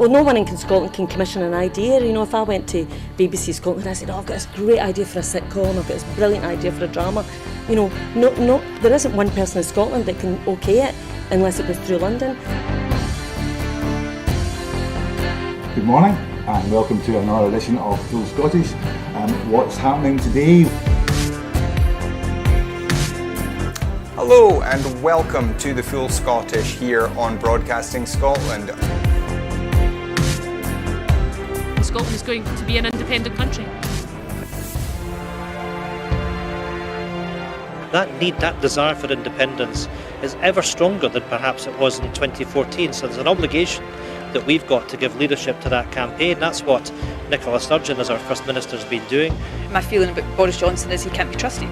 Well, no one in Scotland can commission an idea. You know, if I went to BBC Scotland and I said, oh, I've got this great idea for a sitcom, I've got this brilliant idea for a drama, you know, no, there isn't one person in Scotland that can okay it unless it goes through London. Good morning and welcome to another edition of Full Scottish. What's happening today? Hello and welcome to the Full Scottish here on Broadcasting Scotland. Scotland is going to be an independent country. That need, that desire for independence is ever stronger than perhaps it was in 2014. So there's an obligation that we've got to give leadership to that campaign. That's what Nicola Sturgeon, as our First Minister, has been doing. My feeling about Boris Johnson is he can't be trusted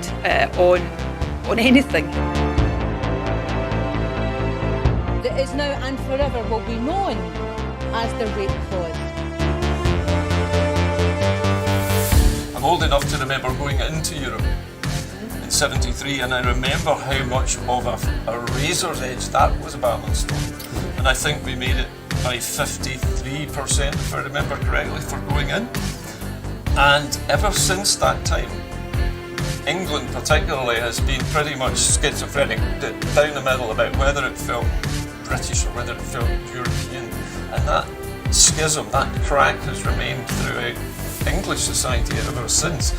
on anything. That is now and forever will be known as the rape clause. I'm old enough to remember going into Europe in '73, and I remember how much of a razor's edge that was a balanced stone. And I think we made it by 53%, if I remember correctly, for going in. And ever since that time, England particularly has been pretty much schizophrenic, down the middle about whether it felt British or whether it felt European. And that schism, that crack has remained throughout English society ever since.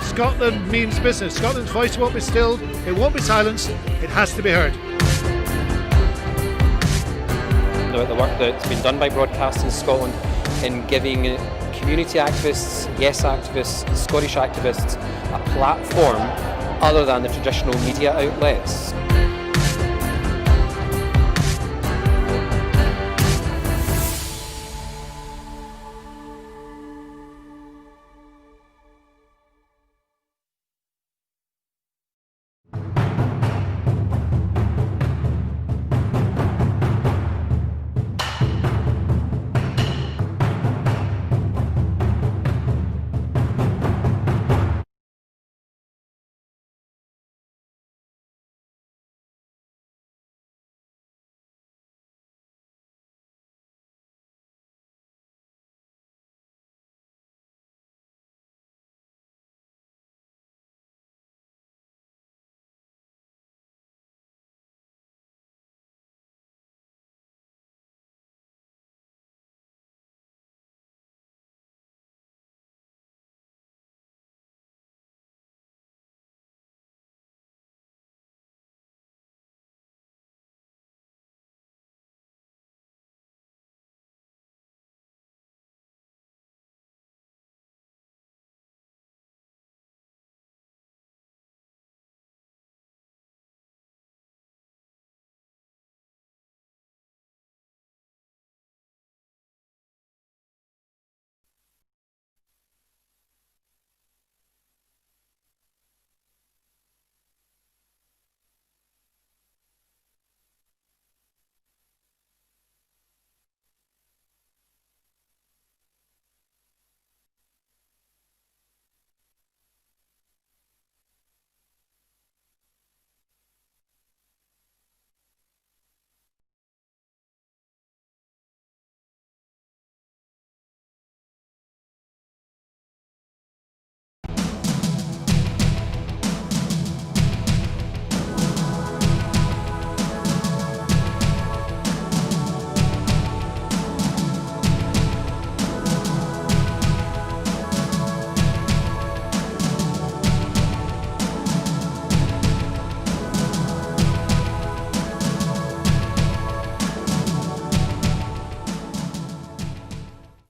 Scotland means business. Scotland's voice won't be stilled, it won't be silenced, it has to be heard. About the work that's been done by Broadcasting Scotland in giving community activists, yes activists, Scottish activists a platform other than the traditional media outlets.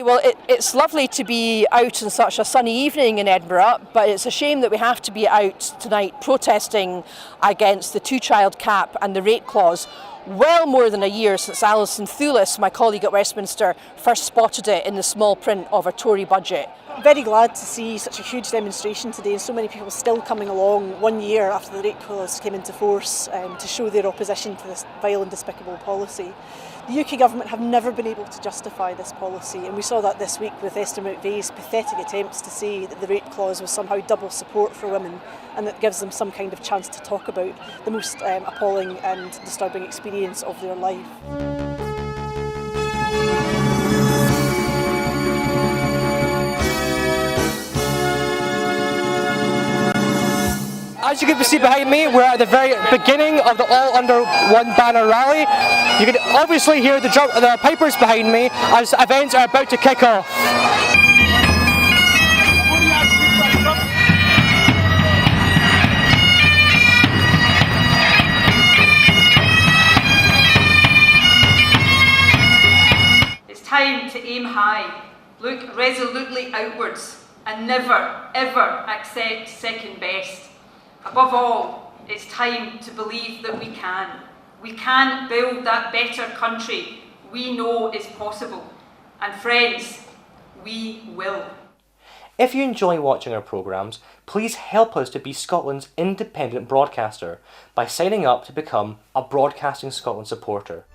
Well, it's lovely to be out on such a sunny evening in Edinburgh, but it's a shame that we have to be out tonight protesting against the two-child cap and the rape clause. Well more than a year since Alison Thewlis, my colleague at Westminster, first spotted it in the small print of a Tory budget. Very glad to see such a huge demonstration today and so many people still coming along 1 year after the rape clause came into force to show their opposition to this vile and despicable policy. The UK government have never been able to justify this policy, and we saw that this week with Esther McVeigh's pathetic attempts to say that the rape clause was somehow double support for women and that gives them some kind of chance to talk about the most appalling and disturbing experience experience of their life. As you can see behind me, we're at the very beginning of the All Under One Banner rally. You can obviously hear the pipers behind me as events are about to kick off. It's time to aim high, look resolutely outwards, and never, ever accept second best. Above all, it's time to believe that we can. We can build that better country we know is possible. And friends, we will. If you enjoy watching our programmes, please help us to be Scotland's independent broadcaster by signing up to become a Broadcasting Scotland supporter.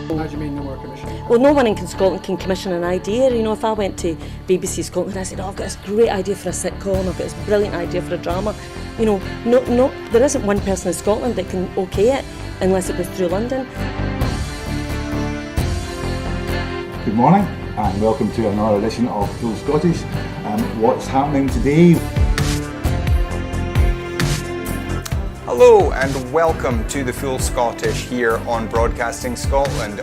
How do you mean no more commission? Well, no one in Scotland can commission an idea. You know, if I went to BBC Scotland and I said, oh, I've got this great idea for a sitcom, I've got this brilliant idea for a drama, you know, there isn't one person in Scotland that can okay it unless it goes through London. Good morning and welcome to another edition of Full Scottish. What's happening today? Hello and welcome to the Full Scottish here on Broadcasting Scotland.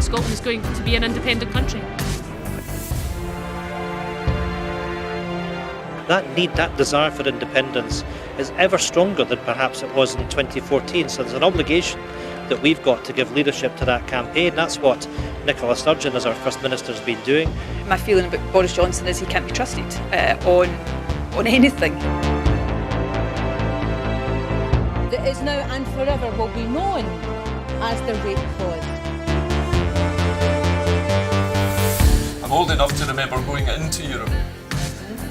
Scotland is going to be an independent country. That need, that desire for independence is ever stronger than perhaps it was in 2014. So there's an obligation that we've got to give leadership to that campaign. That's what Nicola Sturgeon, as our First Minister, has been doing. My feeling about Boris Johnson is he can't be trusted on anything. That is now and forever will be known as the rape clause. I'm old enough to remember going into Europe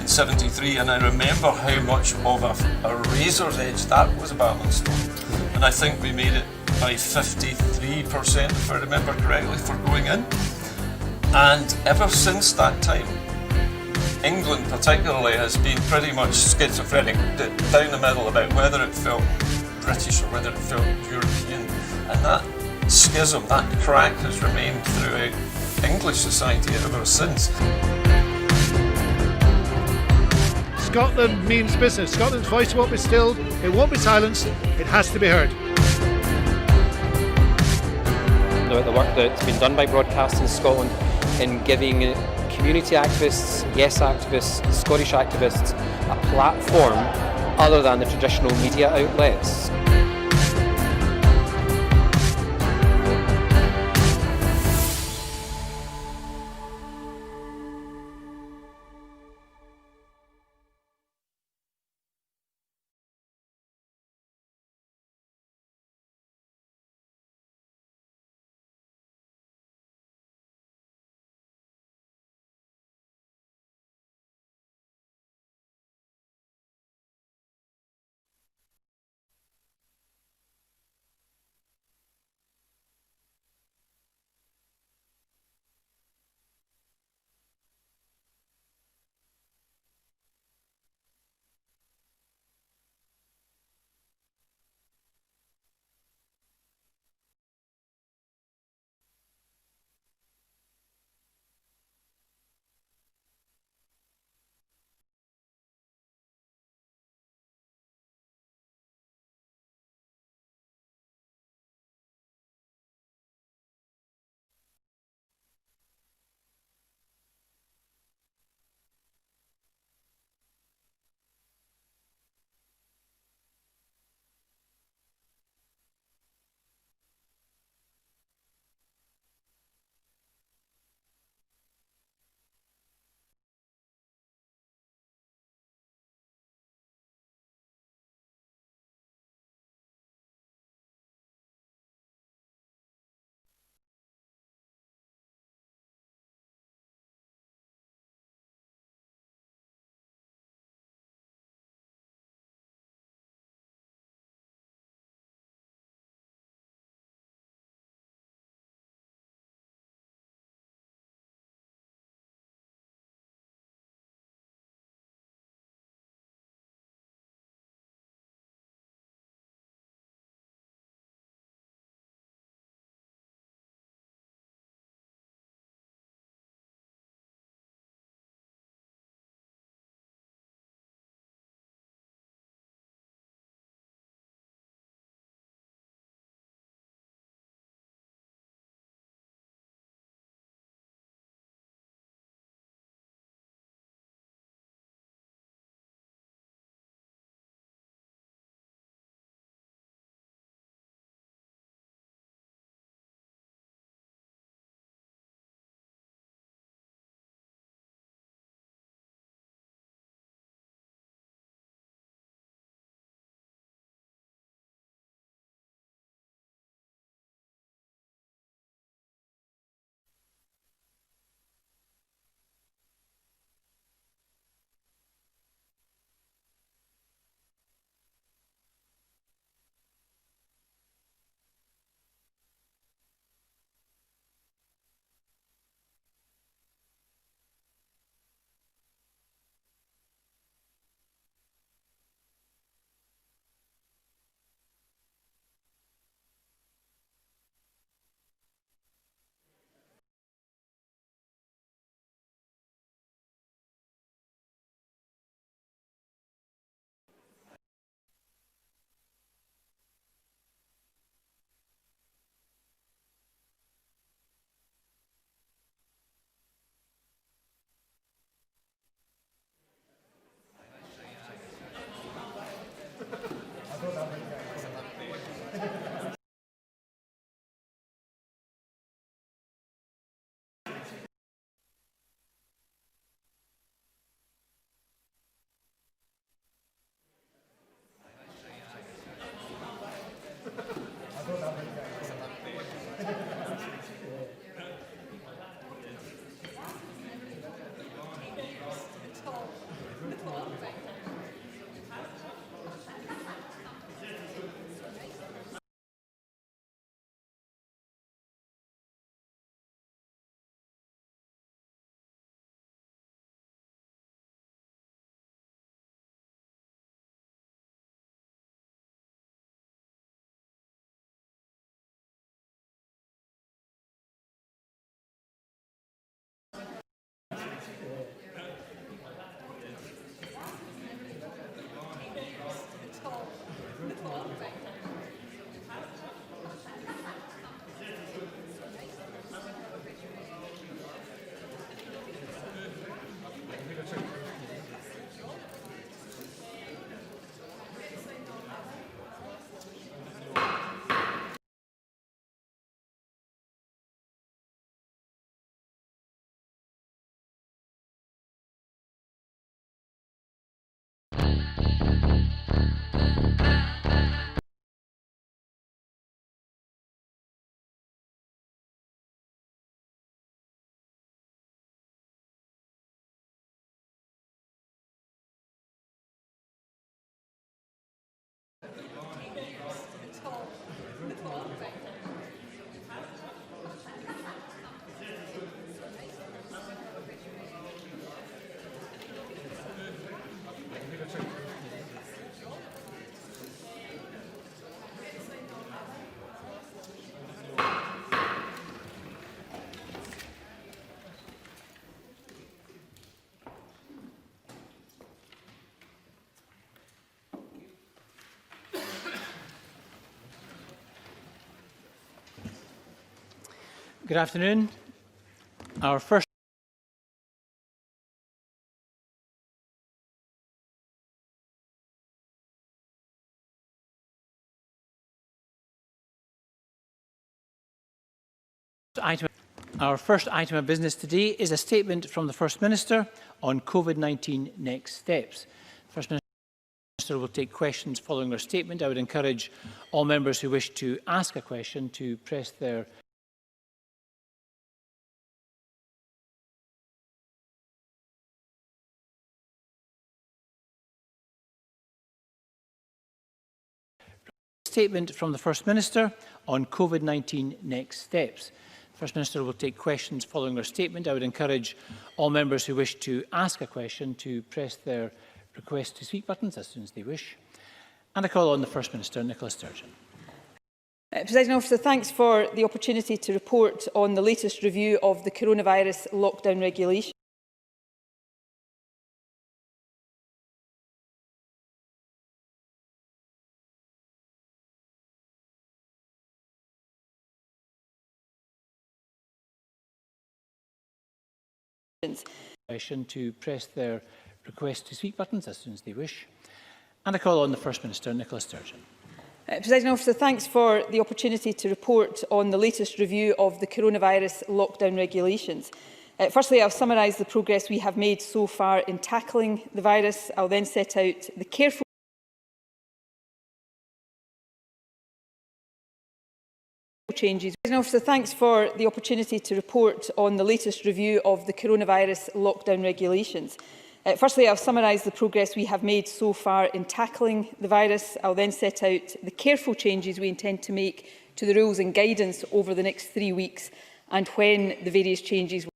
in 73, and I remember how much of a razor's edge that was a balanced stone. And I think we made it by 53%, if I remember correctly, for going in. And ever since that time, England particularly has been pretty much schizophrenic, down the middle about whether it felt British or whether it felt European. And that schism, that crack has remained throughout English society ever since. Scotland means business. Scotland's voice won't be stilled, it won't be silenced, it has to be heard. The work that's been done by Broadcasting Scotland in giving community activists, yes activists, Scottish activists a platform other than the traditional media outlets. Good afternoon. Our first item of business today is a statement from the First Minister on COVID-19 next steps. The First Minister will take questions following her statement. I would encourage all members who wish to ask a question to press their statement from the First Minister on COVID-19 next steps. The First Minister will take questions following her statement. I would encourage all members who wish to ask a question to press their request to speak buttons as soon as they wish. And I call on the First Minister, Nicola Sturgeon. Presiding Officer, thanks for the opportunity to report on the latest review of the coronavirus lockdown regulations. To press their request to speak buttons as soon as they wish. And I call on the First Minister, Nicola Sturgeon. Presiding Officer, thanks for the opportunity to report on the latest review of the coronavirus lockdown regulations. Firstly, I'll summarise the progress we have made so far in tackling the virus. I'll then set out the careful changes. Presiding Officer, thanks for the opportunity to report on the latest review of the coronavirus lockdown regulations. Firstly, I'll summarise the progress we have made so far in tackling the virus. I'll then set out the careful changes we intend to make to the rules and guidance over the next 3 weeks and when the various changes will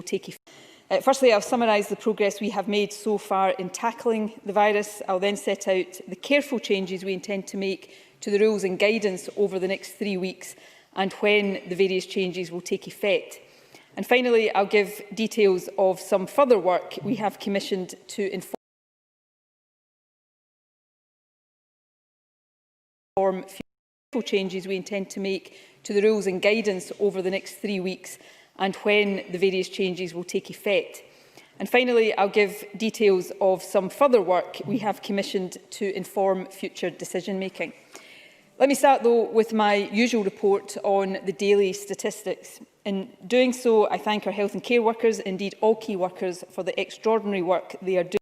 take effect. Firstly, I'll summarise the progress we have made so far in tackling the virus. I'll then set out the careful changes we intend to make to the rules and guidance over the next 3 weeks and when the various changes will take effect. And finally, I'll give details of some further work we have commissioned to inform future changes we intend to make to the rules and guidance over the next 3 weeks and when the various changes will take effect. And finally, I'll give details of some further work we have commissioned to inform future decision-making. Let me start, though, with my usual report on the daily statistics. In doing so, I thank our health and care workers, indeed all key workers, for the extraordinary work they are doing.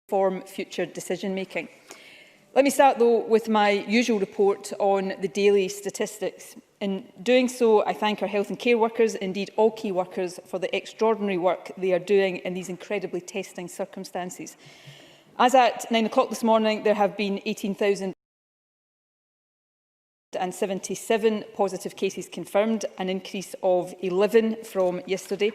Inform future decision-making. Let me start, though, with my usual report on the daily statistics. In doing so, I thank our health and care workers, indeed all key workers, for the extraordinary work they are doing in these incredibly testing circumstances. As at 9 o'clock this morning, there have been 18,077 positive cases confirmed, an increase of 11 from yesterday.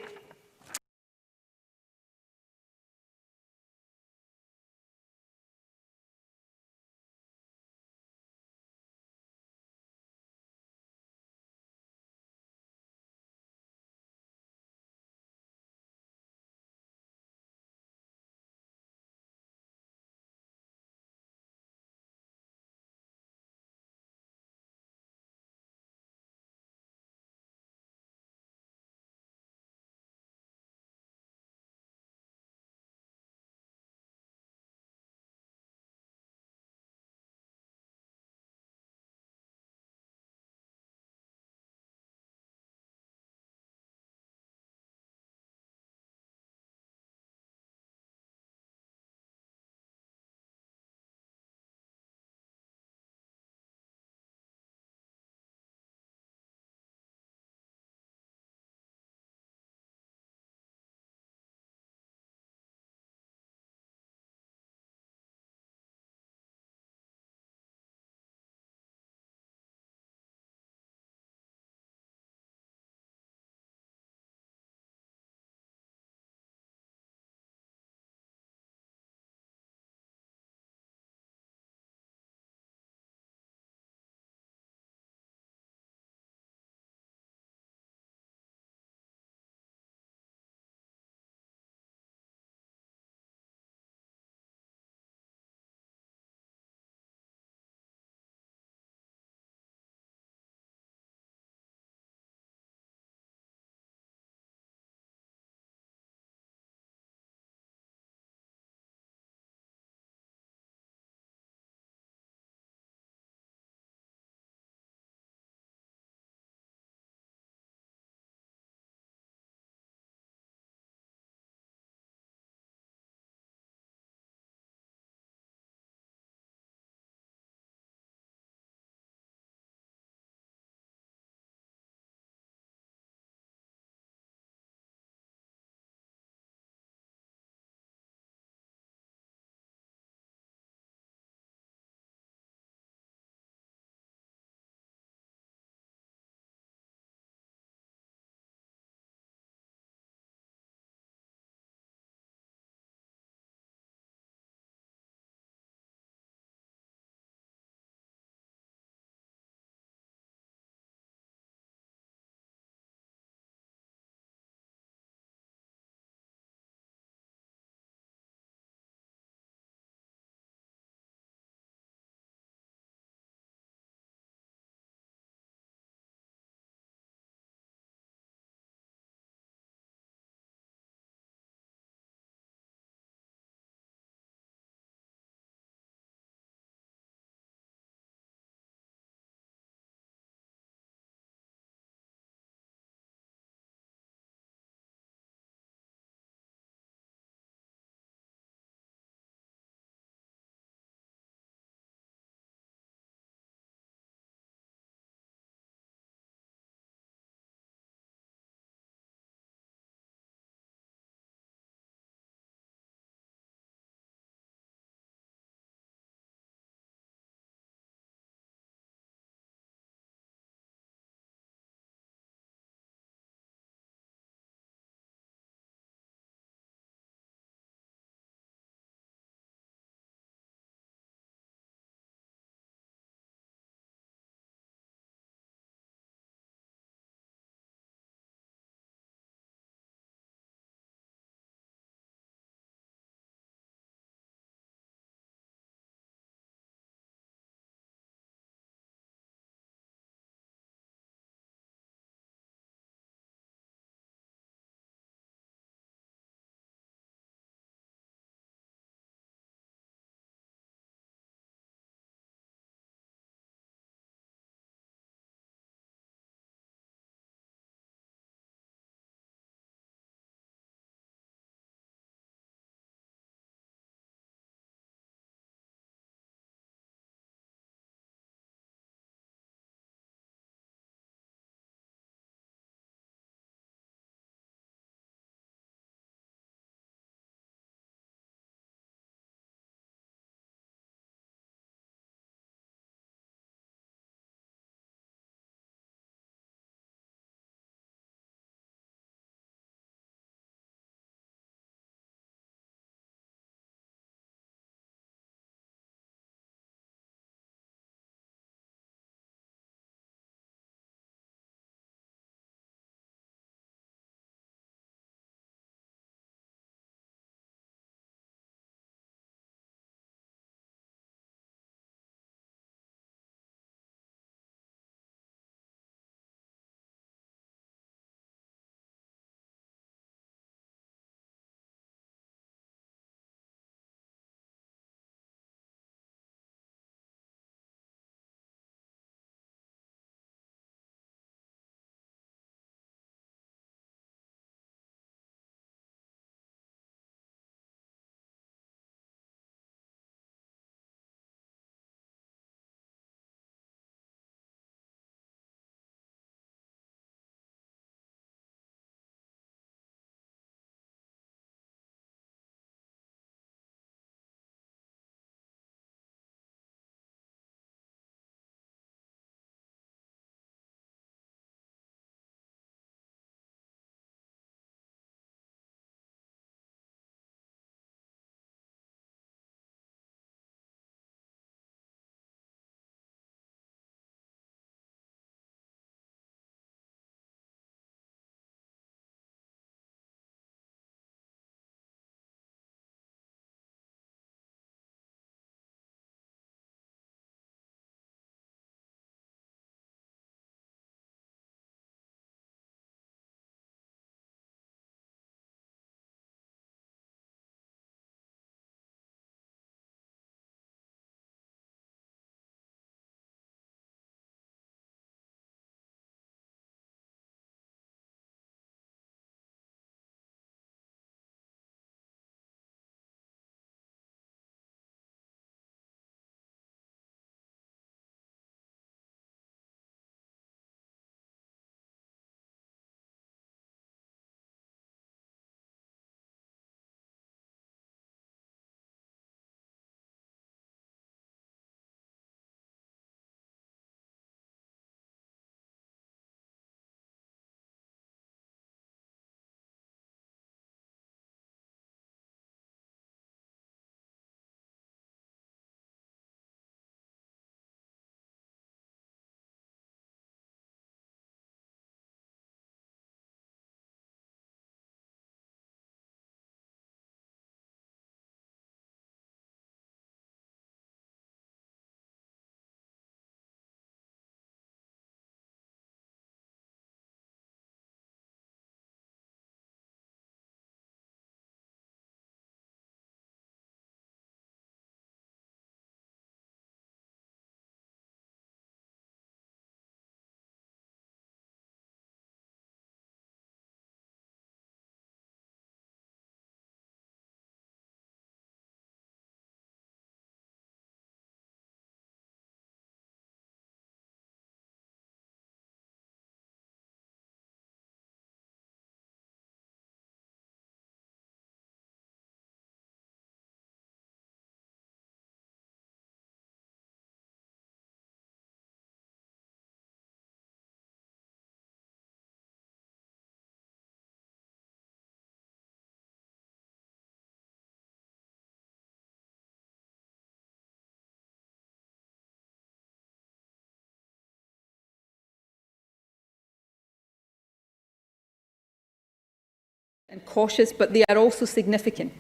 and cautious, but they are also significant.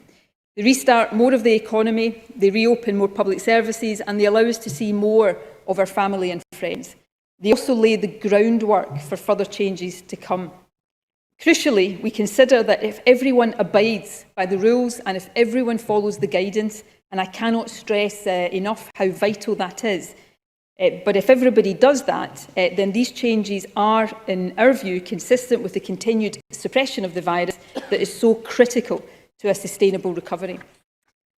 They restart more of the economy, they reopen more public services, and they allow us to see more of our family and friends. They also lay the groundwork for further changes to come. Crucially, we consider that if everyone abides by the rules and if everyone follows the guidance, and I cannot stress enough how vital that is, but if everybody does that, then these changes are, in our view, consistent with the continued suppression of the virus that is so critical to a sustainable recovery.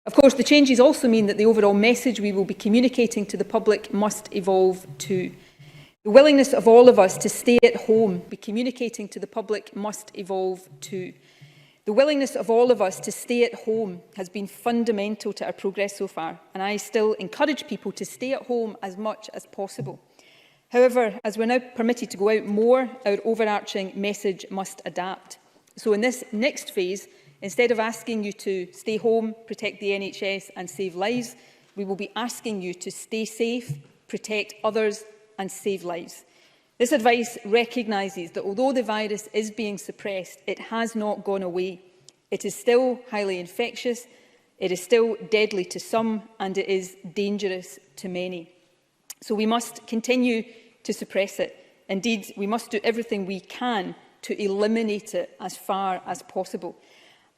Of course, the changes also mean that the overall message we will be communicating to the public must evolve too. The willingness of all of us to stay at home, be communicating to the public, must evolve too. The willingness of all of us to stay at home has been fundamental to our progress so far, and I still encourage people to stay at home as much as possible. However, as we're now permitted to go out more, our overarching message must adapt. So in this next phase, instead of asking you to stay home, protect the NHS and save lives, we will be asking you to stay safe, protect others and save lives. This advice recognises that although the virus is being suppressed, it has not gone away. It is still highly infectious, it is still deadly to some, and it is dangerous to many. So we must continue to suppress it. Indeed, we must do everything we can to eliminate it as far as possible.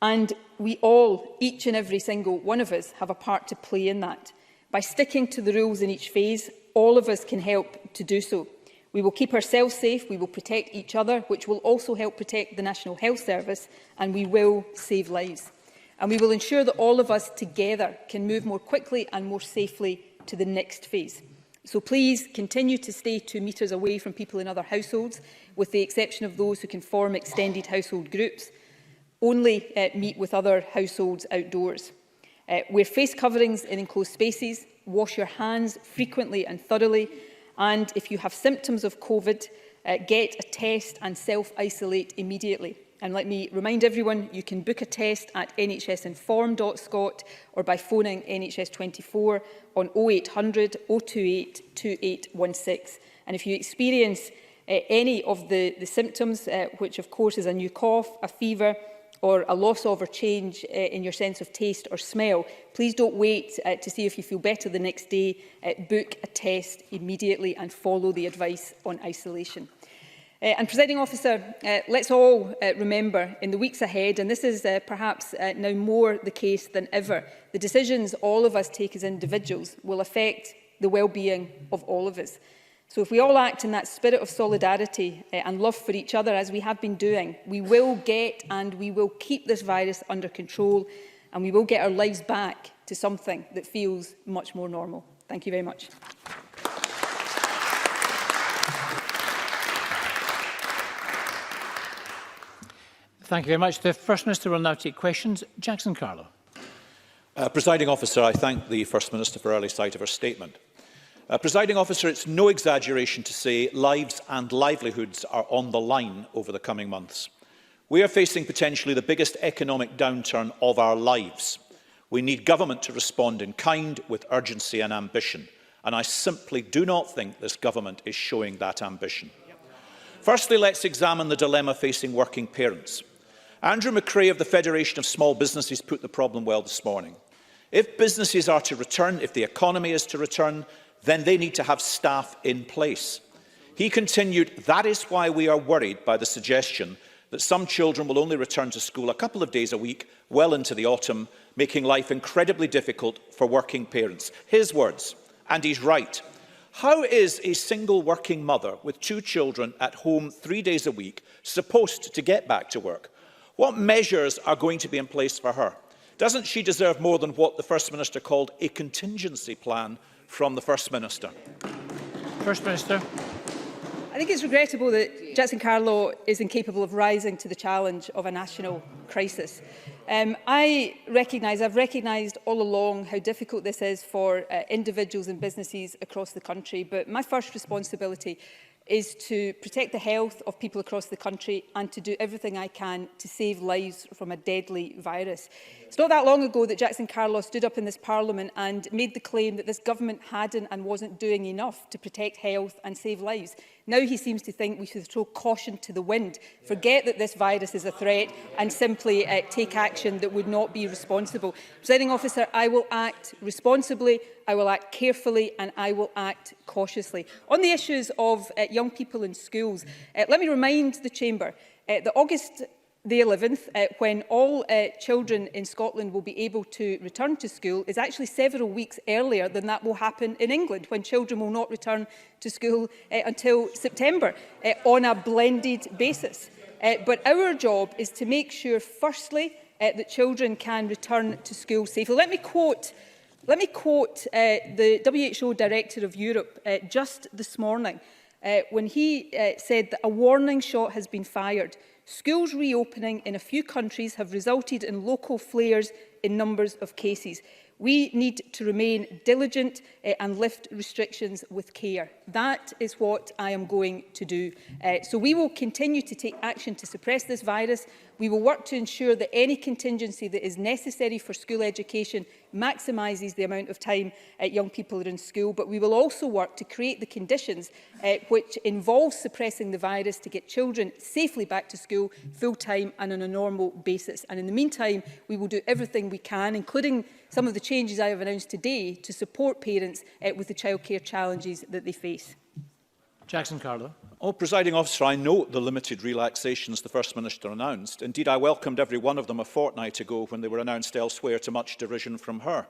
And we all, each and every single one of us, have a part to play in that. By sticking to the rules in each phase, all of us can help to do so. We will keep ourselves safe, we will protect each other, which will also help protect the National Health Service, and we will save lives. And we will ensure that all of us together can move more quickly and more safely to the next phase. So please continue to stay 2 metres away from people in other households, with the exception of those who can form extended household groups. Only meet with other households outdoors. Wear face coverings in enclosed spaces, wash your hands frequently and thoroughly, and if you have symptoms of COVID, get a test and self-isolate immediately. And let me remind everyone, you can book a test at nhsinform.scot or by phoning NHS 24 on 0800 028 2816. And if you experience any of the symptoms, which of course is a new cough, a fever, or a loss of or change in your sense of taste or smell, please don't wait to see if you feel better the next day. Book a test immediately and follow the advice on isolation. And Presiding Officer, let's all remember in the weeks ahead, and this is perhaps now more the case than ever, the decisions all of us take as individuals will affect the well-being of all of us. So if we all act in that spirit of solidarity and love for each other, as we have been doing, we will get and we will keep this virus under control, and we will get our lives back to something that feels much more normal. Thank you very much. Thank you very much. The First Minister will now take questions. Jackson Carlo. Presiding Officer, I thank the First Minister for early sight of her statement. Presiding Officer, it's no exaggeration to say lives and livelihoods are on the line over the coming months. We are facing potentially the biggest economic downturn of our lives. We need government to respond in kind, with urgency and ambition, and I simply do not think this government is showing that ambition. Firstly, let's examine the dilemma facing working parents. Andrew McRae of the Federation of Small Businesses put the problem well this morning. If businesses are to return, if the economy is to return, then they need to have staff in place. He continued, that is why we are worried by the suggestion that some children will only return to school a couple of days a week, well into the autumn, making life incredibly difficult for working parents. His words, and he's right. How is a single working mother with 2 children at home 3 days a week supposed to get back to work? What measures are going to be in place for her? Doesn't she deserve more than what the First Minister called a contingency plan from the First Minister? First Minister. I think it's regrettable that Jackson Carlo is incapable of rising to the challenge of a national crisis. I've recognised all along how difficult this is for individuals and businesses across the country, but my first responsibility is to protect the health of people across the country and to do everything I can to save lives from a deadly virus. It's not that long ago that Jackson Carlo stood up in this Parliament and made the claim that this government hadn't and wasn't doing enough to protect health and save lives. Now he seems to think we should throw caution to the wind, forget that this virus is a threat and simply take action that would not be responsible. Presiding Officer, I will act responsibly, I will act carefully and I will act cautiously. On the issues of young people in schools, let me remind the Chamber that August the 11th, when all children in Scotland will be able to return to school, is actually several weeks earlier than that will happen in England, when children will not return to school until September on a blended basis. But our job is to make sure, firstly, that children can return to school safely. Let me quote the WHO Director of Europe just this morning, when he said that a warning shot has been fired. Schools reopening in a few countries have resulted in local flares in numbers of cases. We need to remain diligent and lift restrictions with care. That is what I am going to do. So we will continue to take action to suppress this virus. We will work to ensure that any contingency that is necessary for school education maximises the amount of time young people are in school. But we will also work to create the conditions which involve suppressing the virus to get children safely back to school full-time and on a normal basis. And in the meantime, we will do everything we can, including some of the changes I have announced today, to support parents with the childcare challenges that they face. Jackson Carlo. Oh, Presiding Officer, I note the limited relaxations the First Minister announced. Indeed, I welcomed every one of them a fortnight ago when they were announced elsewhere, to much derision from her.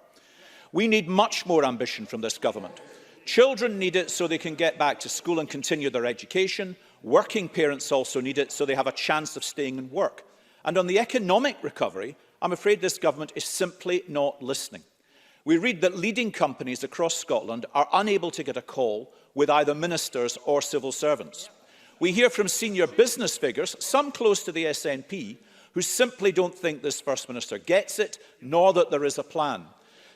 We need much more ambition from this government. Children need it so they can get back to school and continue their education. Working parents also need it so they have a chance of staying in work. And on the economic recovery, I'm afraid this government is simply not listening. We read that leading companies across Scotland are unable to get a call with either ministers or civil servants. We hear from senior business figures, some close to the SNP, who simply don't think this First Minister gets it, nor that there is a plan.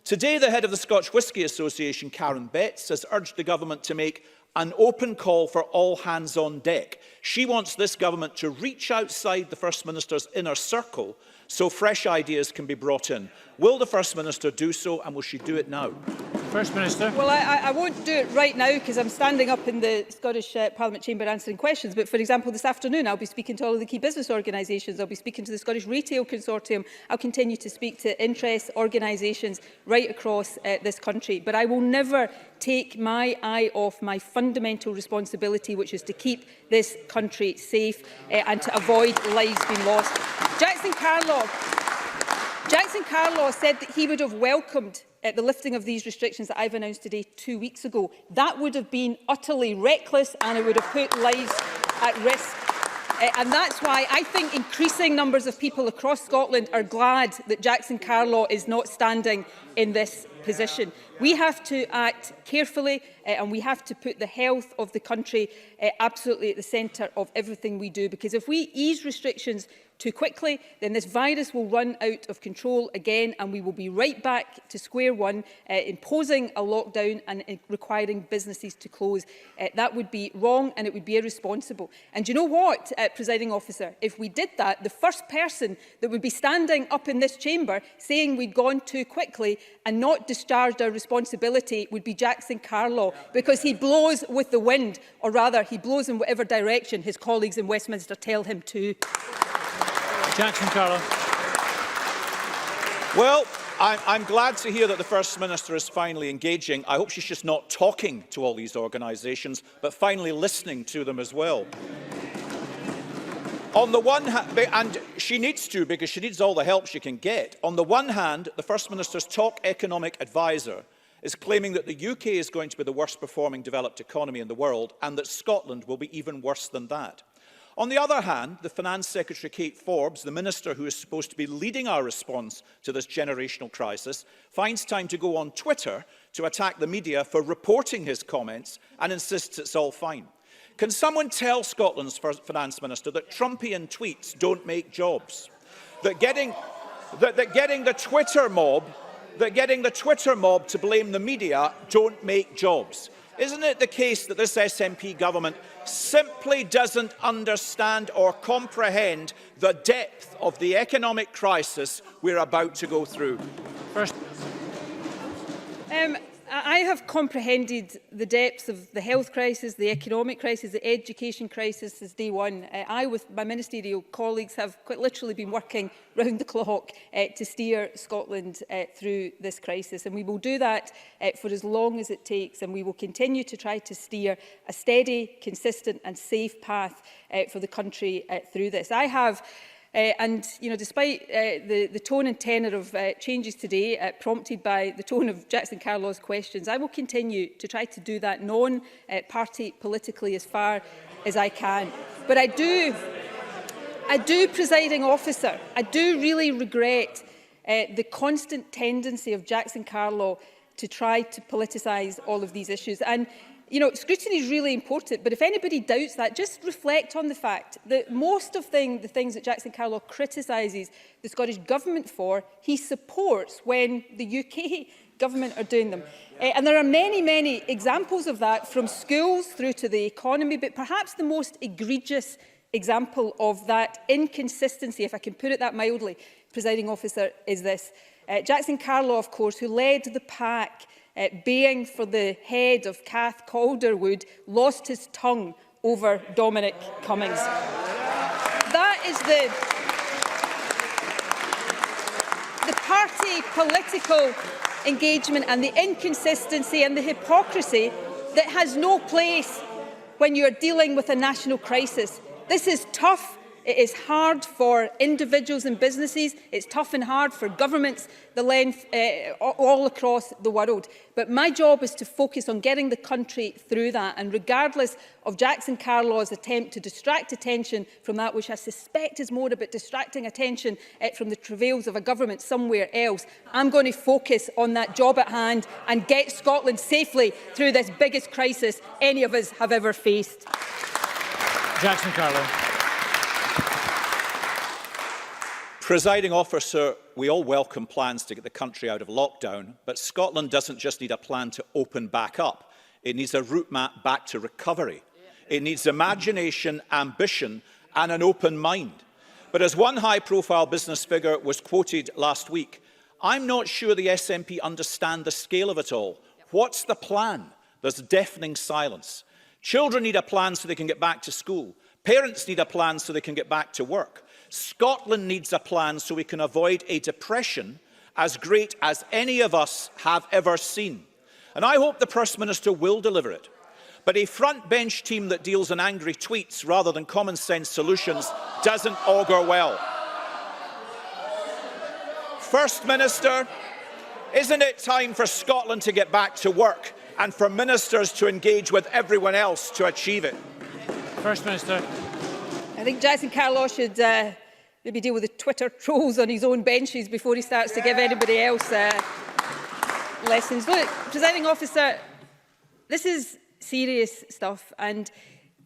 Today, the head of the Scotch Whisky Association, Karen Betts, has urged the government to make an open call for all hands on deck. She wants this government to reach outside the First Minister's inner circle so fresh ideas can be brought in. Will the First Minister do so, and will she do it now? First Minister. Well, I won't do it right now because I'm standing up in the Scottish Parliament chamber answering questions. But, for example, this afternoon I'll be speaking to all of the key business organisations. I'll be speaking to the Scottish Retail Consortium. I'll continue to speak to interest organisations right across this country. But I will never take my eye off my fundamental responsibility, which is to keep this country safe and to avoid lives being lost. Jackson Carlaw said that he would have welcomed the lifting of these restrictions that I've announced today 2 weeks ago. That would have been utterly reckless and it would have put lives at risk. And that's why I think increasing numbers of people across Scotland are glad that Jackson Carlaw is not standing in this position. We have to act carefully and we have to put the health of the country absolutely at the centre of everything we do, because if we ease restrictions too quickly, then this virus will run out of control again and we will be right back to square one, imposing a lockdown and requiring businesses to close. That would be wrong and it would be irresponsible. And you know what, Presiding Officer? If we did that, the first person that would be standing up in this chamber saying we'd gone too quickly and not discharged our responsibility would be Jackson Carlaw, because he blows with the wind, or rather he blows in whatever direction his colleagues in Westminster tell him to. Jackson Carlaw. Well, I'm glad to hear that the First Minister is finally engaging. I hope she's just not talking to all these organisations, but finally listening to them as well. On the one hand, and she needs to, because she needs all the help she can get. On the one hand, the First Minister's top economic advisor is claiming that the UK is going to be the worst performing developed economy in the world and that Scotland will be even worse than that. On the other hand, the Finance Secretary Kate Forbes, the Minister who is supposed to be leading our response to this generational crisis, finds time to go on Twitter to attack the media for reporting his comments and insists it's all fine. Can someone tell Scotland's Finance Minister that Trumpian tweets don't make jobs? That getting the Twitter mob to blame the media don't make jobs? Isn't it the case that this SNP government simply doesn't understand or comprehend the depth of the economic crisis we're about to go through? I I have comprehended the depths of the health crisis, the economic crisis, the education crisis since day one. I, with my ministerial colleagues, have quite literally been working round the clock to steer Scotland through this crisis. And we will do that for as long as it takes. And we will continue to try to steer a steady, consistent and safe path for the country through this. I have despite the tone and tenor of changes today, prompted by the tone of Jackson Carlaw's questions, I will continue to try to do that non-party politically as far as I can. But I do, presiding officer, I do really regret the constant tendency of Jackson Carlaw to try to politicise all of these issues. And scrutiny is really important, but if anybody doubts that, just reflect on the fact that most of the things that Jackson Carlaw criticises the Scottish Government for, he supports when the UK Government are doing them. And there are many, many examples of that, from schools through to the economy, but perhaps the most egregious example of that inconsistency, if I can put it that mildly, presiding officer, is this. Jackson Carlaw, of course, who led the pack baying for the head of Cath Calderwood, lost his tongue over Dominic Cummings. That is the party political engagement and the inconsistency and the hypocrisy that has no place when you are dealing with a national crisis. This is tough. It is hard for individuals and businesses. It's tough and hard for governments the length all across the world. But my job is to focus on getting the country through that. And regardless of Jackson Carlaw's attempt to distract attention from that, which I suspect is more about distracting attention from the travails of a government somewhere else, I'm going to focus on that job at hand and get Scotland safely through this biggest crisis any of us have ever faced. Jackson Carlaw. Presiding officer, we all welcome plans to get the country out of lockdown, but Scotland doesn't just need a plan to open back up. It needs a route map back to recovery. It needs imagination, ambition and an open mind. But as one high-profile business figure was quoted last week, I'm not sure the SNP understand the scale of it all. What's the plan? There's deafening silence. Children need a plan so they can get back to school. Parents need a plan so they can get back to work. Scotland needs a plan so we can avoid a depression as great as any of us have ever seen. And I hope the First Minister will deliver it. But a front-bench team that deals in angry tweets rather than common-sense solutions doesn't augur well. First Minister, isn't it time for Scotland to get back to work and for ministers to engage with everyone else to achieve it? First Minister. I think Jackson Carlaw should maybe deal with the Twitter trolls on his own benches before he starts to give anybody else lessons. Look, presiding officer, this is serious stuff, and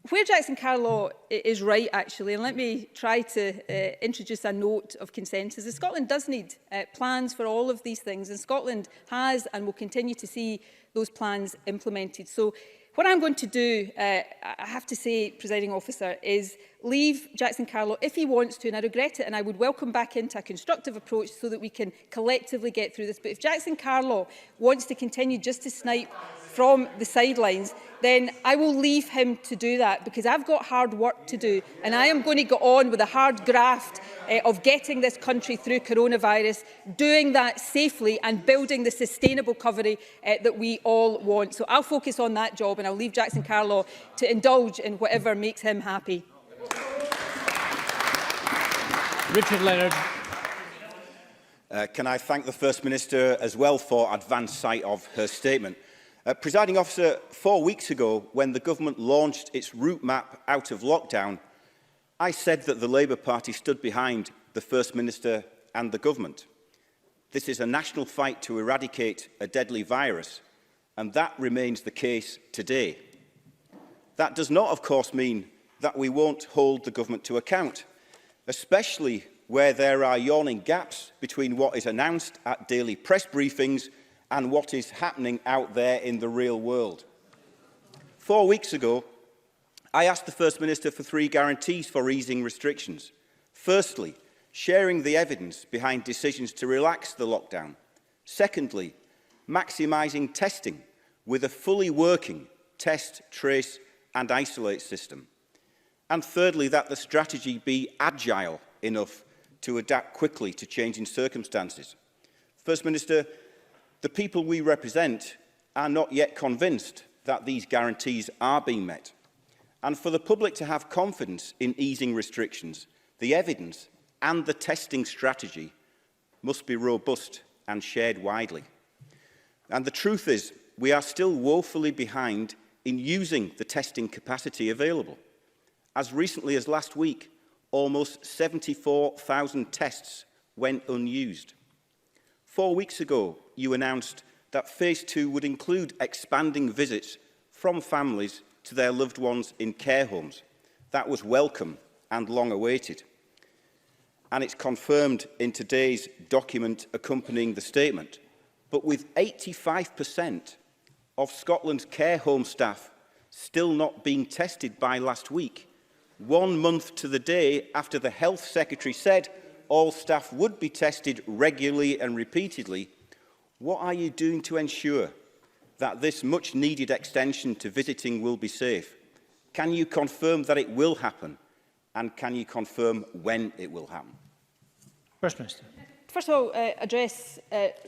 where Jackson Carlaw is right, actually, and let me try to introduce a note of consensus, is Scotland does need plans for all of these things, and Scotland has and will continue to see those plans implemented. So what I'm going to do, I have to say, presiding officer, is leave Jackson Carlaw if he wants to, and I regret it, and I would welcome back into a constructive approach so that we can collectively get through this. But if Jackson Carlaw wants to continue just to snipe from the sidelines, then I will leave him to do that, because I've got hard work to do, and I am going to go on with a hard graft of getting this country through coronavirus, doing that safely and building the sustainable recovery that we all want. So I'll focus on that job, and I'll leave Jackson Carlaw to indulge in whatever makes him happy. Richard Leonard. Can I thank the First Minister as well for advance sight of her statement. Presiding officer, 4 weeks ago, when the government launched its route map out of lockdown, I said that the Labour Party stood behind the First Minister and the government. This is a national fight to eradicate a deadly virus, and that remains the case today. That does not, of course, mean that we won't hold the government to account, especially where there are yawning gaps between what is announced at daily press briefings and what is happening out there in the real world. 4 weeks ago, I asked the First Minister for 3 guarantees for easing restrictions. Firstly, sharing the evidence behind decisions to relax the lockdown. Secondly, maximising testing with a fully working test, trace and isolate system. And thirdly, that the strategy be agile enough to adapt quickly to changing circumstances. First Minister, the people we represent are not yet convinced that these guarantees are being met. And for the public to have confidence in easing restrictions, the evidence and the testing strategy must be robust and shared widely. And the truth is, we are still woefully behind in using the testing capacity available. As recently as last week, almost 74,000 tests went unused. 4 weeks ago, you announced that Phase 2 would include expanding visits from families to their loved ones in care homes. That was welcome and long awaited. And it's confirmed in today's document accompanying the statement. But with 85% of Scotland's care home staff still not being tested by last week, 1 month to the day after the Health Secretary said all staff would be tested regularly and repeatedly, what are you doing to ensure that this much-needed extension to visiting will be safe? Can you confirm that it will happen? And can you confirm when it will happen? First Minister. First of all, address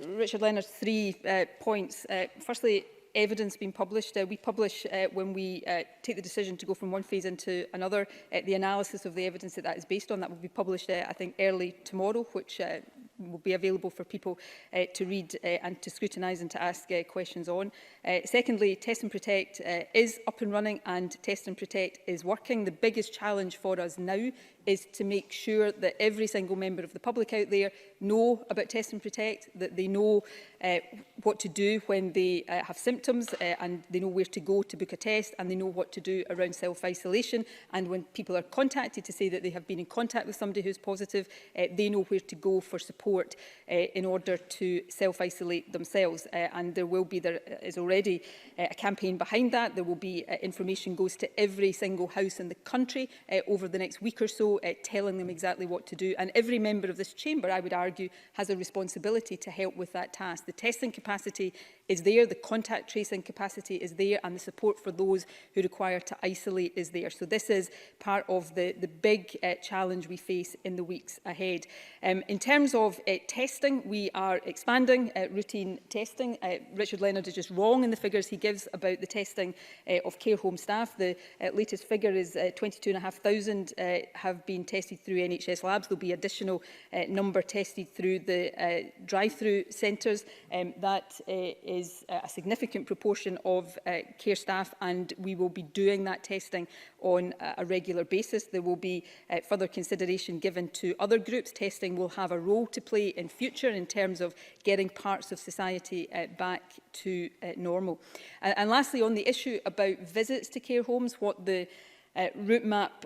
Richard Leonard's 3 points. Firstly, evidence being published. We publish when we take the decision to go from one phase into another. The analysis of the evidence that is based on, that will be published, I think, early tomorrow, which will be available for people to read and to scrutinise and to ask questions on. Secondly, Test and Protect is up and running, and Test and Protect is working. The biggest challenge for us now is to make sure that every single member of the public out there know about Test and Protect, that they know what to do when they have symptoms, and they know where to go to book a test, and they know what to do around self-isolation. And when people are contacted to say that they have been in contact with somebody who's positive, they know where to go for support in order to self-isolate themselves. And there is already a campaign behind that. There will be information goes to every single house in the country over the next week or so, telling them exactly what to do. And every member of this chamber, I would argue, has a responsibility to help with that task. The testing capacity is there, the contact tracing capacity is there, and the support for those who require to isolate is there. So this is part of the big challenge we face in the weeks ahead. In terms of testing, we are expanding routine testing. Richard Leonard is just wrong in the figures he gives about the testing of care home staff. The latest figure is 22,500 have been tested through NHS labs. There will be additional number tested through the drive-through centres. That is a significant proportion of care staff, and we will be doing that testing on a regular basis. There will be further consideration given to other groups. Testing will have a role to play in future in terms of getting parts of society back to normal. And lastly, on the issue about visits to care homes, what the route map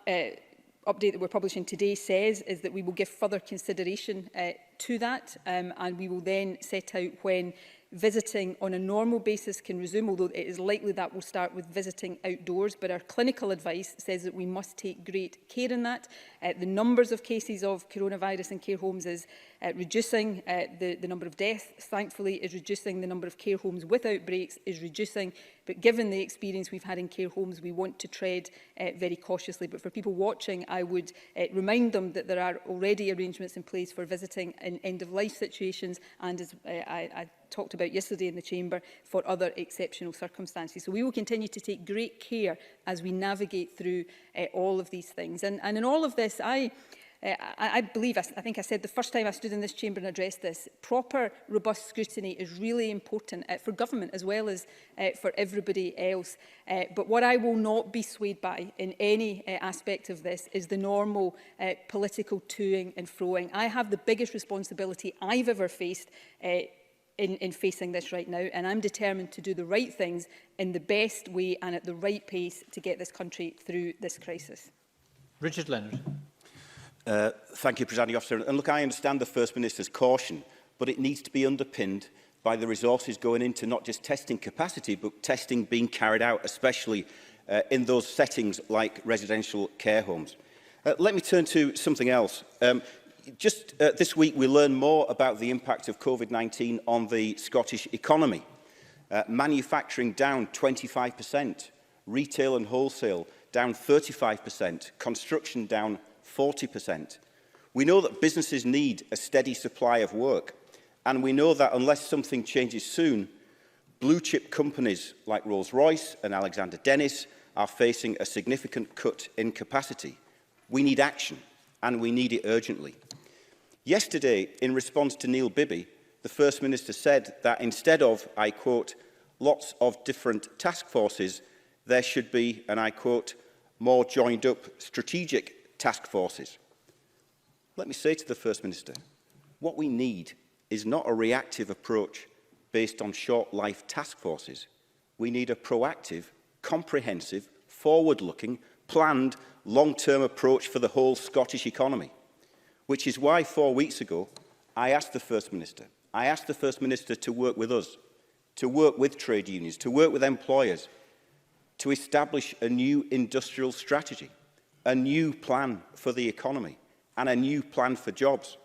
update that we're publishing today says is that we will give further consideration to that, and we will then set out when visiting on a normal basis can resume, although it is likely that will start with visiting outdoors. But our clinical advice says that we must take great care in that. The numbers of cases of coronavirus in care homes is reducing. The number of deaths, thankfully, is reducing. The number of care homes with outbreaks is reducing. But given the experience we've had in care homes, we want to tread very cautiously. But for people watching, I would remind them that there are already arrangements in place for visiting in end-of-life situations, and as I talked about yesterday in the Chamber, for other exceptional circumstances. So we will continue to take great care as we navigate through all of these things. And in all of this, I believe, I think I said the first time I stood in this chamber and addressed this, proper, robust scrutiny is really important for government as well as for everybody else. But what I will not be swayed by in any aspect of this is the normal political toing and froing. I have the biggest responsibility I've ever faced in facing this right now, and I'm determined to do the right things in the best way and at the right pace to get this country through this crisis. Richard Leonard. Thank you, Presiding Officer. And look, I understand the First Minister's caution, but it needs to be underpinned by the resources going into not just testing capacity, but testing being carried out, especially in those settings like residential care homes. Let me turn to something else. Just this week, we learned more about the impact of COVID-19 on the Scottish economy. manufacturing down 25%, retail and wholesale down 35%, construction down 40%. We know that businesses need a steady supply of work, and we know that unless something changes soon, blue-chip companies like Rolls-Royce and Alexander Dennis are facing a significant cut in capacity. We need action, and we need it urgently. Yesterday, in response to Neil Bibby, the First Minister said that instead of, I quote, lots of different task forces, there should be, and I quote, more joined-up strategic task forces. Let me say to the First Minister, what we need is not a reactive approach based on short-life task forces. We need a proactive, comprehensive, forward-looking, planned, long-term approach for the whole Scottish economy, which is why 4 weeks ago I asked the First Minister to work with us, to work with trade unions, to work with employers, to establish a new industrial strategy, a new plan for the economy and a new plan for jobs.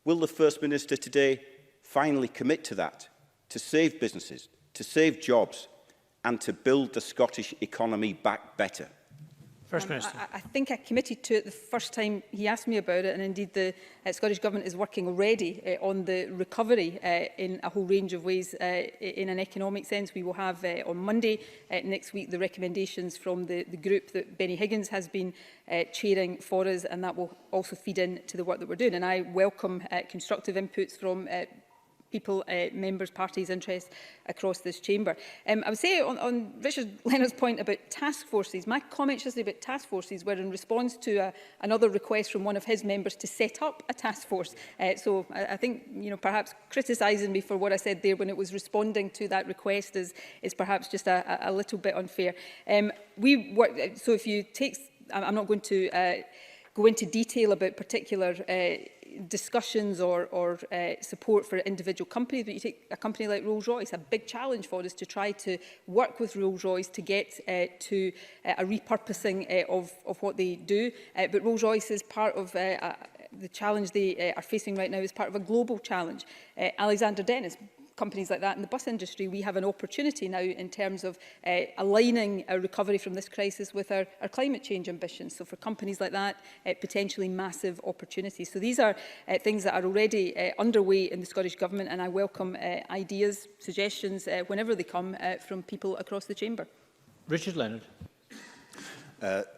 Will the First Minister today finally commit to that, to save businesses, to save jobs and to build the Scottish economy back better? First Minister. I think I committed to it the first time he asked me about it, and indeed the Scottish Government is working already on the recovery in a whole range of ways. In an economic sense, we will have on Monday next week the recommendations from the group that Benny Higgins has been chairing for us, and that will also feed into the work that we're doing. And I welcome constructive inputs from people, members, parties, interests across this chamber. I would say on Richard Leonard's point about task forces, my comments yesterday about task forces were in response to another request from one of his members to set up a task force. So I think, perhaps criticising me for what I said there when it was responding to that request is perhaps just a little bit unfair. So if you take, I'm not going to go into detail about particular discussions or support for individual companies, but you take a company like Rolls-Royce, a big challenge for us to try to work with Rolls-Royce to get to a repurposing of what they do. But Rolls-Royce is part of the challenge they are facing right now is part of a global challenge. Alexander Dennis, companies like that in the bus industry, we have an opportunity now in terms of aligning our recovery from this crisis with our climate change ambitions. So for companies like that, potentially massive opportunities. So these are things that are already underway in the Scottish Government, and I welcome ideas, suggestions, whenever they come from people across the chamber. Richard Leonard.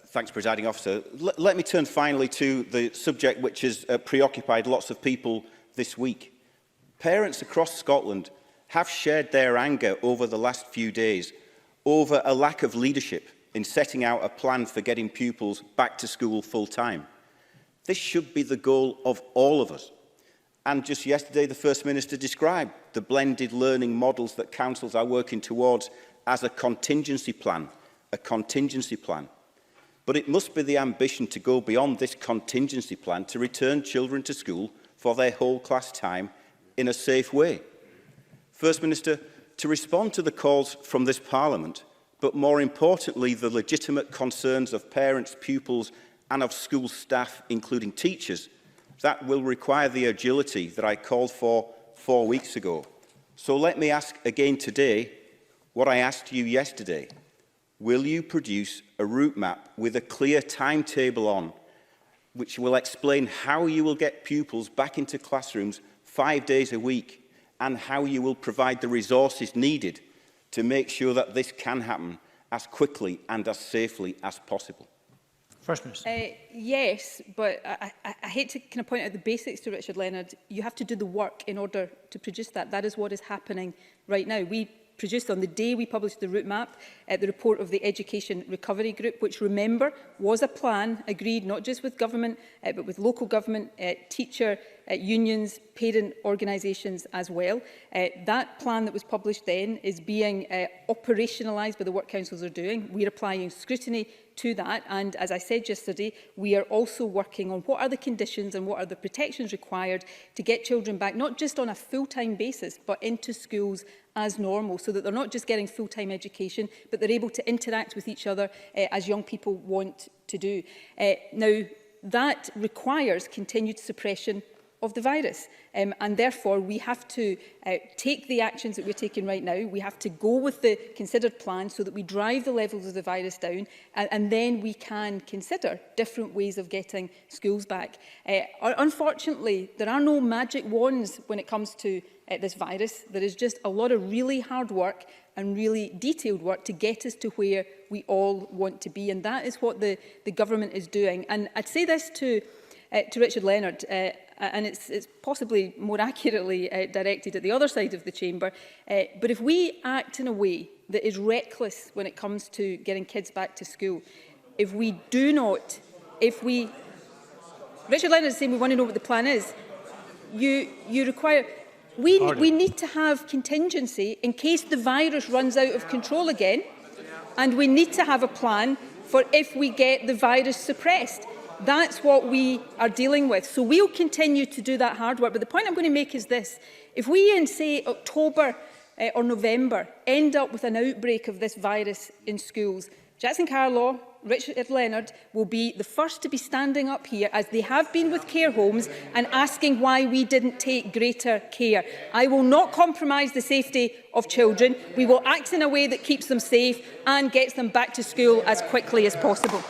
Thanks, Presiding Officer. Let me turn finally to the subject which has preoccupied lots of people this week. Parents across Scotland have shared their anger over the last few days over a lack of leadership in setting out a plan for getting pupils back to school full-time. This should be the goal of all of us. And just yesterday, the First Minister described the blended learning models that councils are working towards as a contingency plan. But it must be the ambition to go beyond this contingency plan to return children to school for their whole class time in a safe way. First Minister, to respond to the calls from this Parliament, but more importantly, the legitimate concerns of parents, pupils and of school staff, including teachers, that will require the agility that I called for 4 weeks ago. So let me ask again today what I asked you yesterday. Will you produce a route map with a clear timetable on, which will explain how you will get pupils back into classrooms 5 days a week, and how you will provide the resources needed to make sure that this can happen as quickly and as safely as possible? First Minister. Yes, but I hate to kind of point out the basics to Richard Leonard. You have to do the work in order to produce that. That is what is happening right now. We produced on the day we published the route map, the report of the Education Recovery Group, which, remember, was a plan agreed not just with government, but with local government, teacher unions, parent organisations as well. That plan that was published then is being operationalised by the work councils are doing. We're applying scrutiny to that, and as I said yesterday, we are also working on what are the conditions and what are the protections required to get children back, not just on a full-time basis, but into schools as normal, so that they're not just getting full-time education, but they're able to interact with each other as young people want to do. Now, that requires continued suppression of the virus. And therefore, we have to take the actions that we're taking right now. We have to go with the considered plan so that we drive the levels of the virus down, and then we can consider different ways of getting schools back. Unfortunately, there are no magic wands when it comes to this virus. There is just a lot of really hard work and really detailed work to get us to where we all want to be. And that is what the government is doing. And I'd say this to Richard Leonard, and it's possibly more accurately directed at the other side of the chamber, but if we act in a way that is reckless when it comes to getting kids back to school, if we do not, Richard Leonard is saying we want to know what the plan is, you require... We need to have contingency in case the virus runs out of control again, and we need to have a plan for if we get the virus suppressed. That's what we are dealing with. So we'll continue to do that hard work. But the point I'm going to make is this. If we in, say, October or November end up with an outbreak of this virus in schools, Jackson Carlaw, Richard Leonard will be the first to be standing up here, as they have been with care homes, and asking why we didn't take greater care. I will not compromise the safety of children. We will act in a way that keeps them safe and gets them back to school as quickly as possible.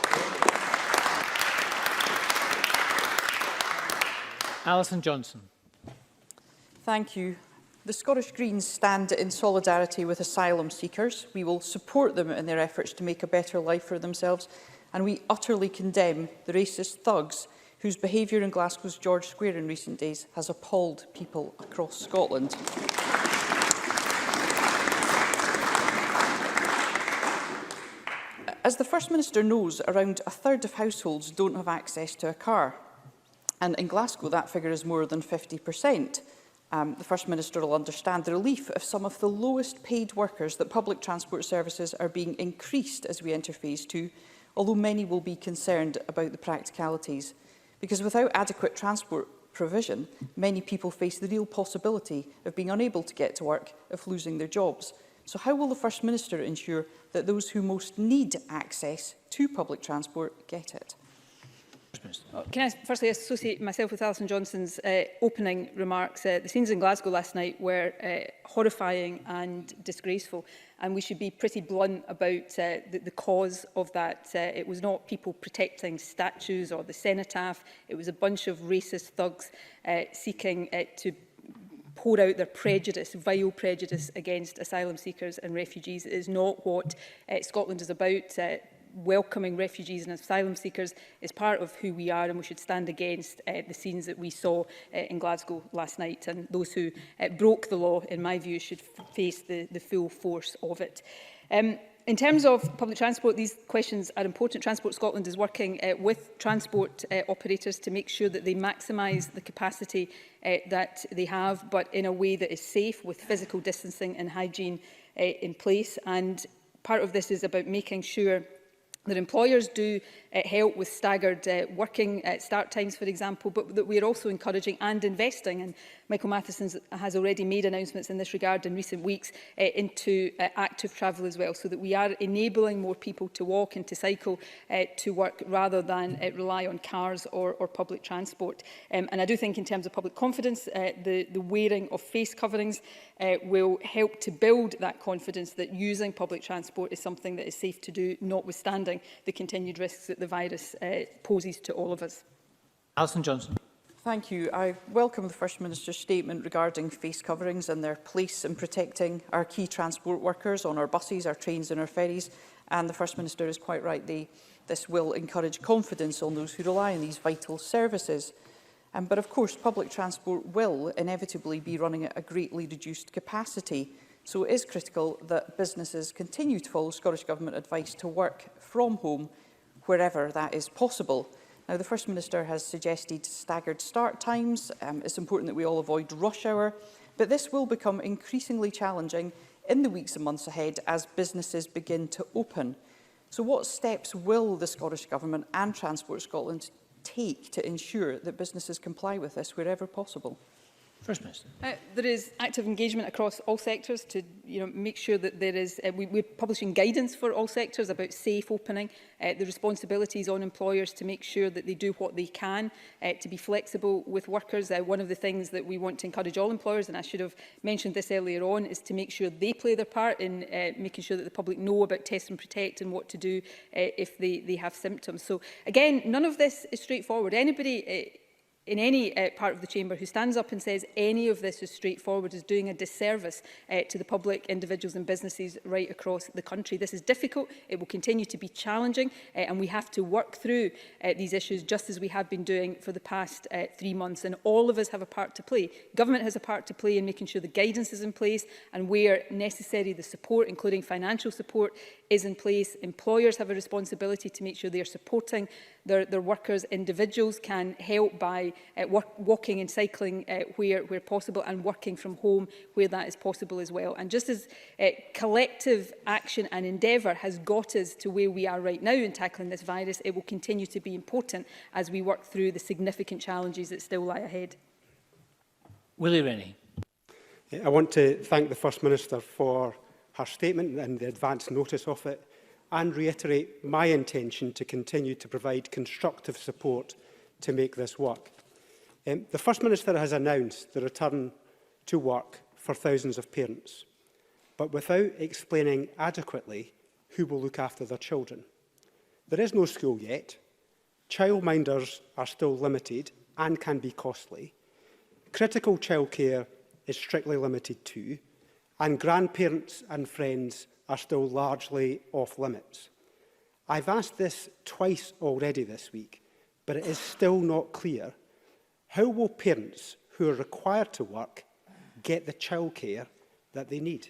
Alison Johnson. Thank you. The Scottish Greens stand in solidarity with asylum seekers. We will support them in their efforts to make a better life for themselves, and we utterly condemn the racist thugs whose behaviour in Glasgow's George Square in recent days has appalled people across Scotland. As the First Minister knows, around a third of households don't have access to a car, and in Glasgow that figure is more than 50%. The First Minister will understand the relief of some of the lowest paid workers that public transport services are being increased as we enter phase 2, although many will be concerned about the practicalities. Because without adequate transport provision, many people face the real possibility of being unable to get to work, of losing their jobs. So how will the First Minister ensure that those who most need access to public transport get it? Can I firstly associate myself with Alison Johnson's opening remarks? The scenes in Glasgow last night were horrifying and disgraceful, and we should be pretty blunt about the cause of that. It was not people protecting statues or the cenotaph. It was a bunch of racist thugs seeking to pour out their prejudice, vile prejudice against asylum seekers and refugees. It is not what Scotland is about. Welcoming refugees and asylum seekers is part of who we are, and we should stand against the scenes that we saw in Glasgow last night, and those who broke the law, in my view, should face the full force of it. In terms of public transport, these questions are important. Transport Scotland is working with transport operators to make sure that they maximise the capacity that they have, but in a way that is safe, with physical distancing and hygiene in place. And part of this is about making sure that employers do help with staggered working start times, for example, but that we are also encouraging and investing, and Michael Matheson has already made announcements in this regard in recent weeks, into active travel as well, so that we are enabling more people to walk and to cycle to work rather than rely on cars or public transport. And I do think in terms of public confidence, the wearing of face coverings will help to build that confidence that using public transport is something that is safe to do, notwithstanding the continued risks that the virus poses to all of us. Alison Johnson. Thank you. I welcome the First Minister's statement regarding face coverings and their place in protecting our key transport workers on our buses, our trains and our ferries. And the First Minister is quite right. This will encourage confidence on those who rely on these vital services. But of course, public transport will inevitably be running at a greatly reduced capacity. So it is critical that businesses continue to follow Scottish Government advice to work from home wherever that is possible. Now, the First Minister has suggested staggered start times. It's important that we all avoid rush hour, but this will become increasingly challenging in the weeks and months ahead as businesses begin to open. So what steps will the Scottish Government and Transport Scotland take to ensure that businesses comply with this wherever possible? First Minister. There is active engagement across all sectors to make sure that there is, we're publishing guidance for all sectors about safe opening. The responsibilities on employers to make sure that they do what they can to be flexible with workers. One of the things that we want to encourage all employers, and I should have mentioned this earlier on, is to make sure they play their part in making sure that the public know about test and protect and what to do if they have symptoms. So again, none of this is straightforward. Anybody in any part of the chamber who stands up and says any of this is straightforward is doing a disservice to the public, individuals and businesses right across the country. This is difficult, it will continue to be challenging, and we have to work through these issues just as we have been doing for the past 3 months, and all of us have a part to play. Government has a part to play in making sure the guidance is in place, and where necessary the support, including financial support, is in place. Employers have a responsibility to make sure they are supporting their workers. Individuals can help by walking and cycling where possible, and working from home where that is possible as well. And just as collective action and endeavour has got us to where we are right now in tackling this virus, it will continue to be important as we work through the significant challenges that still lie ahead. Willie Rennie. I want to thank the First Minister for her statement and the advance notice of it, and reiterate my intention to continue to provide constructive support to make this work. The First Minister has announced the return to work for thousands of parents, but without explaining adequately who will look after their children. There is no school yet. Childminders are still limited and can be costly. Critical childcare is strictly limited too, and grandparents and friends are still largely off limits. I've asked this twice already this week, but it is still not clear. How will parents who are required to work get the childcare that they need?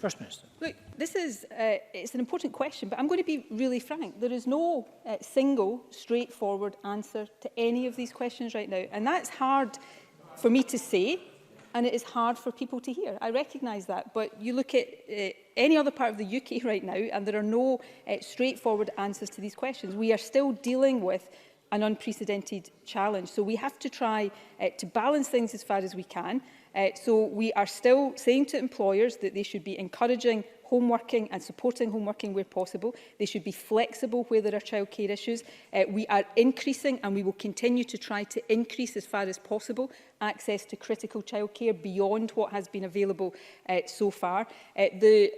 First Minister. Look, this is it's an important question, but I'm going to be really frank. There is no single, straightforward answer to any of these questions right now. And that's hard for me to say, and it is hard for people to hear. I recognise that, but you look at any other part of the UK right now, and there are no straightforward answers to these questions. We are still dealing with an unprecedented challenge. So we have to try to balance things as far as we can. So we are still saying to employers that they should be encouraging home working and supporting home working where possible. They should be flexible where there are childcare issues. We are increasing, and we will continue to try to increase as far as possible access to critical childcare beyond what has been available so far. The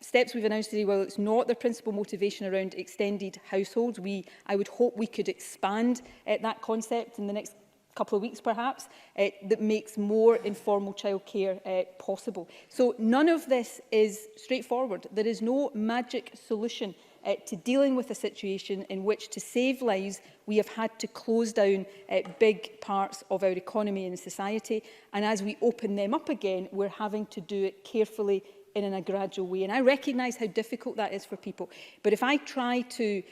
steps we've announced today, well, it's not their principal motivation around extended households. I would hope we could expand that concept in the next couple of weeks perhaps, that makes more informal childcare possible. So none of this is straightforward. There is no magic solution to dealing with a situation in which, to save lives, we have had to close down big parts of our economy and society. And as we open them up again, we're having to do it carefully in a gradual way. And I recognise how difficult that is for people. But if I try to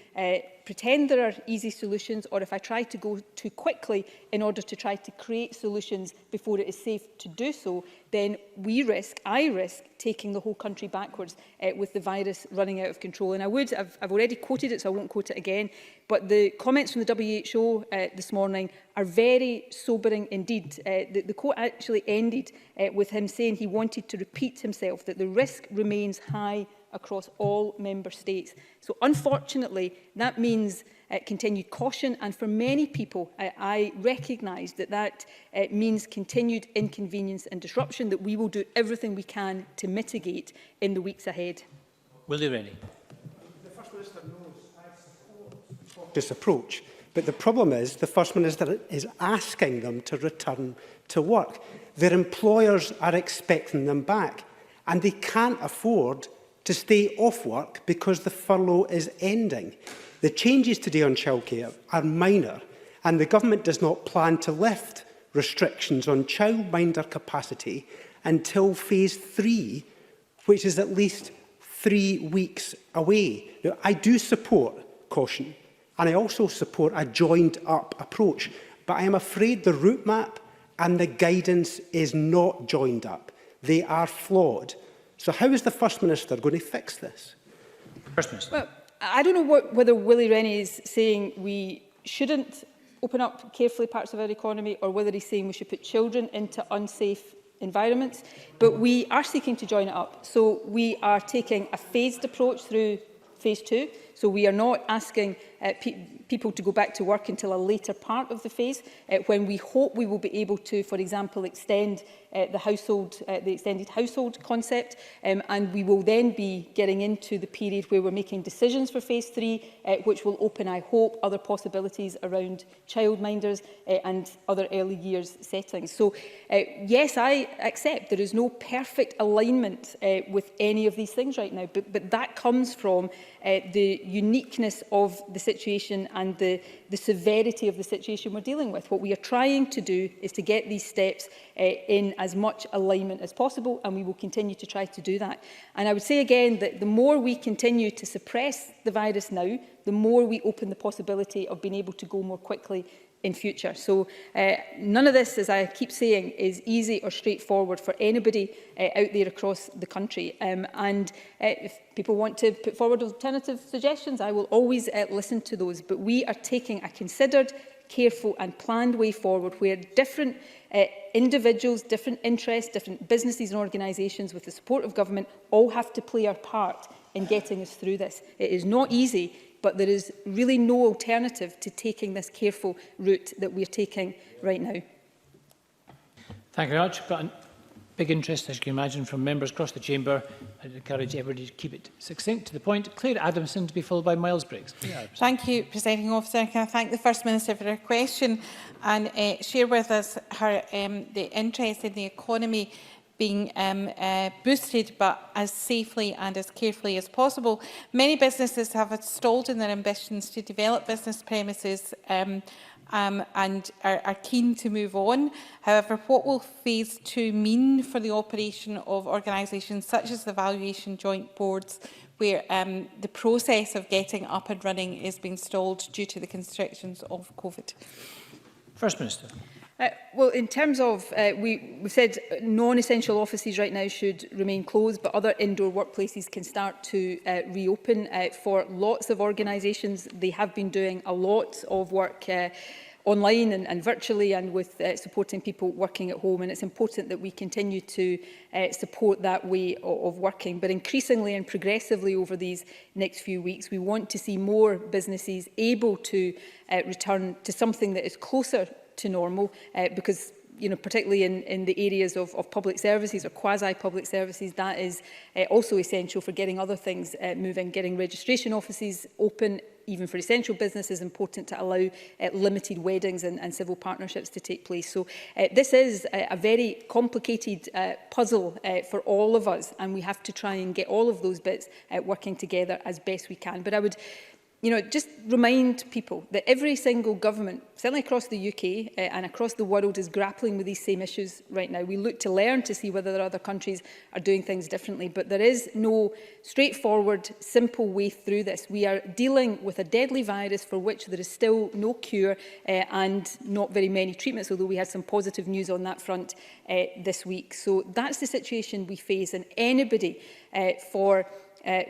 pretend there are easy solutions, or if I try to go too quickly in order to try to create solutions before it is safe to do so, then I risk taking the whole country backwards with the virus running out of control. And I've already quoted it, so I won't quote it again, but the comments from the WHO this morning are very sobering indeed. The quote actually ended with him saying he wanted to repeat himself, that the risk remains high across all member states. So unfortunately, that means continued caution, and for many people, I recognise that means continued inconvenience and disruption that we will do everything we can to mitigate in the weeks ahead. Willie Rennie. The First Minister knows I support this approach, but the problem is the First Minister is asking them to return to work. Their employers are expecting them back, and they can't afford to stay off work because the furlough is ending. The changes today on childcare are minor, and the government does not plan to lift restrictions on childminder capacity until phase 3, which is at least 3 weeks away. Now, I do support caution, and I also support a joined-up approach, but I am afraid the route map and the guidance is not joined up. They are flawed. So how is the First Minister going to fix this? First Minister. Well, I don't know whether Willie Rennie is saying we shouldn't open up carefully parts of our economy, or whether he's saying we should put children into unsafe environments. But we are seeking to join it up. So we are taking a phased approach through phase 2. So we are not asking people to go back to work until a later part of the phase, when we hope we will be able to, for example, extend the extended household concept, and we will then be getting into the period where we're making decisions for phase 3, which will open, I hope, other possibilities around childminders and other early years settings. So yes, I accept there is no perfect alignment with any of these things right now, but that comes from the uniqueness of the situation and the severity of the situation we're dealing with. What we are trying to do is to get these steps in as much alignment as possible, and we will continue to try to do that. And I would say again that the more we continue to suppress the virus now, the more we open the possibility of being able to go more quickly in future. So none of this, as I keep saying, is easy or straightforward for anybody out there across the country. And if people want to put forward alternative suggestions, I will always listen to those. But we are taking a considered, careful and planned way forward, where different individuals, different interests, different businesses and organisations, with the support of government, all have to play our part in getting us through this. It is not easy, but there is really no alternative to taking this careful route that we're taking right now. Thank you very much. Got a big interest, as you can imagine, from members across the chamber. I'd encourage everybody to keep it succinct to the point. Claire Adamson, to be followed by Miles Briggs. Thank you, Presiding Officer. Can I thank the First Minister for her question and share with us her the interest in the economy being boosted, but as safely and as carefully as possible. Many businesses have stalled in their ambitions to develop business premises and are keen to move on. However, what will phase 2 mean for the operation of organisations such as the Valuation Joint Boards, where the process of getting up and running is being stalled due to the constrictions of COVID? First Minister. Well, in terms of, we've said non-essential offices right now should remain closed, but other indoor workplaces can start to reopen. For lots of organisations, they have been doing a lot of work online and virtually, and with supporting people working at home. And it's important that we continue to support that way of working. But increasingly and progressively over these next few weeks, we want to see more businesses able to return to something that is closer to normal, because particularly in the areas of public services or quasi-public services, that is also essential for getting other things moving. Getting registration offices open, even for essential business, is important to allow limited weddings and civil partnerships to take place. So this is a very complicated puzzle for all of us, and we have to try and get all of those bits working together as best we can. But I would just remind people that every single government, certainly across the UK and across the world, is grappling with these same issues right now. We look to learn to see whether other countries are doing things differently, but there is no straightforward, simple way through this. We are dealing with a deadly virus for which there is still no cure and not very many treatments, although we had some positive news on that front this week. So that's the situation we face, and anybody for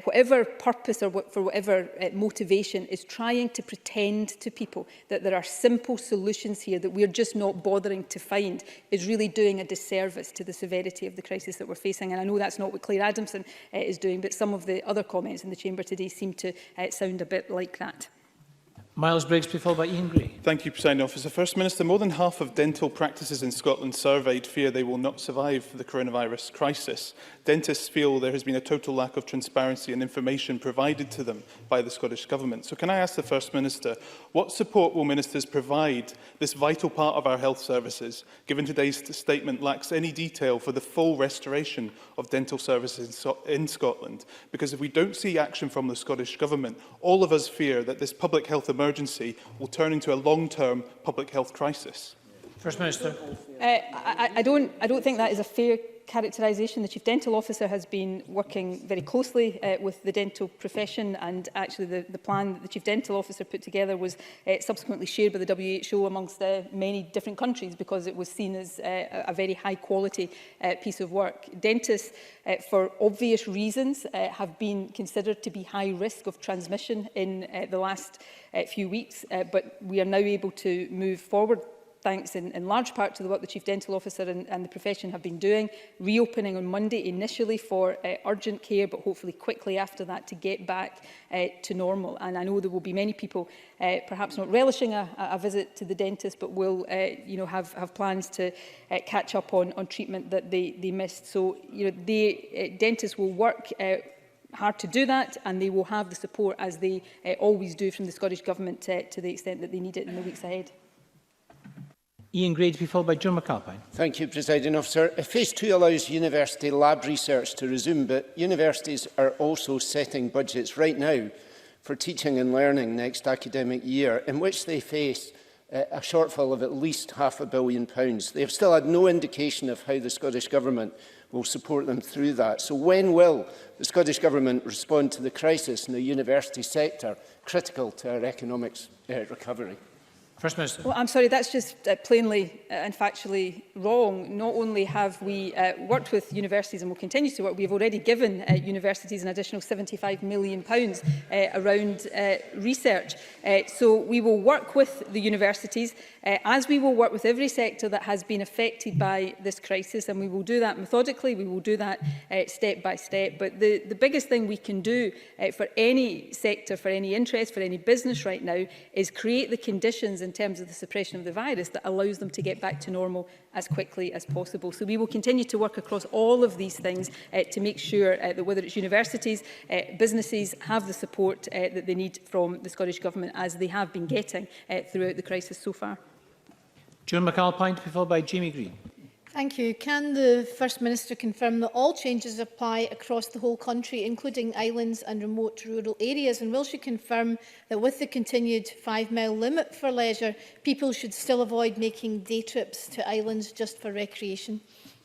whatever purpose or for whatever motivation is trying to pretend to people that there are simple solutions here that we're just not bothering to find is really doing a disservice to the severity of the crisis that we're facing. And I know that's not what Claire Adamson is doing, but some of the other comments in the chamber today seem to sound a bit like that. Miles Briggs, be followed by Ian Gray. Thank you, Presiding Officer. First Minister, more than half of dental practices in Scotland surveyed fear they will not survive the coronavirus crisis. Dentists feel there has been a total lack of transparency and information provided to them by the Scottish Government. So can I ask the First Minister, what support will Ministers provide this vital part of our health services, given today's statement lacks any detail for the full restoration of dental services in Scotland? Because if we don't see action from the Scottish Government, all of us fear that this public health emergency will turn into a long-term public health crisis. First Minister. I don't think that is a fair characterisation. The Chief Dental Officer has been working very closely with the dental profession, and actually the plan that the Chief Dental Officer put together was subsequently shared by the WHO amongst many different countries, because it was seen as a very high quality piece of work. Dentists, for obvious reasons, have been considered to be high risk of transmission in the last few weeks, but we are now able to move forward, thanks in large part to the work the Chief Dental Officer and the profession have been doing, reopening on Monday initially for urgent care, but hopefully quickly after that to get back to normal. And I know there will be many people perhaps not relishing a visit to the dentist, but will have plans to catch up on treatment that they missed. So the dentists will work hard to do that, and they will have the support, as they always do, from the Scottish Government to the extent that they need it in the weeks ahead. Ian Gray to be followed by John McAlpine. Thank you, Presiding Officer. Phase 2 allows university lab research to resume, but universities are also setting budgets right now for teaching and learning next academic year, in which they face a shortfall of at least £500 million. They have still had no indication of how the Scottish Government will support them through that. So when will the Scottish Government respond to the crisis in the university sector, critical to our economic recovery? First Minister. Well, I'm sorry, that's just plainly and factually wrong. Not only have we worked with universities and will continue to work, we have already given universities an additional £75 million around research. So we will work with the universities, as we will work with every sector that has been affected by this crisis, and we will do that methodically, we will do that step by step. But the biggest thing we can do for any sector, for any interest, for any business right now, is create the conditions in terms of the suppression of the virus that allows them to get back to normal as quickly as possible. So we will continue to work across all of these things to make sure that whether it's universities, businesses have the support that they need from the Scottish Government, as they have been getting throughout the crisis so far. John McAlpine to be followed by Jamie Green. Thank you. Can the First Minister confirm that all changes apply across the whole country, including islands and remote rural areas? And will she confirm that with the continued 5-mile limit for leisure, people should still avoid making day trips to islands just for recreation?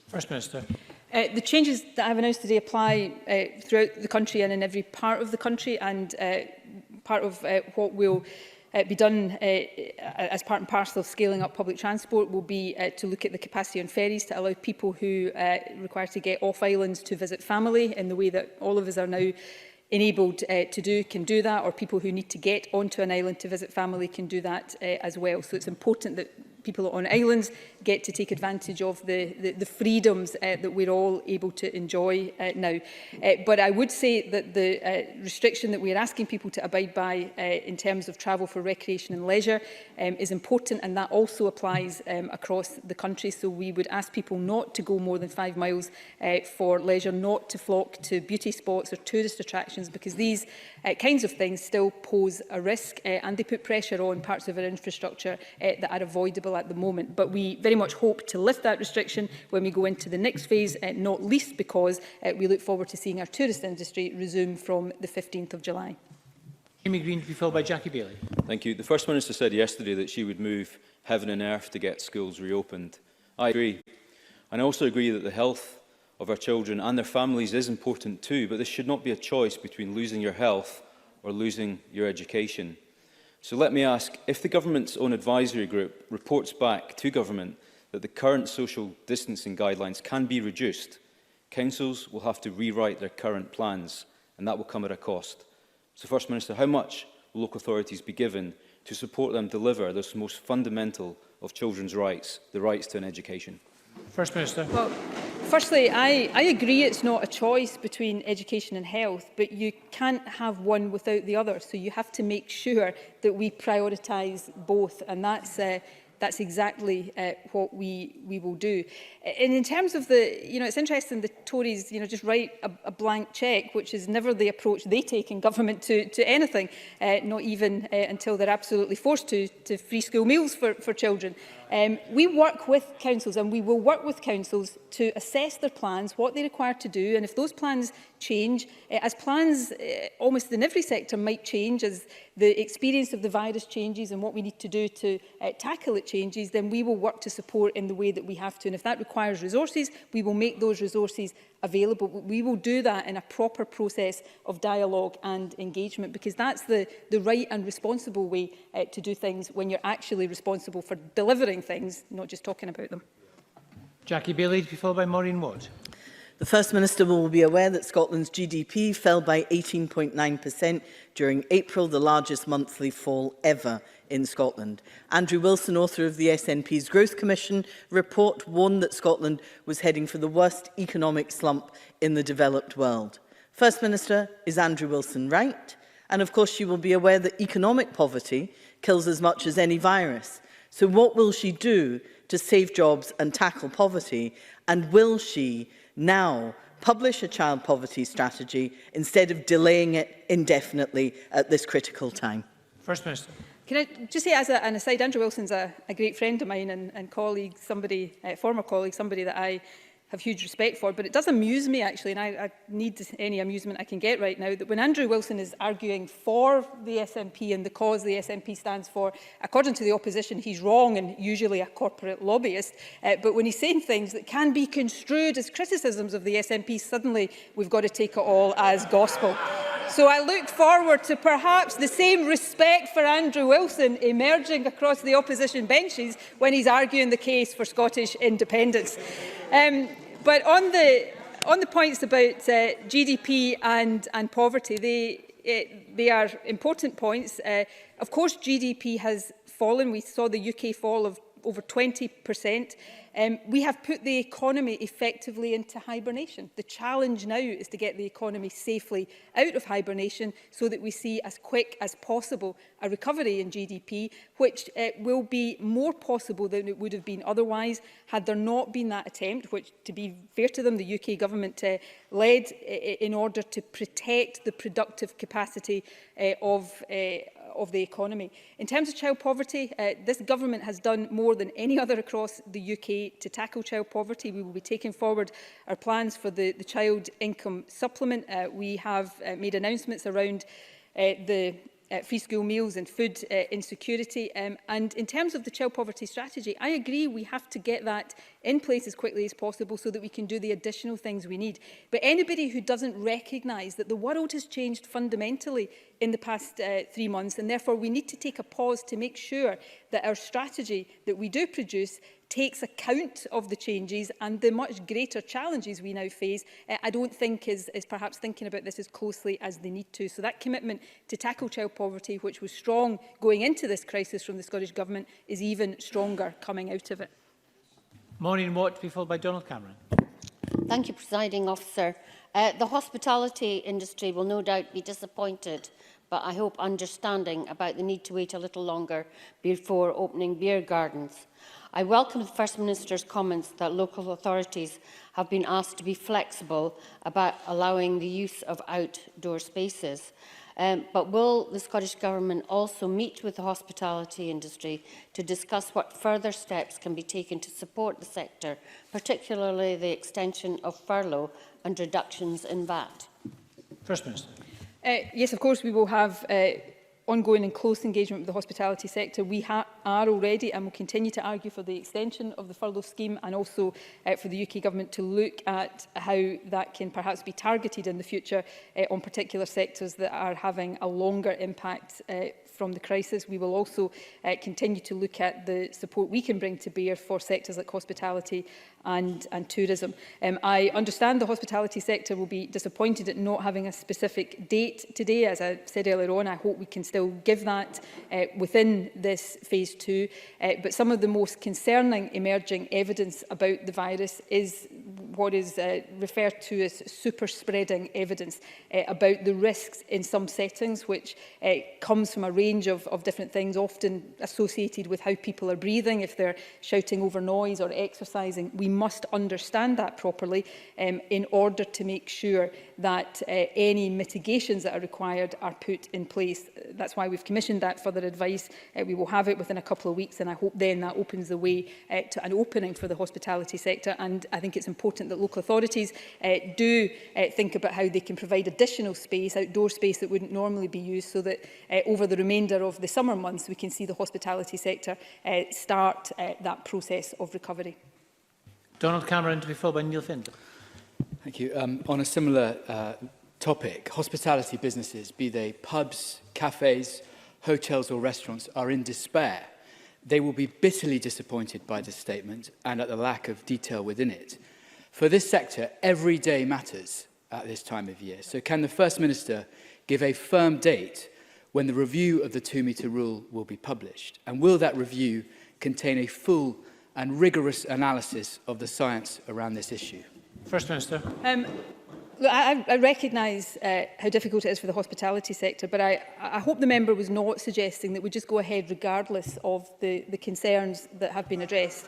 First Minister. The changes that I have announced today apply throughout the country and in every part of the country, and part of what will be done as part and parcel of scaling up public transport will be to look at the capacity on ferries to allow people who require to get off islands to visit family in the way that all of us are now enabled to do, can do that, or people who need to get onto an island to visit family can do that as well. So it's important that people on islands get to take advantage of the freedoms that we're all able to enjoy now. But I would say that the restriction that we are asking people to abide by in terms of travel for recreation and leisure is important, and that also applies across the country. So we would ask people not to go more than 5 miles for leisure, not to flock to beauty spots or tourist attractions, because these kinds of things still pose a risk and they put pressure on parts of our infrastructure that are avoidable at the moment. But we very much hope to lift that restriction when we go into the next phase, not least because we look forward to seeing our tourist industry resume from the 15th of July. Jamie Green to be followed by Jackie Bailey. Thank you. The First Minister said yesterday that she would move heaven and earth to get schools reopened. I agree. And I also agree that the health of our children and their families is important too, but this should not be a choice between losing your health or losing your education. So let me ask, if the Government's own advisory group reports back to Government that the current social distancing guidelines can be reduced, councils will have to rewrite their current plans, and that will come at a cost. So First Minister, how much will local authorities be given to support them deliver this most fundamental of children's rights, the rights to an education? First Minister. Well, firstly, I agree it's not a choice between education and health, but you can't have one without the other. So you have to make sure that we prioritise both, and that's exactly what we will do. And in terms of it's interesting the Tories, just write a blank cheque, which is never the approach they take in government to anything, not even until they're absolutely forced to free school meals for children. We work with councils, and we will work with councils to assess their plans, what they're required to do, and if those plans change, as plans almost in every sector might change as the experience of the virus changes and what we need to do to tackle it changes, then we will work to support in the way that we have to. And if that requires resources, we will make those resources available. We will do that in a proper process of dialogue and engagement, because that's the right and responsible way to do things when you're actually responsible for delivering things, not just talking about them. Jackie Bailey, to be followed by Maureen Watt. The First Minister will be aware that Scotland's GDP fell by 18.9% during April, the largest monthly fall ever in Scotland. Andrew Wilson, author of the SNP's Growth Commission report, warned that Scotland was heading for the worst economic slump in the developed world. First Minister, is Andrew Wilson right? And of course she will be aware that economic poverty kills as much as any virus. So what will she do to save jobs and tackle poverty? And will she now publish a child poverty strategy instead of delaying it indefinitely at this critical time? First Minister. Can I just say, as an aside, Andrew Wilson's a great friend of mine and colleague, somebody, former colleague, somebody that I have huge respect for, but it does amuse me actually, and I need any amusement I can get right now, that when Andrew Wilson is arguing for the SNP and the cause the SNP stands for, according to the opposition, he's wrong and usually a corporate lobbyist, but when he's saying things that can be construed as criticisms of the SNP, suddenly we've got to take it all as gospel. So I look forward to perhaps the same respect for Andrew Wilson emerging across the opposition benches when he's arguing the case for Scottish independence. But on the points about GDP and poverty, they are important points. Of course, GDP has fallen. We saw the UK fall of over 20%. We have put the economy effectively into hibernation. The challenge now is to get the economy safely out of hibernation so that we see as quick as possible a recovery in GDP, which will be more possible than it would have been otherwise had there not been that attempt, which, to be fair to them, the UK government led in order to protect the productive capacity of the economy. In terms of child poverty, this government has done more than any other across the UK to tackle child poverty. We will be taking forward our plans for the child income supplement. We have made announcements around the free school meals and food insecurity. And in terms of the child poverty strategy, I agree we have to get that in place as quickly as possible so that we can do the additional things we need. But anybody who doesn't recognise that the world has changed fundamentally in the past 3 months, and therefore we need to take a pause to make sure that our strategy that we do produce takes account of the changes and the much greater challenges we now face, I don't think is perhaps thinking about this as closely as they need to. So that commitment to tackle child poverty, which was strong going into this crisis from the Scottish Government, is even stronger coming out of it. Maureen Watt, to be followed by Donald Cameron. Thank you, Presiding Officer. The hospitality industry will no doubt be disappointed, but I hope understanding about the need to wait a little longer before opening beer gardens. I welcome the First Minister's comments that local authorities have been asked to be flexible about allowing the use of outdoor spaces. But will the Scottish Government also meet with the hospitality industry to discuss what further steps can be taken to support the sector, particularly the extension of furlough and reductions in VAT? First Minister. Yes, of course, we will have ongoing and close engagement with the hospitality sector. We are already and will continue to argue for the extension of the furlough scheme, and also for the UK Government to look at how that can perhaps be targeted in the future on particular sectors that are having a longer impact from the crisis. We will also continue to look at the support we can bring to bear for sectors like hospitality and tourism. I understand the hospitality sector will be disappointed at not having a specific date today. As I said earlier on, I hope we can still give that within this phase 2. But some of the most concerning emerging evidence about the virus is what is referred to as super spreading evidence about the risks in some settings, which comes from a range of different things, often associated with how people are breathing, if they're shouting over noise or exercising. We must understand that properly in order to make sure that any mitigations that are required are put in place. That's why we've commissioned that further advice. We will have it within a couple of weeks, and I hope then that opens the way to an opening for the hospitality sector. And I think it's important that local authorities do think about how they can provide additional space, outdoor space that wouldn't normally be used, so that over the remainder of the summer months we can see the hospitality sector start that process of recovery. Donald Cameron, to be followed by Neil Findlay. Thank you. On a similar topic, hospitality businesses, be they pubs, cafes, hotels or restaurants, are in despair. They will be bitterly disappointed by this statement and at the lack of detail within it. For this sector, every day matters at this time of year. So can the First Minister give a firm date when the review of the 2-metre rule will be published? And will that review contain a full and rigorous analysis of the science around this issue? First Minister. Look, I recognise how difficult it is for the hospitality sector, but I hope the member was not suggesting that we just go ahead regardless of the concerns that have been addressed.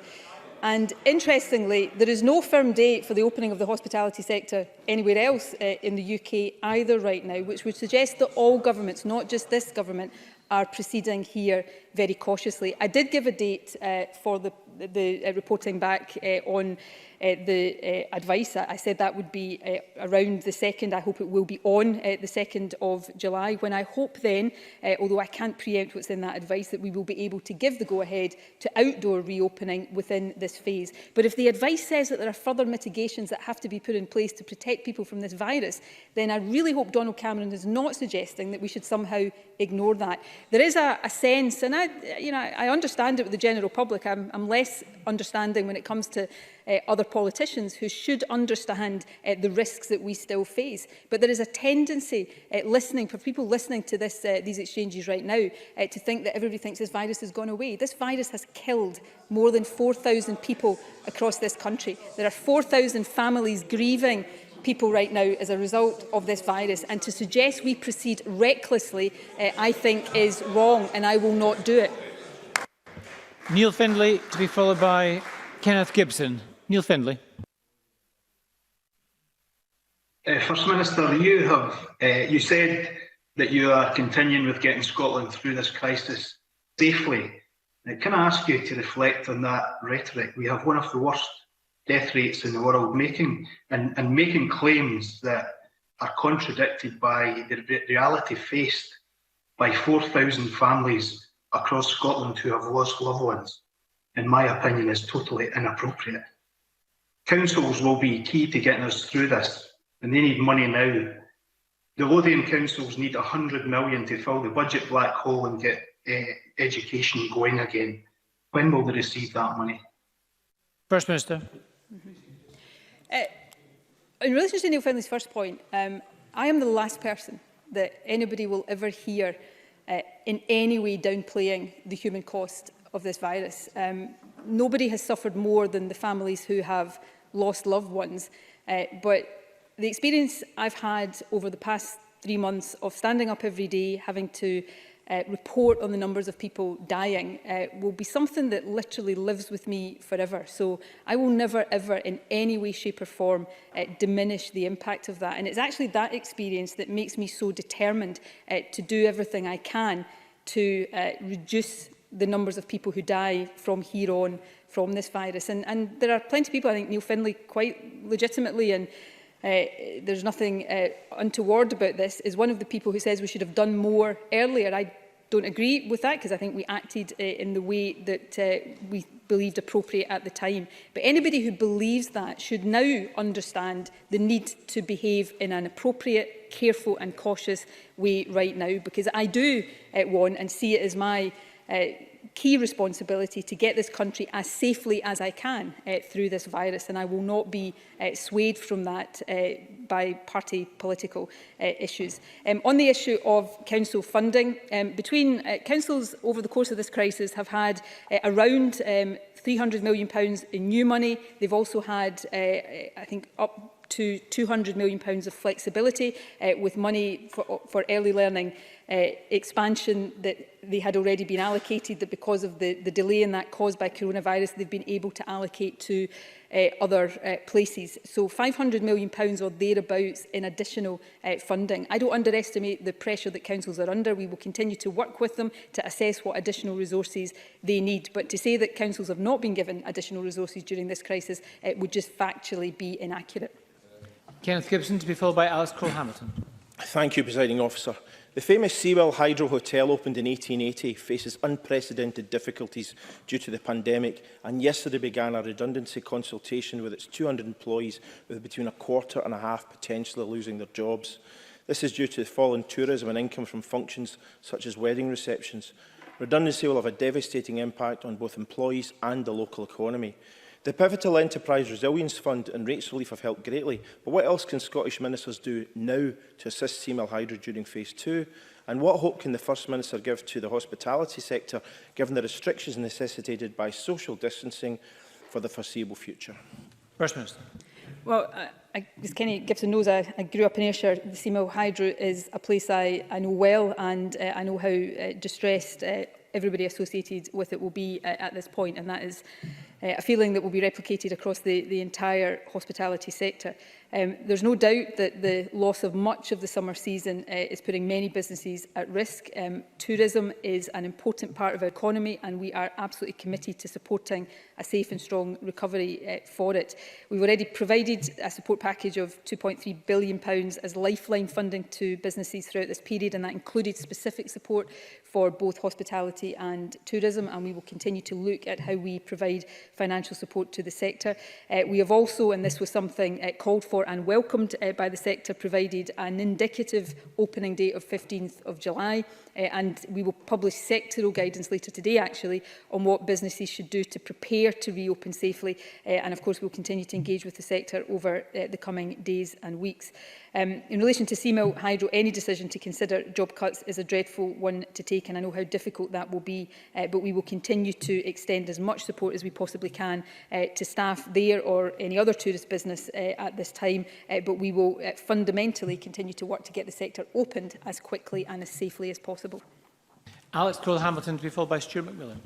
And interestingly, there is no firm date for the opening of the hospitality sector anywhere else in the UK either right now, which would suggest that all governments, not just this government, are proceeding here very cautiously. I did give a date for the reporting back on the advice. I said that would be around the 2nd. I hope it will be on the 2nd of July, when I hope then, although I can't preempt what's in that advice, that we will be able to give the go-ahead to outdoor reopening within this phase. But if the advice says that there are further mitigations that have to be put in place to protect people from this virus, then I really hope Donald Cameron is not suggesting that we should somehow ignore that. There is a sense, and I understand it with the general public. I'm less understanding when it comes to other politicians who should understand the risks that we still face. But there is a tendency for people listening to these exchanges right now to think that everybody thinks this virus has gone away. This virus has killed more than 4,000 people across this country. There are 4,000 families grieving people right now as a result of this virus, and to suggest we proceed recklessly, I think is wrong, and I will not do it. Neil Findlay, to be followed by Kenneth Gibson. Neil Findlay. First Minister, you said that you are continuing with getting Scotland through this crisis safely. Can I ask you to reflect on that rhetoric? We have one of the worst death rates in the world, making claims that are contradicted by the reality faced by 4,000 families across Scotland who have lost loved ones, in my opinion, is totally inappropriate. Councils will be key to getting us through this, and they need money now. The Lothian councils need 100 million to fill the budget black hole and get education going again. When will they receive that money? First Minister. In relation to Neil Findlay's first point, I am the last person that anybody will ever hear in any way downplaying the human cost of this virus. Nobody has suffered more than the families who have lost loved ones. But the experience I've had over the past 3 months of standing up every day, having to report on the numbers of people dying, will be something that literally lives with me forever. So I will never, ever, in any way, shape or form, diminish the impact of that. And it's actually that experience that makes me so determined to do everything I can to reduce the numbers of people who die from here on from this virus. And there are plenty of people, I think Neil Findlay quite legitimately, and there's nothing untoward about this, is one of the people who says we should have done more earlier. I don't agree with that, because I think we acted in the way that we believed appropriate at the time. But anybody who believes that should now understand the need to behave in an appropriate, careful and cautious way right now, because I do want and see it as my key responsibility to get this country as safely as I can through this virus, and I will not be swayed from that by party political issues. On the issue of council funding, between councils over the course of this crisis have had around £300 million in new money. They've also had, I think, up to £200 million of flexibility with money for early learning expansion that they had already been allocated, that because of the delay in that caused by coronavirus, they've been able to allocate to other places. So £500 million or thereabouts in additional funding. I don't underestimate the pressure that councils are under. We will continue to work with them to assess what additional resources they need. But to say that councils have not been given additional resources during this crisis would just factually be inaccurate. Kenneth Gibson, to be followed by Alice Cole-Hamilton. Thank you, Presiding Officer. The famous Seawell Hydro Hotel, opened in 1880, faces unprecedented difficulties due to the pandemic, and yesterday began a redundancy consultation with its 200 employees, with between a quarter and a half potentially losing their jobs. This is due to the fall in tourism and income from functions such as wedding receptions. Redundancy will have a devastating impact on both employees and the local economy. The Pivotal Enterprise Resilience Fund and rates relief have helped greatly, but what else can Scottish ministers do now to assist Seamell Hydro during phase 2? And what hope can the First Minister give to the hospitality sector, given the restrictions necessitated by social distancing for the foreseeable future? First Minister. Well, as Kenny Gibson knows, I grew up in Ayrshire. The Seamell Hydro is a place I know well, and I know how distressed everybody associated with it will be at this point, and that is a feeling that will be replicated across the entire hospitality sector. There's no doubt that the loss of much of the summer season is putting many businesses at risk. Tourism is an important part of our economy, and we are absolutely committed to supporting a safe and strong recovery for it. We've already provided a support package of £2.3 billion as lifeline funding to businesses throughout this period, and that included specific support for both hospitality and tourism, and we will continue to look at how we provide financial support to the sector. We have also, and this was something called for and welcomed by the sector, provided an indicative opening date of 15th of July, and we will publish sectoral guidance later today, actually, on what businesses should do to prepare to reopen safely, and of course we'll continue to engage with the sector over the coming days and weeks. In relation to Seamell Hydro, any decision to consider job cuts is a dreadful one to take, and I know how difficult that will be, but we will continue to extend as much support as we possibly can to staff there or any other tourist business at this time, but we will fundamentally continue to work to get the sector opened as quickly and as safely as possible. Alex Cole-Hamilton, to be followed by Stuart McMillan.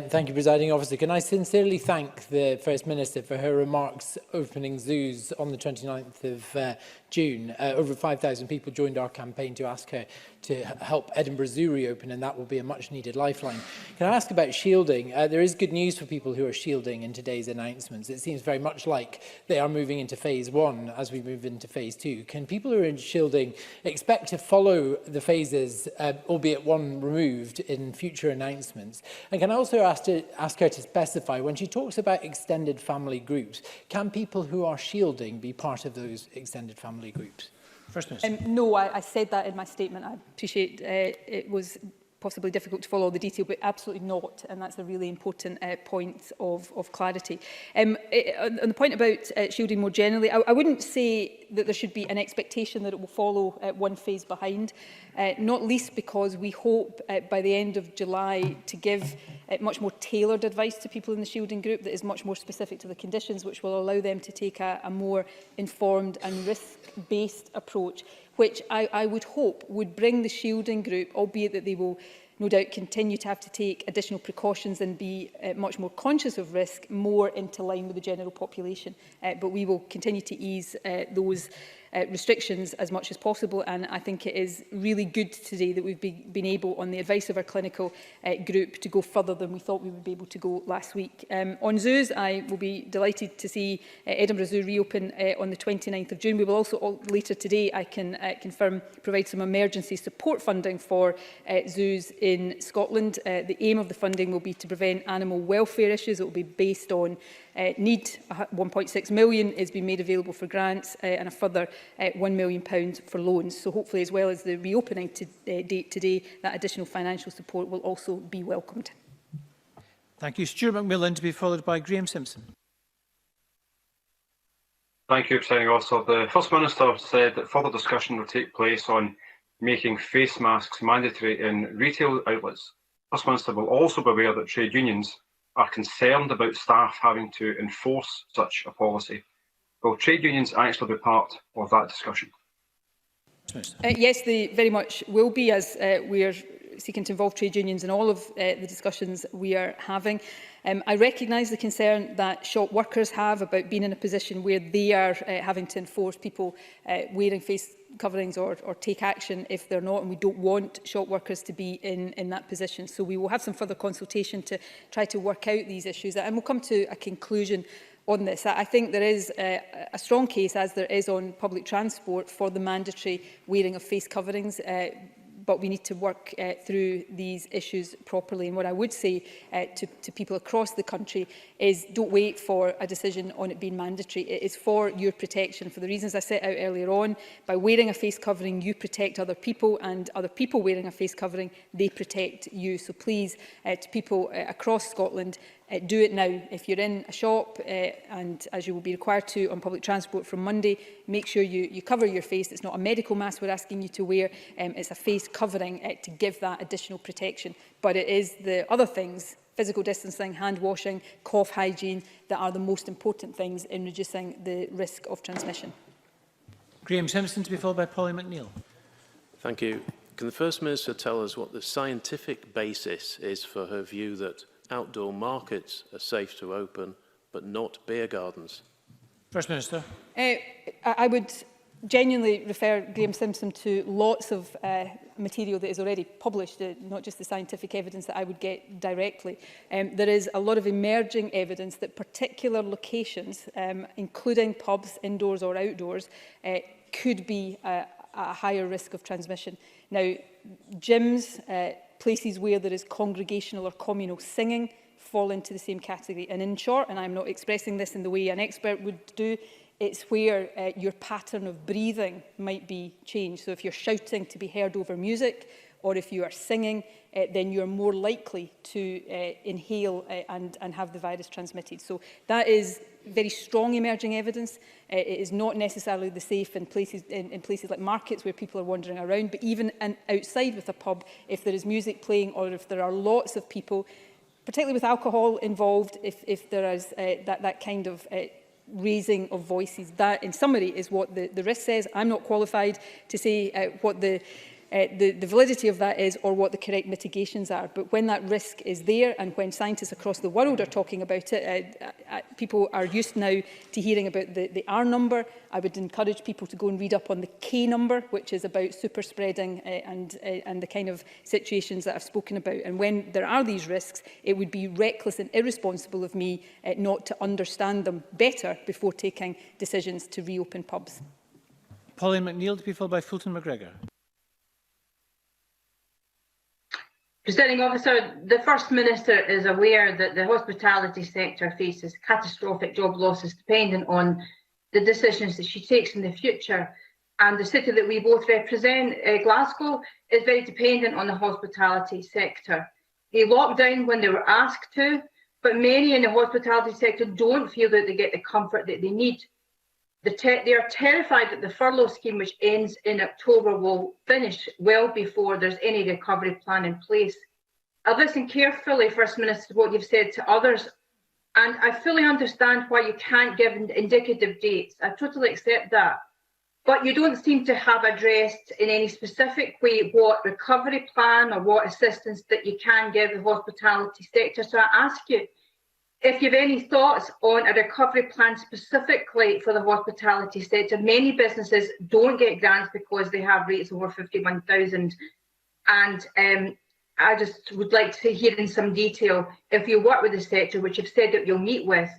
Thank you, Presiding Officer. Can I sincerely thank the First Minister for her remarks opening zoos on the 29th of June. Over 5,000 people joined our campaign to ask her to help Edinburgh Zoo reopen, and that will be a much-needed lifeline. Can I ask about shielding? There is good news for people who are shielding in today's announcements. It seems very much like they are moving into phase 1 as we move into phase 2. Can people who are in shielding expect to follow the phases, albeit one removed, in future announcements? And can I also ask her to specify, when she talks about extended family groups, can people who are shielding be part of those extended family groups? First Minister. No, I said that in my statement. I appreciate it was possibly difficult to follow all the detail, but absolutely not, and that's a really important point of clarity. On the point about shielding more generally, I wouldn't say that there should be an expectation that it will follow one phase behind, not least because we hope by the end of July to give much more tailored advice to people in the shielding group that is much more specific to the conditions, which will allow them to take a more informed and risk-based approach, which I would hope would bring the shielding group, albeit that they will no doubt continue to have to take additional precautions and be much more conscious of risk, more into line with the general population. But we will continue to ease those restrictions as much as possible, and I think it is really good today that we've been able, on the advice of our clinical group, to go further than we thought we would be able to go last week. On zoos, I will be delighted to see Edinburgh Zoo reopen on the 29th of June. We will also, later today, I can confirm, provide some emergency support funding for zoos in Scotland. The aim of the funding will be to prevent animal welfare issues. It will be based on need. 1.6 million is being made available for grants and a further £1 million for loans. So hopefully, as well as the reopening date today, that additional financial support will also be welcomed. Thank you. Stuart Macmillan, to be followed by Graham Simpson. Thank you, Presiding Officer. The First Minister said that further discussion will take place on making face masks mandatory in retail outlets. The First Minister will also be aware that trade unions are concerned about staff having to enforce such a policy. Will trade unions actually be part of that discussion? Yes, they very much will be, as we are seeking to involve trade unions in all of the discussions we are having. I recognise the concern that shop workers have about being in a position where they are having to enforce people wearing face coverings or take action if they're not, and we don't want shop workers to be in that position. So we will have some further consultation to try to work out these issues, and we'll come to a conclusion on this. I think there is a strong case, as there is on public transport, for the mandatory wearing of face coverings, but we need to work through these issues properly. And what I would say to people across the country is don't wait for a decision on it being mandatory. It is for your protection. For the reasons I set out earlier on, by wearing a face covering, you protect other people, and other people wearing a face covering, they protect you. So please, to people across Scotland, do it now. If you're in a shop, and as you will be required to on public transport from Monday, make sure you cover your face. It's not a medical mask we're asking you to wear, it's a face covering to give that additional protection. But it is the other things, physical distancing, hand washing, cough hygiene, that are the most important things in reducing the risk of transmission. Graham Simpson, to be followed by Polly McNeill. Thank you. Can the First Minister tell us what the scientific basis is for her view that outdoor markets are safe to open, but not beer gardens? First Minister. I would genuinely refer Graham Simpson to lots of material that is already published, not just the scientific evidence that I would get directly. There is a lot of emerging evidence that particular locations, including pubs, indoors or outdoors, could be a higher risk of transmission. Now, gyms, places where there is congregational or communal singing fall into the same category. And in short, and I'm not expressing this in the way an expert would do, it's where your pattern of breathing might be changed. So if you're shouting to be heard over music, or if you are singing, then you're more likely to inhale and have the virus transmitted. So that is very strong emerging evidence. It is not necessarily the safe in places like markets where people are wandering around, but even outside with a pub, if there is music playing or if there are lots of people, particularly with alcohol involved, if there is that kind of raising of voices, that in summary is what the risk says. I'm not qualified to say what the validity of that is or what the correct mitigations are. But when that risk is there, and when scientists across the world are talking about it, people are used now to hearing about the R number. I would encourage people to go and read up on the K number, which is about super spreading and the kind of situations that I've spoken about. And when there are these risks, it would be reckless and irresponsible of me not to understand them better before taking decisions to reopen pubs. Pauline McNeill, to be followed by Fulton McGregor. Presiding Officer, the First Minister is aware that the hospitality sector faces catastrophic job losses dependent on the decisions that she takes in the future. And the city that we both represent, Glasgow, is very dependent on the hospitality sector. They lock down when they were asked to, but many in the hospitality sector don't feel that they get the comfort that they need. They are terrified that the furlough scheme, which ends in October, will finish well before there's any recovery plan in place. I've listened carefully, First Minister, to what you've said to others, and I fully understand why you can't give indicative dates. I totally accept that. But you don't seem to have addressed in any specific way what recovery plan or what assistance that you can give the hospitality sector. So I ask you, if you have any thoughts on a recovery plan specifically for the hospitality sector. Many businesses don't get grants because they have rates over 51,000. And I just would like to hear in some detail, if you work with the sector, which you've said that you'll meet with,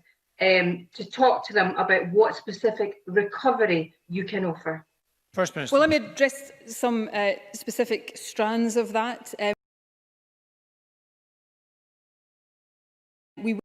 to talk to them about what specific recovery you can offer. First Minister. Well, let me address some specific strands of that. We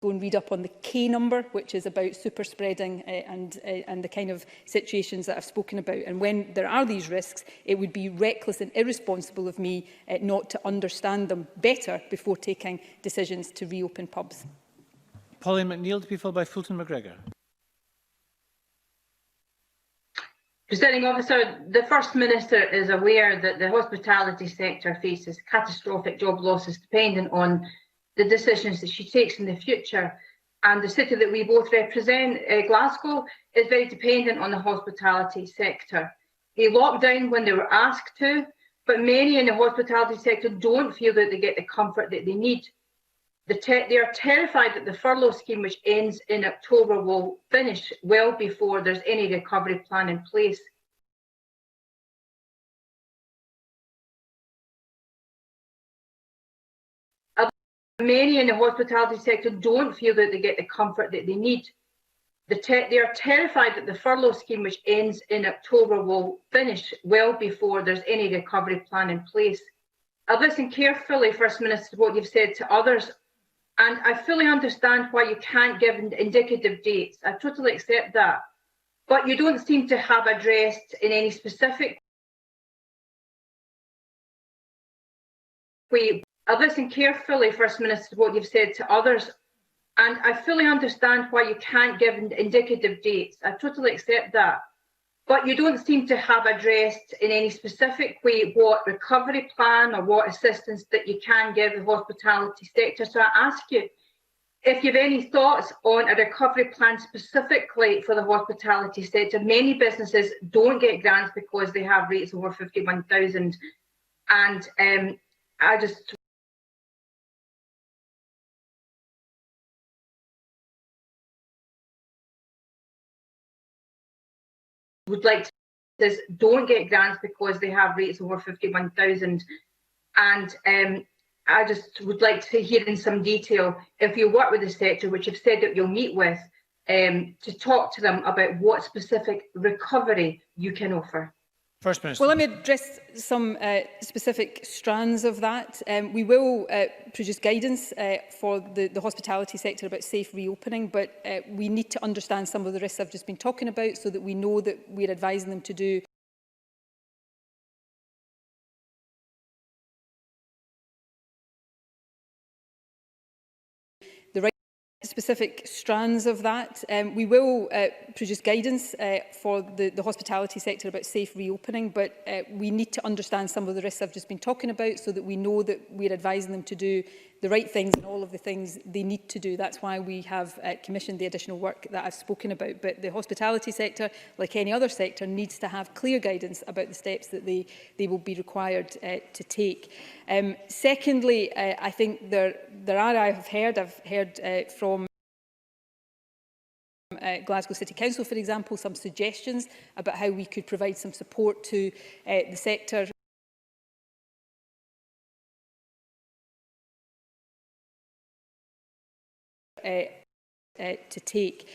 go and read up on the K number, which is about super spreading and the kind of situations that I've spoken about. And when there are these risks, it would be reckless and irresponsible of me not to understand them better before taking decisions to reopen pubs. Pauline McNeill to be followed by Fulton McGregor. Presiding Officer, the First Minister is aware that the hospitality sector faces catastrophic job losses dependent on the decisions that she takes in the future. And the city that we both represent, Glasgow, is very dependent on the hospitality sector. They locked down when they were asked to, but many in the hospitality sector don't feel that they get the comfort that they need. They are terrified that the furlough scheme, which ends in October, will finish well before there's any recovery plan in place. Many in the hospitality sector don't feel that they get the comfort that they need. They are terrified that the furlough scheme, which ends in October, will finish well before there's any recovery plan in place. I've listened carefully, First Minister, to what you've said to others, and I fully understand why you can't give indicative dates. I totally accept that. But you don't seem to have addressed in any specific way. I've listened carefully, First Minister, to what you've said to others, and I fully understand why you can't give indicative dates. I totally accept that. But you don't seem to have addressed in any specific way what recovery plan or what assistance that you can give the hospitality sector. So I ask you if you have any thoughts on a recovery plan specifically for the hospitality sector. Many businesses don't get grants because they have rates over 51,000, and I just would like to don't get grants because they have rates over 51,000, and I just would like to hear in some detail, if you work with the sector, which you've said that you'll meet with, to talk to them about what specific recovery you can offer. First Minister. Well, let me address some specific strands of that. We will produce guidance for the hospitality sector about safe reopening, but we need to understand some of the risks I've just been talking about so that we know that we're advising them to do the right specific strands of that. We will produce guidance for the hospitality sector about safe reopening, but we need to understand some of the risks I've just been talking about so that we know that we're advising them to do the right things and all of the things they need to do. That's why we have commissioned the additional work that I've spoken about. But the hospitality sector, like any other sector, needs to have clear guidance about the steps that they will be required to take. Secondly, I think I've heard from Glasgow City Council, for example, some suggestions about how we could provide some support to the sector to take.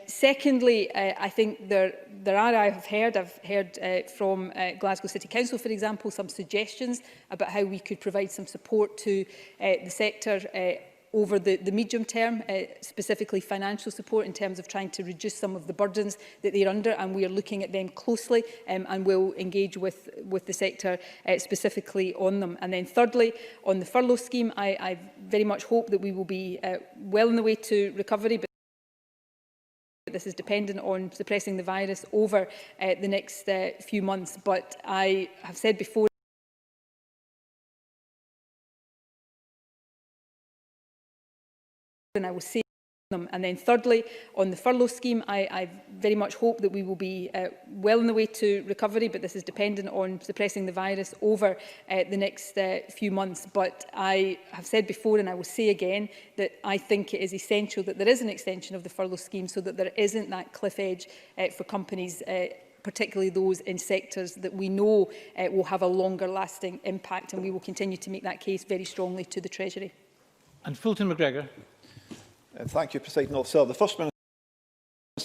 Secondly, I think I've heard from Glasgow City Council, for example, some suggestions about how we could provide some support to the sector over the medium term, specifically financial support in terms of trying to reduce some of the burdens that they're under, and we are looking at them closely and will engage with the sector specifically on them. And then thirdly, on the furlough scheme, I very much hope that we will be well on the way to recovery, but this is dependent on suppressing the virus over the next few months. But I have said before, and I will say them. And then thirdly, on the furlough scheme, I very much hope that we will be well on the way to recovery, but this is dependent on suppressing the virus over the next few months. But I have said before, and I will say again, that I think it is essential that there is an extension of the furlough scheme so that there isn't that cliff edge for companies, particularly those in sectors that we know will have a longer lasting impact, and we will continue to make that case very strongly to the Treasury. And Fulton McGregor. Thank you, Presiding Officer. The First Minister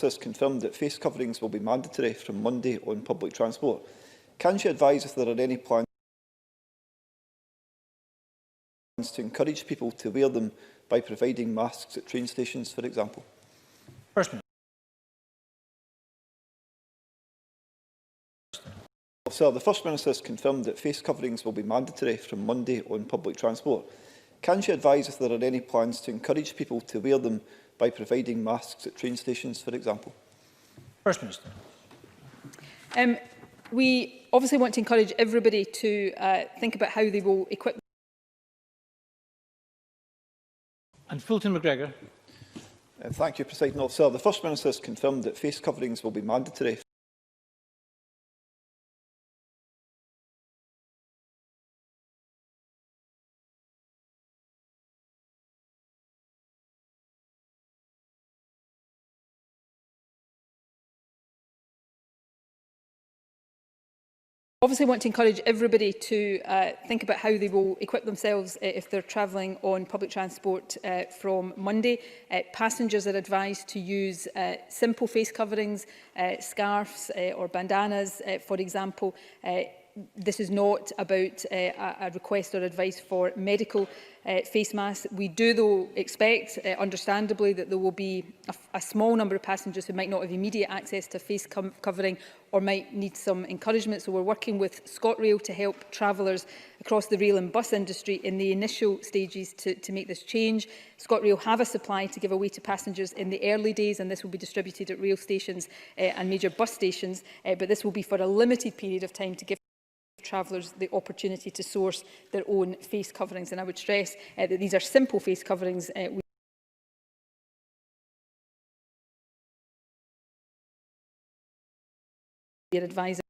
has confirmed that face coverings will be mandatory from Monday on public transport. Can she advise if there are any plans to encourage people to wear them by providing masks at train stations, for example? First Minister. Sir, the First Minister has confirmed that face coverings will be mandatory from Monday on public transport. Can she advise if there are any plans to encourage people to wear them by providing masks at train stations, for example? First Minister. We obviously want to encourage everybody to think about how they will equip. And Fulton McGregor. Thank you, Presiding Officer. The First Minister has confirmed that face coverings will be mandatory. Obviously want to encourage everybody to think about how they will equip themselves if they're travelling on public transport from Monday. Passengers are advised to use simple face coverings, scarves or bandanas, for example. This is not about a request or advice for medical face masks. We do, though, expect, understandably, that there will be a small number of passengers who might not have immediate access to face covering or might need some encouragement. So we're working with ScotRail to help travellers across the rail and bus industry in the initial stages to make this change. ScotRail have a supply to give away to passengers in the early days, and this will be distributed at rail stations and major bus stations. But this will be for a limited period of time to give travellers the opportunity to source their own face coverings. And I would stress that these are simple face coverings. We are advising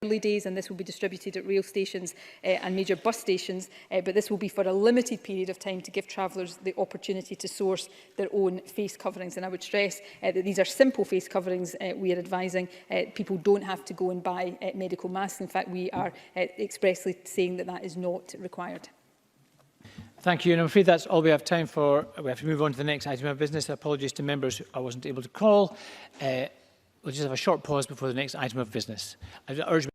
early days, and this will be distributed at rail stations and major bus stations. But this will be for a limited period of time to give travellers the opportunity to source their own face coverings. And I would stress that these are simple face coverings. We are advising people don't have to go and buy medical masks. In fact, we are expressly saying that that is not required. Thank you. And I'm afraid that's all we have time for. We have to move on to the next item of business. Apologies to members I wasn't able to call. We'll just have a short pause before the next item of business. I urge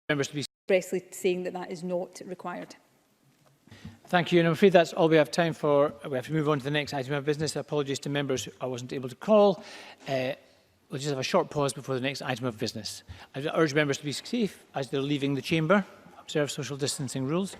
members to be expressly saying that that is not required. Thank you. And I'm afraid that's all we have time for. We have to move on to the next item of business. Apologies to members I wasn't able to call. We'll just have a short pause before the next item of business. I urge members to be safe as they're leaving the chamber. Observe social distancing rules.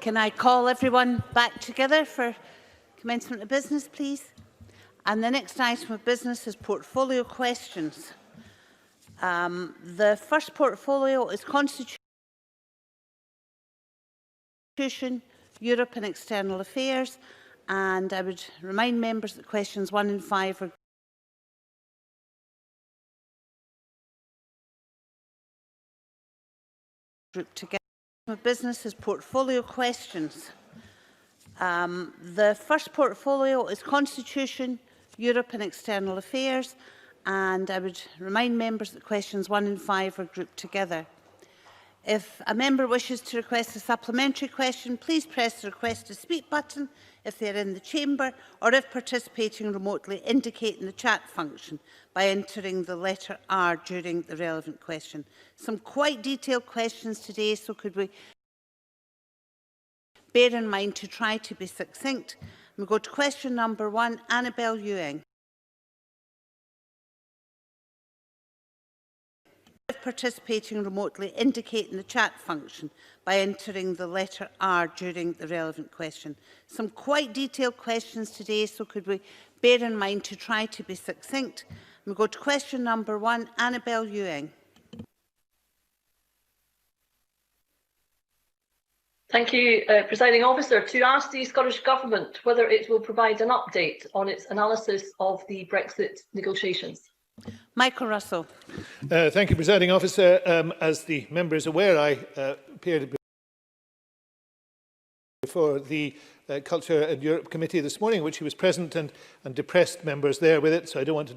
Can I call everyone back together for commencement of business, please? And the next item of business is portfolio questions. The first portfolio is Constitution, Europe and External Affairs, and I would remind members that questions 1 and 5 are grouped together. Business is portfolio questions. The first portfolio is Constitution, Europe and External Affairs, and I would remind members that questions 1 and 5 are grouped together. If a member wishes to request a supplementary question, please press the Request to Speak button if they are in the chamber, or if participating remotely, indicate in the chat function by entering the letter R during the relevant question. Some quite detailed questions today, so could we bear in mind to try to be succinct. We go to question number 1, Annabelle Ewing. If participating remotely, indicate in the chat function by entering the letter R during the relevant question. Some quite detailed questions today, so could we bear in mind to try to be succinct. We go to question number 1, Annabelle Ewing. Thank you, Presiding Officer. To ask the Scottish Government whether it will provide an update on its analysis of the Brexit negotiations. Michael Russell. Thank you, Presiding Officer. As the member is aware, I appeared before the Culture and Europe Committee this morning, which he was present, and depressed members there with it, so I don't want to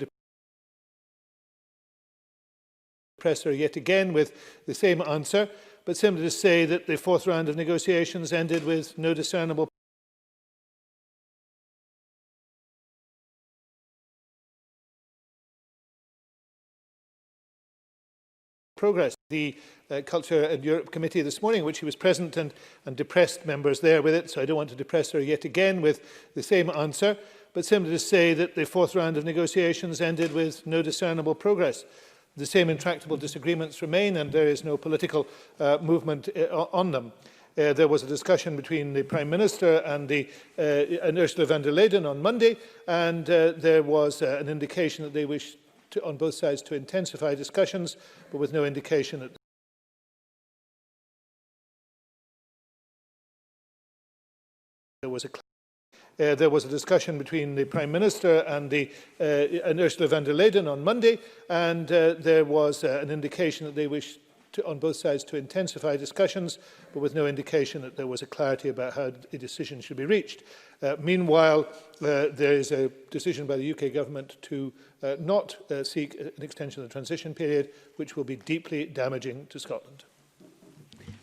depress her yet again with the same answer, but simply to say that the fourth round of negotiations ended with no discernible progress. The Culture and Europe Committee this morning, which he was present, and depressed members there with it, so I don't want to depress her yet again with the same answer, but simply to say that the fourth round of negotiations ended with no discernible progress. The same intractable disagreements remain, and there is no political movement on them. There was a discussion between the Prime Minister and Ursula von der Leyen on Monday, and there was an indication that they wished on both sides to intensify discussions, but with no indication that there was a discussion between the Prime Minister and Ursula von der Leyen on Monday, and there was an indication that they wished on both sides to intensify discussions, but with no indication that there was a clarity about how a decision should be reached. Meanwhile, there is a decision by the UK Government to not seek an extension of the transition period, which will be deeply damaging to Scotland.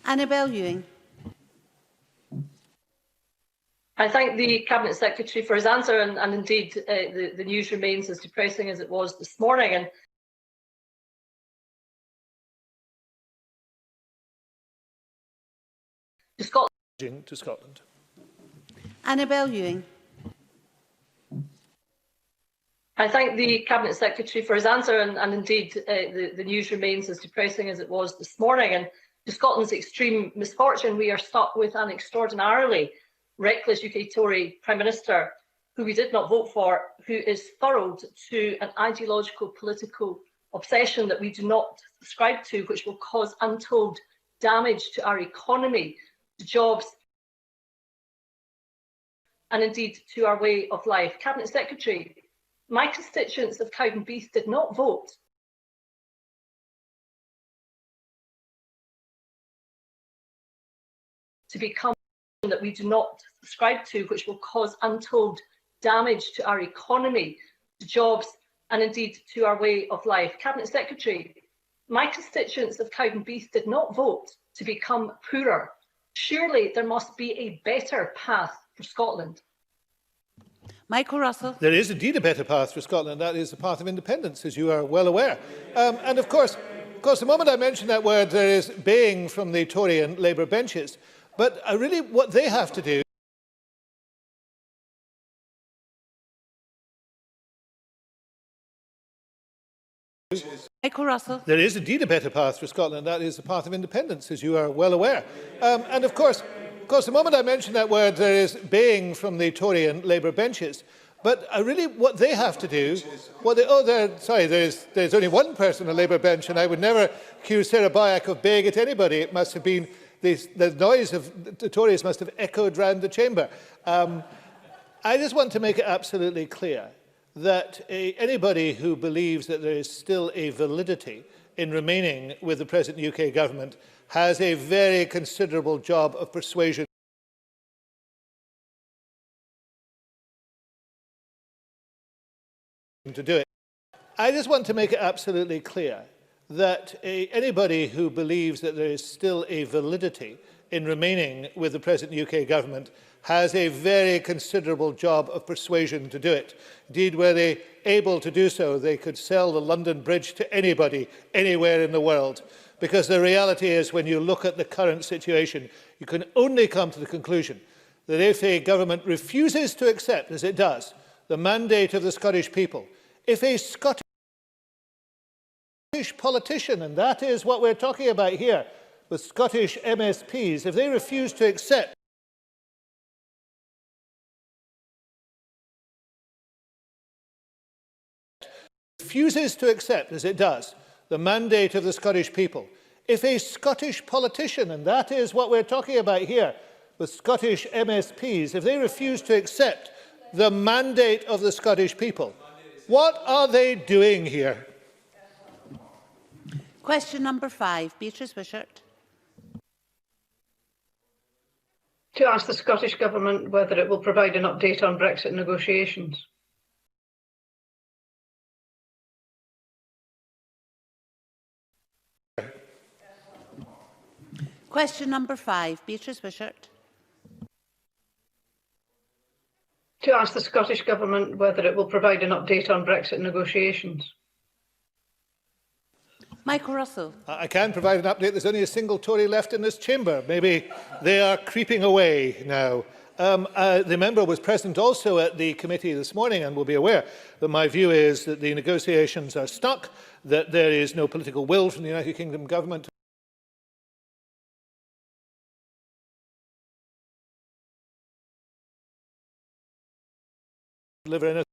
Annabelle Ewing. I thank the Cabinet Secretary for his answer, and indeed the news remains as depressing as it was this morning. And to Scotland. Annabelle Ewing. I thank the Cabinet Secretary for his answer, and indeed the news remains as depressing as it was this morning. And to Scotland's extreme misfortune, we are stuck with an extraordinarily reckless UK Tory Prime Minister who we did not vote for, who is furrowed to an ideological political obsession that we do not subscribe to, which will cause untold damage to our economy, to jobs, and indeed to our way of life. Cabinet Secretary, my constituents of Cowdenbeath did not vote to become that we do not subscribe to, which will cause untold damage to our economy, to jobs, and indeed to our way of life. Cabinet Secretary, my constituents of Cowdenbeath did not vote to become poorer. Surely there must be a better path for Scotland. Michael Russell. There is indeed a better path for Scotland. That is the path of independence, as you are well aware. And of course, the moment I mention that word, there is baying from the Tory and Labour benches. But really what they have to do Michael Russell. There is indeed a better path for Scotland. That is the path of independence, as you are well aware. And of course, the moment I mention that word, there is baying from the Tory and Labour benches. But really what they have to do, there's only one person on the Labour bench, and I would never accuse Sarah Boyack of baying at anybody. It must have been the noise of the Tories must have echoed round the chamber. I just want to make it absolutely clear that anybody who believes that there is still a validity in remaining with the present UK Government has a very considerable job of persuasion to do it. I just want to make it absolutely clear that anybody who believes that there is still a validity in remaining with the present UK Government has a very considerable job of persuasion to do it. Indeed, were they able to do so, they could sell the London Bridge to anybody, anywhere in the world. Because the reality is, when you look at the current situation, you can only come to the conclusion that if a government refuses to accept, as it does, the mandate of the Scottish people, if a Scottish politician, and that is what we're talking about here, with Scottish MSPs, if they refuse to accept as it does, the mandate of the Scottish people, if a Scottish politician, and that is what we're talking about here, with Scottish MSPs, if they refuse to accept the mandate of the Scottish people, what are they doing here? Question number 5, Beatrice Wishart. To ask the Scottish Government whether it will provide an update on Brexit negotiations. Question number 5, Beatrice Wishart. To ask the Scottish Government whether it will provide an update on Brexit negotiations. Michael Russell. I can provide an update. There's only a single Tory left in this chamber. Maybe they are creeping away now. The member was present also at the committee this morning and will be aware that my view is that the negotiations are stuck, that there is no political will from the United Kingdom government to deliver anything.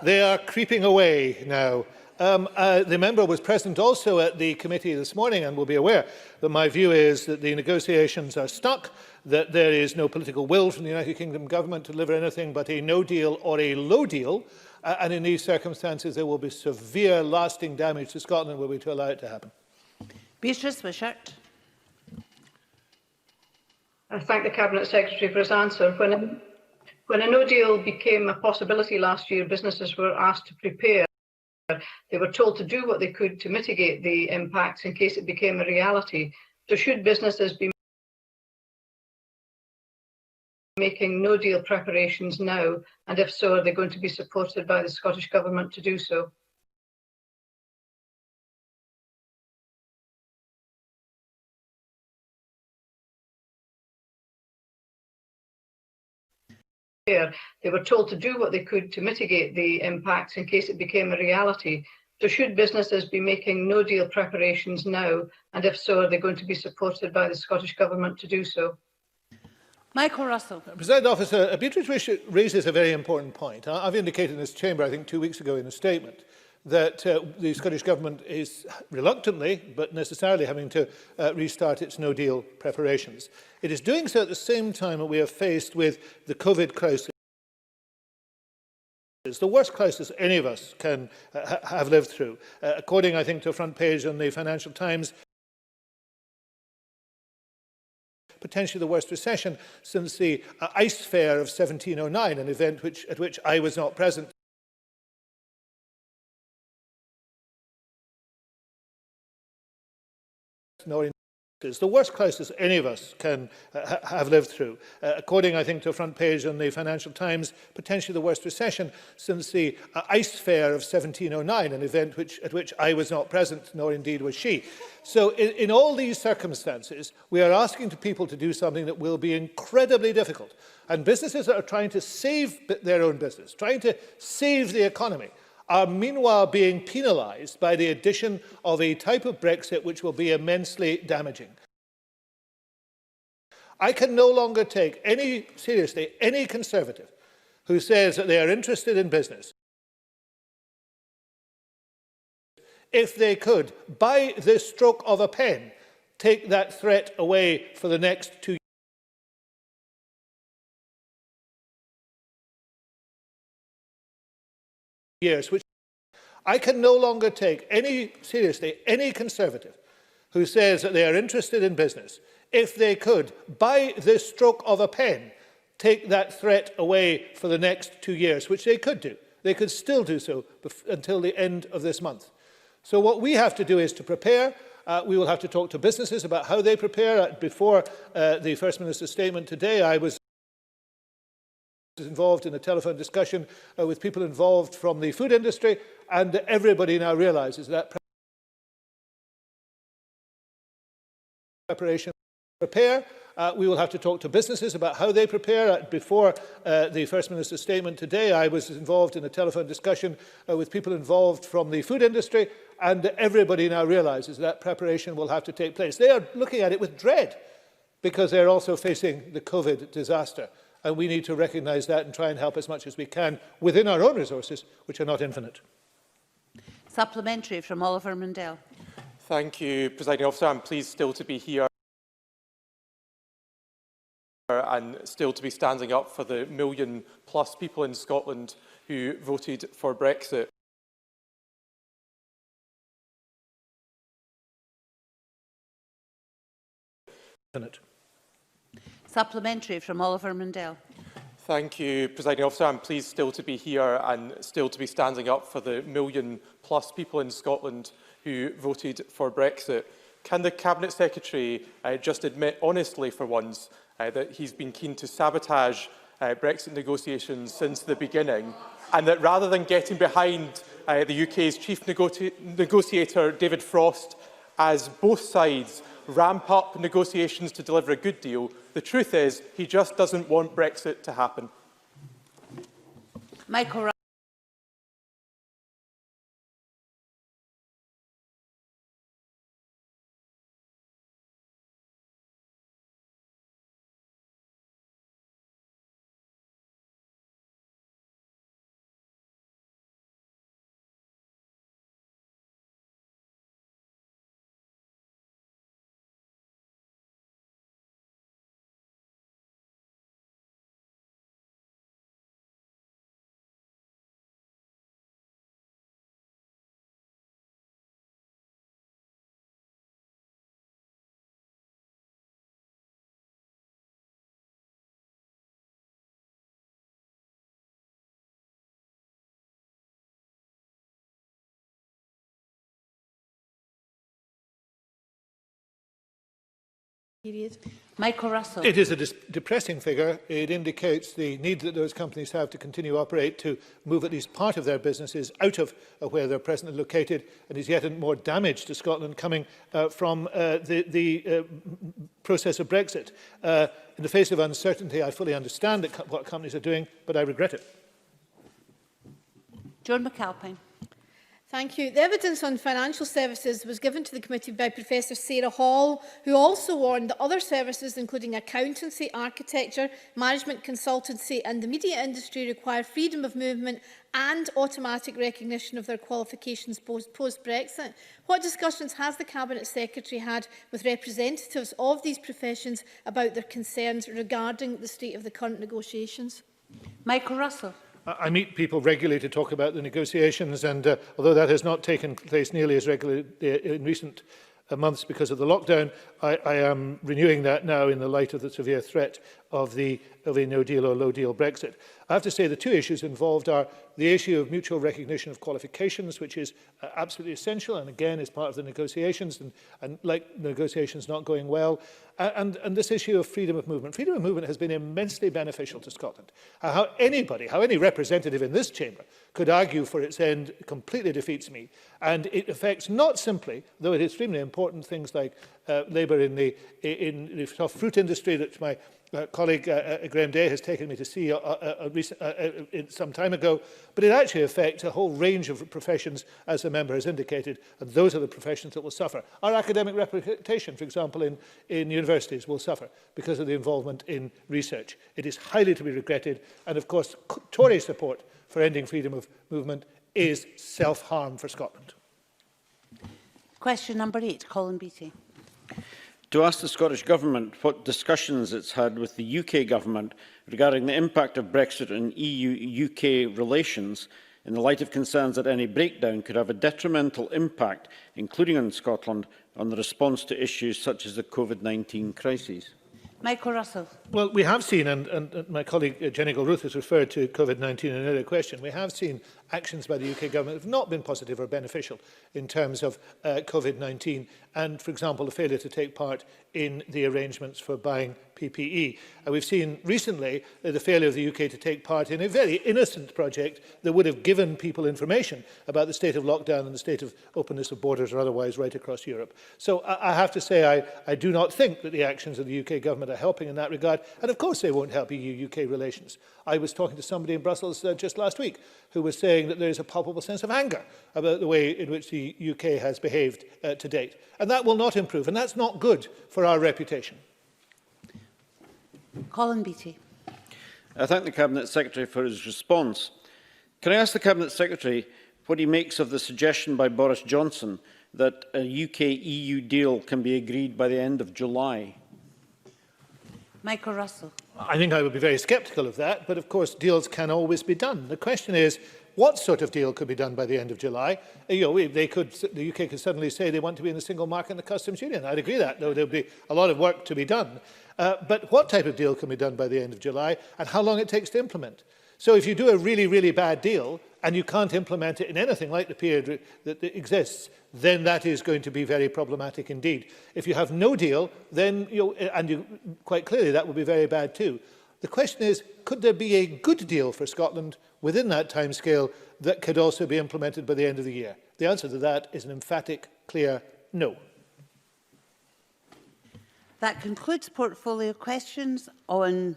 They are creeping away now. The member was present also at the committee this morning and will be aware that my view is that the negotiations are stuck, that there is no political will from the United Kingdom government to deliver anything but a no deal or a low deal, and in these circumstances there will be severe lasting damage to Scotland were we to allow it to happen. Beatrice Wishart. I thank the Cabinet Secretary for his answer. When a no deal became a possibility last year, businesses were asked to prepare. They were told to do what they could to mitigate the impacts in case it became a reality. So should businesses be making no deal preparations now? And if so, are they going to be supported by the Scottish Government to do so? They were told to do what they could to mitigate the impacts in case it became a reality. So should businesses be making no deal preparations now? And if so, are they going to be supported by the Scottish Government to do so? Michael Russell. Presiding Officer, Beatrice Wishart raises a very important point. I've indicated in this chamber, I think 2 weeks ago in a statement, that the Scottish Government is reluctantly, but necessarily having to restart its no-deal preparations. It is doing so at the same time that we are faced with the COVID crisis. The worst crisis any of us can have lived through. According, I think, to a front page on the Financial Times, potentially the worst recession since the ice fair of 1709, an event at which I was not present. Nor is the worst crisis any of us can have lived through. According, I think, to a front page on the Financial Times, potentially the worst recession since the ice fair of 1709, an event at which I was not present, nor indeed was she. So in all these circumstances, we are asking people to do something that will be incredibly difficult. And businesses that are trying to save their own business, trying to save the economy, are meanwhile being penalised by the addition of a type of Brexit which will be immensely damaging. I can no longer take seriously any Conservative who says that they are interested in business if they could, by the stroke of a pen, take that threat away for the next 2 years, which I can no longer take seriously any Conservative who says that they are interested in business if they could, by the stroke of a pen, take that threat away for the next 2 years, which they could do. They could still do so until the end of this month. So what we have to do is to prepare. We will have to talk to businesses about how they prepare. Before the First Minister's statement today, I was involved in a telephone discussion with people involved from the food industry, and everybody now realises that preparation. We will have to talk to businesses about how they prepare. Before the First Minister's statement today, I was involved in a telephone discussion with people involved from the food industry, and everybody now realises that preparation will have to take place. They are looking at it with dread because they're also facing the COVID disaster, and we need to recognise that and try and help as much as we can within our own resources, which are not infinite. Supplementary from Oliver Mundell. Thank you, Presiding Officer. I'm pleased still to be here and still to be standing up for the million-plus people in Scotland who voted for Brexit. Supplementary from Oliver Mundell. Thank you, Presiding Officer. I'm pleased still to be here and still to be standing up for the million-plus people in Scotland who voted for Brexit. Can the Cabinet Secretary just admit honestly for once that he's been keen to sabotage Brexit negotiations since the beginning, and that rather than getting behind the UK's chief negotiator, David Frost, as both sides ramp up negotiations to deliver a good deal, the truth is he just doesn't want Brexit to happen? Michael Michael Russell. It is a depressing figure. It indicates the need that those companies have to continue to operate to move at least part of their businesses out of where they're presently located, and is yet more damage to Scotland coming from the process of Brexit. In the face of uncertainty, I fully understand what companies are doing, but I regret it. John McAlpine. Thank you. The evidence on financial services was given to the committee by Professor Sarah Hall, who also warned that other services, including accountancy, architecture, management consultancy and the media industry, require freedom of movement and automatic recognition of their qualifications post-Brexit. What discussions has the Cabinet Secretary had with representatives of these professions about their concerns regarding the state of the current negotiations? Michael Russell. I meet people regularly to talk about the negotiations, and although that has not taken place nearly as regularly in recent months because of the lockdown, I am renewing that now in the light of the severe threat of a no-deal or low-deal Brexit. I have to say the two issues involved are the issue of mutual recognition of qualifications, which is absolutely essential, and again is part of the negotiations, and like negotiations not going well, and this issue of freedom of movement. Freedom of movement has been immensely beneficial to Scotland. How any representative in this chamber could argue for its end completely defeats me, and it affects not simply, though it is extremely important, things like labour in the soft fruit industry that my colleague Graham Day has taken me to see some time ago, but it actually affects a whole range of professions, as the member has indicated, and those are the professions that will suffer. Our academic reputation, for example, in universities will suffer because of the involvement in research. It is highly to be regretted, and of course Tory support for ending freedom of movement is self-harm for Scotland. Question number 8, Colin Beattie. To ask the Scottish Government what discussions it's had with the UK Government regarding the impact of Brexit on EU-UK relations in the light of concerns that any breakdown could have a detrimental impact, including on Scotland, on the response to issues such as the COVID-19 crisis? Michael Russell. Well, we have seen, and my colleague Jenny Gilruth has referred to COVID-19 in an earlier question, we have seen actions by the UK government have not been positive or beneficial in terms of COVID-19 and, for example, the failure to take part in the arrangements for buying PPE. And we've seen recently the failure of the UK to take part in a very innocent project that would have given people information about the state of lockdown and the state of openness of borders or otherwise right across Europe. So I have to say I do not think that the actions of the UK government are helping in that regard. And of course they won't help EU-UK relations. I was talking to somebody in Brussels just last week who was saying that there is a palpable sense of anger about the way in which the UK has behaved to date. And that will not improve, and that's not good for our reputation. Colin Beattie. I thank the Cabinet Secretary for his response. Can I ask the Cabinet Secretary what he makes of the suggestion by Boris Johnson that a UK-EU deal can be agreed by the end of July? Michael Russell. I think I would be very sceptical of that, but of course deals can always be done. The question is, what sort of deal could be done by the end of July? The UK could suddenly say they want to be in the single market and the customs union. I'd agree that, though there'll be a lot of work to be done. But what type of deal can be done by the end of July and how long it takes to implement? So if you do a really, really bad deal and you can't implement it in anything like the period that exists, then that is going to be very problematic indeed. If you have no deal, then quite clearly that will be very bad too. The question is, could there be a good deal for Scotland within that timescale that could also be implemented by the end of the year? The answer to that is an emphatic, clear no. That concludes portfolio questions on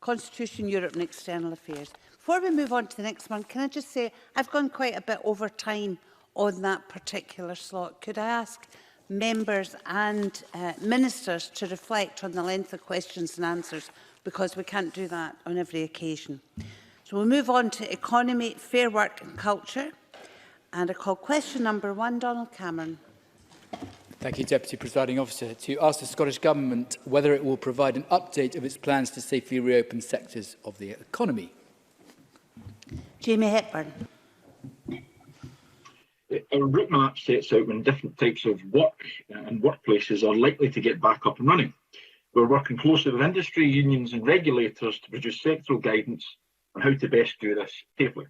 Constitution, Europe and External Affairs. Before we move on to the next one, can I just say I've gone quite a bit over time on that particular slot. Could I ask members and ministers to reflect on the length of questions and answers, because we can't do that on every occasion. So we'll move on to economy, fair work and culture. And I call question number 1, Donald Cameron. Thank you, Deputy Presiding Officer. To ask the Scottish Government whether it will provide an update of its plans to safely reopen sectors of the economy. Jamie Hepburn. Our route map sets out when different types of work and workplaces are likely to get back up and running. We're working closely with industry, unions and regulators to produce sectoral guidance on how to best do this safely.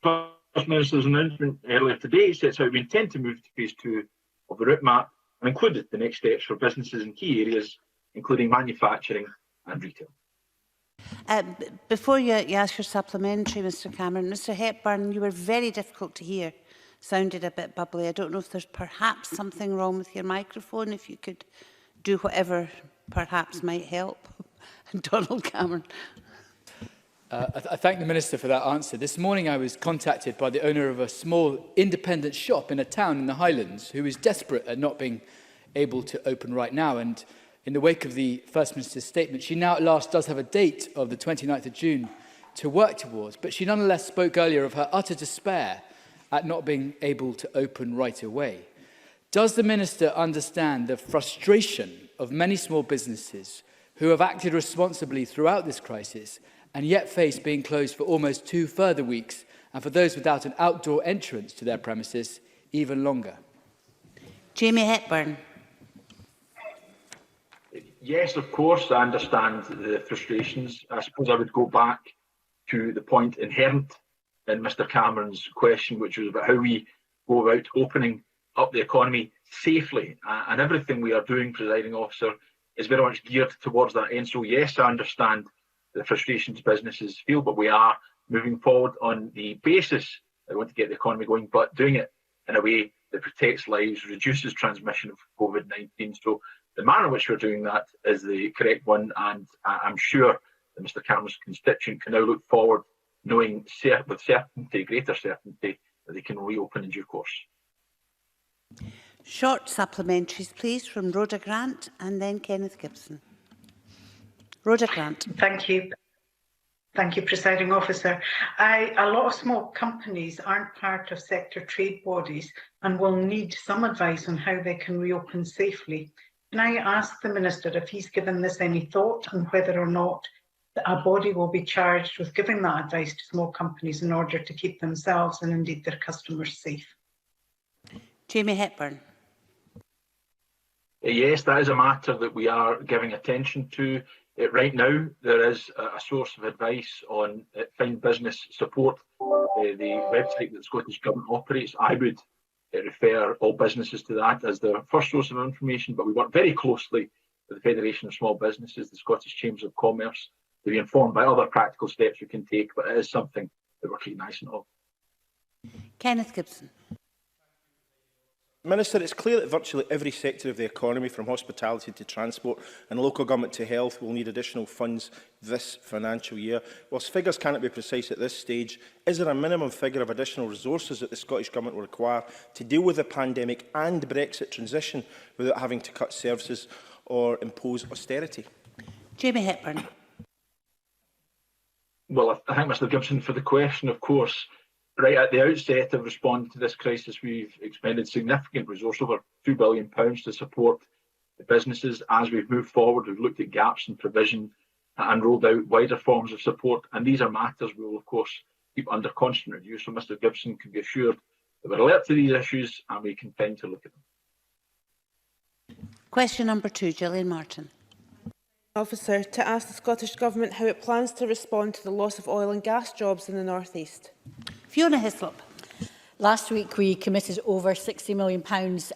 First Minister's announcement earlier today sets out we intend to move to phase 2 of the route map and included the next steps for businesses in key areas, including manufacturing and retail. Before you ask your supplementary, Mr Cameron, Mr Hepburn, you were very difficult to hear. Sounded a bit bubbly. I don't know if there's perhaps something wrong with your microphone. If you could do whatever perhaps might help. Donald Cameron. I thank the Minister for that answer. This morning I was contacted by the owner of a small independent shop in a town in the Highlands who is desperate at not being able to open right now. And in the wake of the First Minister's statement, she now at last does have a date of the 29th of June to work towards. But she nonetheless spoke earlier of her utter despair at not being able to open right away. Does the Minister understand the frustration of many small businesses who have acted responsibly throughout this crisis and yet face being closed for almost 2 further weeks, and for those without an outdoor entrance to their premises, even longer? Jamie Hepburn. Yes, of course, I understand the frustrations. I suppose I would go back to the point inherent in Mr Cameron's question, which was about how we go about opening up the economy safely. And everything we are doing, Presiding Officer, is very much geared towards that end. So yes, I understand the frustrations businesses feel, but we are moving forward on the basis that we want to get the economy going, but doing it in a way that protects lives, reduces transmission of COVID-19. So the manner in which we're doing that is the correct one, and I'm sure that Mr Cameron's constituent can now look forward knowing with certainty, greater certainty, that they can reopen in due course. Short supplementaries, please, from Rhoda Grant and then Kenneth Gibson. Rhoda Grant. Thank you. Thank you, Presiding Officer. A lot of small companies aren't part of sector trade bodies and will need some advice on how they can reopen safely. Can I ask the Minister if he's given this any thought and whether or not a body will be charged with giving that advice to small companies in order to keep themselves and indeed their customers safe. Jamie Hepburn. Yes, that is a matter that we are giving attention to. Right now, there is a source of advice on Find Business Support, the website that the Scottish Government operates. I would refer all businesses to that as the first source of information, but we work very closely with the Federation of Small Businesses, the Scottish Chambers of Commerce, to be informed by other practical steps we can take, but it is something that we're cognizant of. Kenneth Gibson. Minister, it's clear that virtually every sector of the economy, from hospitality to transport and local government to health, will need additional funds this financial year. Whilst figures cannot be precise at this stage, is there a minimum figure of additional resources that the Scottish Government will require to deal with the pandemic and Brexit transition without having to cut services or impose austerity? Jamie Hepburn. Well, I thank Mr Gibson for the question, of course. Right at the outset of responding to this crisis, we've expended significant resource, over £2 billion, to support the businesses. As we've moved forward, we've looked at gaps in provision and rolled out wider forms of support. And these are matters we will, of course, keep under constant review. So Mr Gibson can be assured that we're alert to these issues and we continue to look at them. Question number 2, Gillian Martin. Officer, to ask the Scottish Government how it plans to respond to the loss of oil and gas jobs in the North East. Fiona Hislop. Last week, we committed over £60 million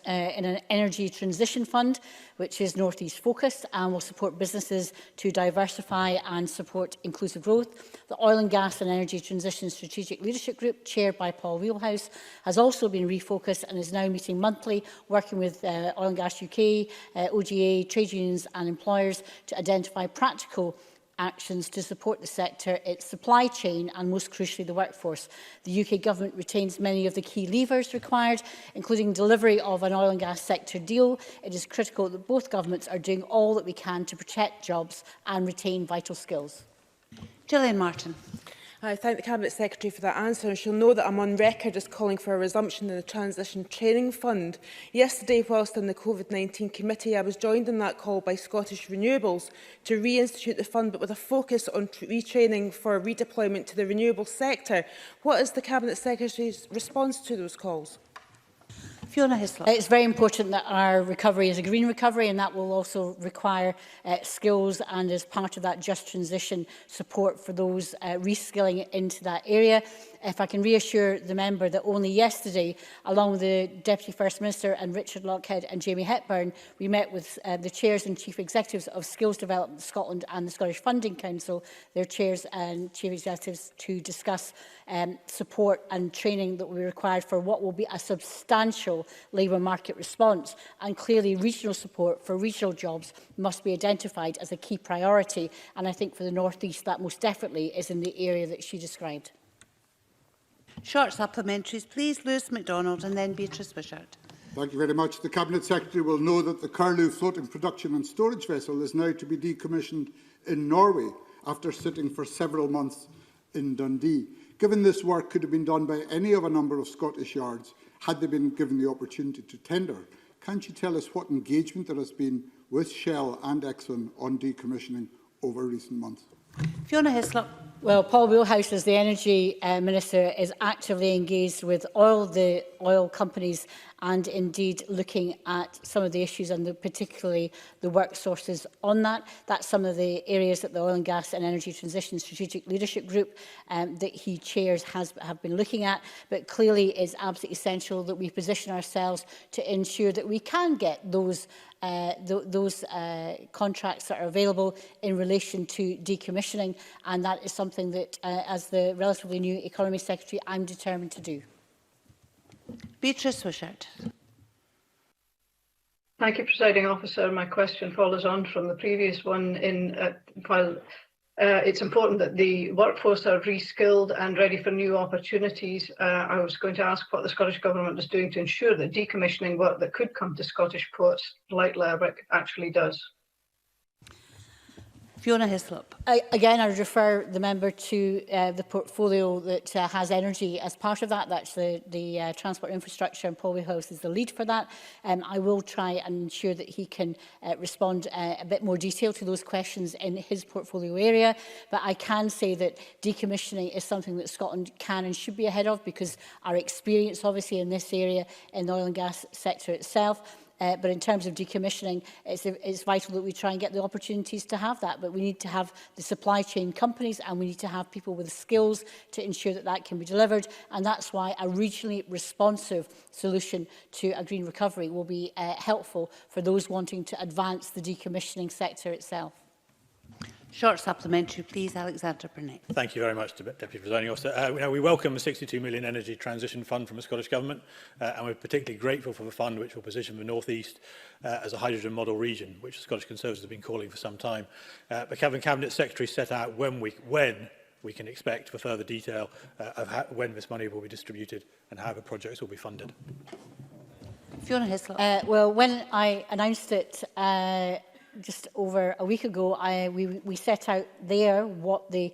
in an energy transition fund, which is North East focused and will support businesses to diversify and support inclusive growth. The Oil and Gas and Energy Transition Strategic Leadership Group, chaired by Paul Wheelhouse, has also been refocused and is now meeting monthly, working with Oil and Gas UK, OGA, trade unions and employers to identify practical actions to support the sector, its supply chain and, most crucially, the workforce. The UK Government retains many of the key levers required, including delivery of an oil and gas sector deal. It is critical that both governments are doing all that we can to protect jobs and retain vital skills. Gillian Martin. I thank the Cabinet Secretary for that answer, and she'll know that I'm on record as calling for a resumption in the Transition Training Fund. Yesterday, whilst in the COVID-19 committee, I was joined in that call by Scottish Renewables to reinstitute the fund, but with a focus on retraining for redeployment to the renewable sector. What is the Cabinet Secretary's response to those calls? Fiona Hislop. It's very important that our recovery is a green recovery, and that will also require skills, and as part of that just transition support for those reskilling into that area. If I can reassure the member that only yesterday, along with the Deputy First Minister and Richard Lockhead and Jamie Hepburn, we met with the chairs and chief executives of Skills Development Scotland and the Scottish Funding Council, their chairs and chief executives, to discuss support and training that will be required for what will be a substantial labour market response. And clearly, regional support for regional jobs must be identified as a key priority. And I think for the North East, that most definitely is in the area that she described. Short supplementaries, please. Lewis MacDonald and then Beatrice Wishart. Thank you very much. The Cabinet Secretary will know that the Curlew floating production and storage vessel is now to be decommissioned in Norway after sitting for several months in Dundee. Given this work could have been done by any of a number of Scottish yards had they been given the opportunity to tender, can she tell us what engagement there has been with Shell and Exxon on decommissioning over recent months? Fiona Hislop. Well, Paul Wheelhouse, as the Energy Minister, is actively engaged with all the oil companies and indeed looking at some of the issues and particularly the work sources on that. That's some of the areas that the Oil and Gas and Energy Transition Strategic Leadership Group that he chairs have been looking at. But clearly it's absolutely essential that we position ourselves to ensure that we can get those contracts that are available in relation to decommissioning, and that is something that, as the relatively new Economy Secretary, I'm determined to do. Beatrice Wishart. Thank you, Presiding Officer. My question follows on from the previous one. While it's important that the workforce are reskilled and ready for new opportunities, I was going to ask what the Scottish Government is doing to ensure that decommissioning work that could come to Scottish ports like Ewing actually does. Fiona Hislop. Again, I would refer the member to the portfolio that has energy as part of that. That's the transport infrastructure, and Paul House is the lead for that. I will try and ensure that he can respond a bit more detail to those questions in his portfolio area. But I can say that decommissioning is something that Scotland can and should be ahead of, because our experience, obviously, in this area, in the oil and gas sector itself. But in terms of decommissioning, it's vital that we try and get the opportunities to have that. But we need to have the supply chain companies, and we need to have people with the skills to ensure that that can be delivered. And that's why a regionally responsive solution to a green recovery will be helpful for those wanting to advance the decommissioning sector itself. Short supplementary, please, Alexander Burnett. Thank you very much, Deputy Presiding Officer. We welcome the 62 million Energy Transition Fund from the Scottish Government, and we're particularly grateful for the fund which will position the North East as a hydrogen model region, which the Scottish Conservatives have been calling for some time. The Cabinet Secretary set out when we can expect for further detail of when this money will be distributed and how the projects will be funded. Fiona Hislop. Well, when I announced it just over a week ago, we set out there what the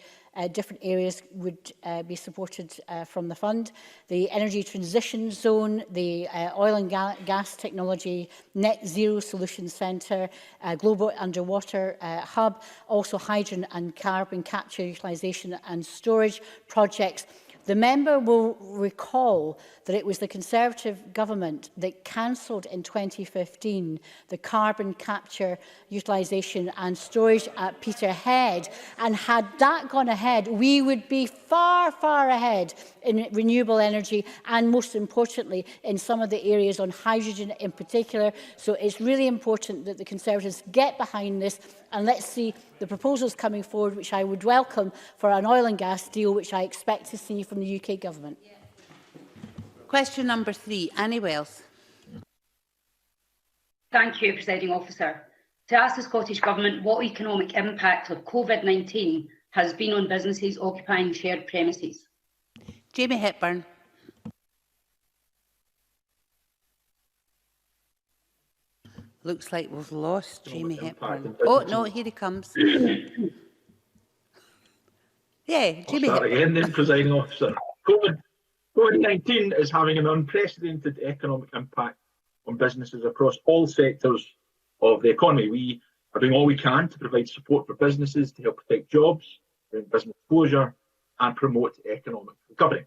different areas would be supported from the fund. The Energy Transition Zone, the Oil and Gas Technology Net Zero Solutions Centre, Global Underwater Hub, also hydrogen and carbon capture, utilisation and storage projects. The member will recall that it was the Conservative government that cancelled in 2015 the carbon capture, utilisation and storage at Peterhead. And had that gone ahead, we would be far, far ahead in renewable energy and, most importantly, in some of the areas on hydrogen in particular. So it's really important that the Conservatives get behind this, and let's see the proposals coming forward, which I would welcome, for an oil and gas deal, which I expect to see from the UK Government. Question number 3, Annie Wells. Thank you, Presiding Officer. To ask the Scottish Government what economic impact of COVID-19 has been on businesses occupying shared premises. Jamie Hepburn. Looks like we've lost Jamie Hepburn. Oh, no, here he comes. Yeah, Jamie Hepburn. Again, then, Presiding Officer. COVID-19 is having an unprecedented economic impact on businesses across all sectors of the economy. We are doing all we can to provide support for businesses to help protect jobs, prevent business closure and promote economic recovery.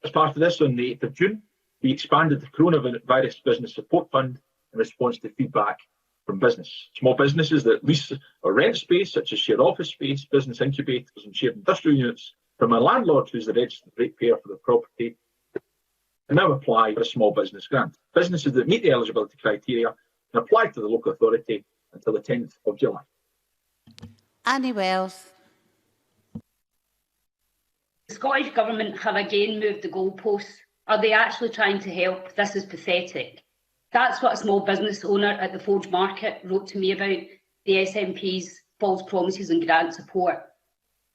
As part of this, on the 8th of June, we expanded the Coronavirus Business Support Fund in response to feedback from business. Small businesses that lease or rent space, such as shared office space, business incubators and shared industrial units from a landlord who is the registered ratepayer for the property, can now apply for a small business grant. Businesses that meet the eligibility criteria can apply to the local authority until the 10th of July. Annie Wells. The Scottish Government have again moved the goalposts. Are they actually trying to help? This is pathetic. That's what a small business owner at the Forge Market wrote to me about the SNP's false promises and grant support.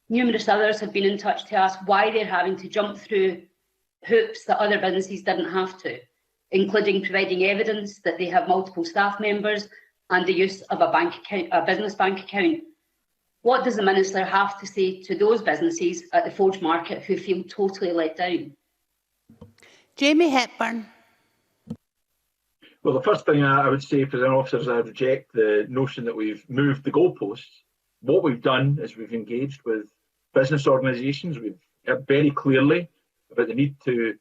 Numerous others have been in touch to ask why they're having to jump through hoops that other businesses didn't have to, including providing evidence that they have multiple staff members and the use of a business bank account. What does the Minister have to say to those businesses at the Forge Market who feel totally let down? Jamie Hepburn. Well, the first thing I would say, President Officer, is I reject the notion that we've moved the goalposts. What we've done is we've engaged with business organisations. We've heard very clearly about the need to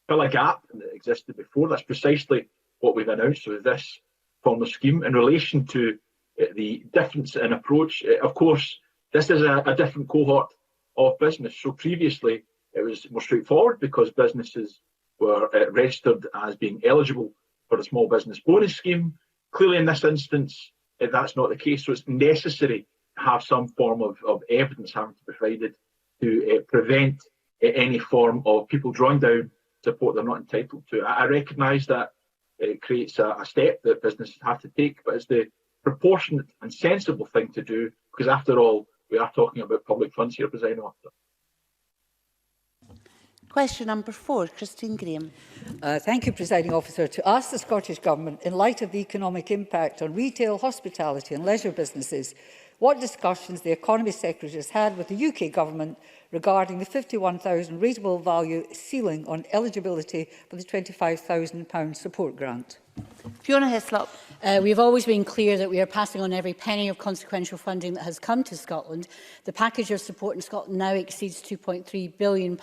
fill a gap that existed before. That's precisely what we've announced with this form of scheme. In relation to the difference in approach, of course, this is a different cohort of business. So previously, it was more straightforward because businesses were registered as being eligible for the small business bonus scheme. Clearly, in this instance, that's not the case. So it's necessary to have some form of evidence having to be provided to prevent any form of people drawing down support they're not entitled to. I recognise that it creates a step that businesses have to take, but it's the proportionate and sensible thing to do, because after all, we are talking about public funds here, Presiding Officer. Question number 4, Christine Graham. Thank you, Presiding Officer. To ask the Scottish Government, in light of the economic impact on retail, hospitality and leisure businesses, what discussions the Economy Secretary has had with the UK Government regarding the £51,000 rateable value ceiling on eligibility for the £25,000 support grant. Fiona Hislop. We've always been clear that we are passing on every penny of consequential funding that has come to Scotland. The package of support in Scotland now exceeds £2.3 billion,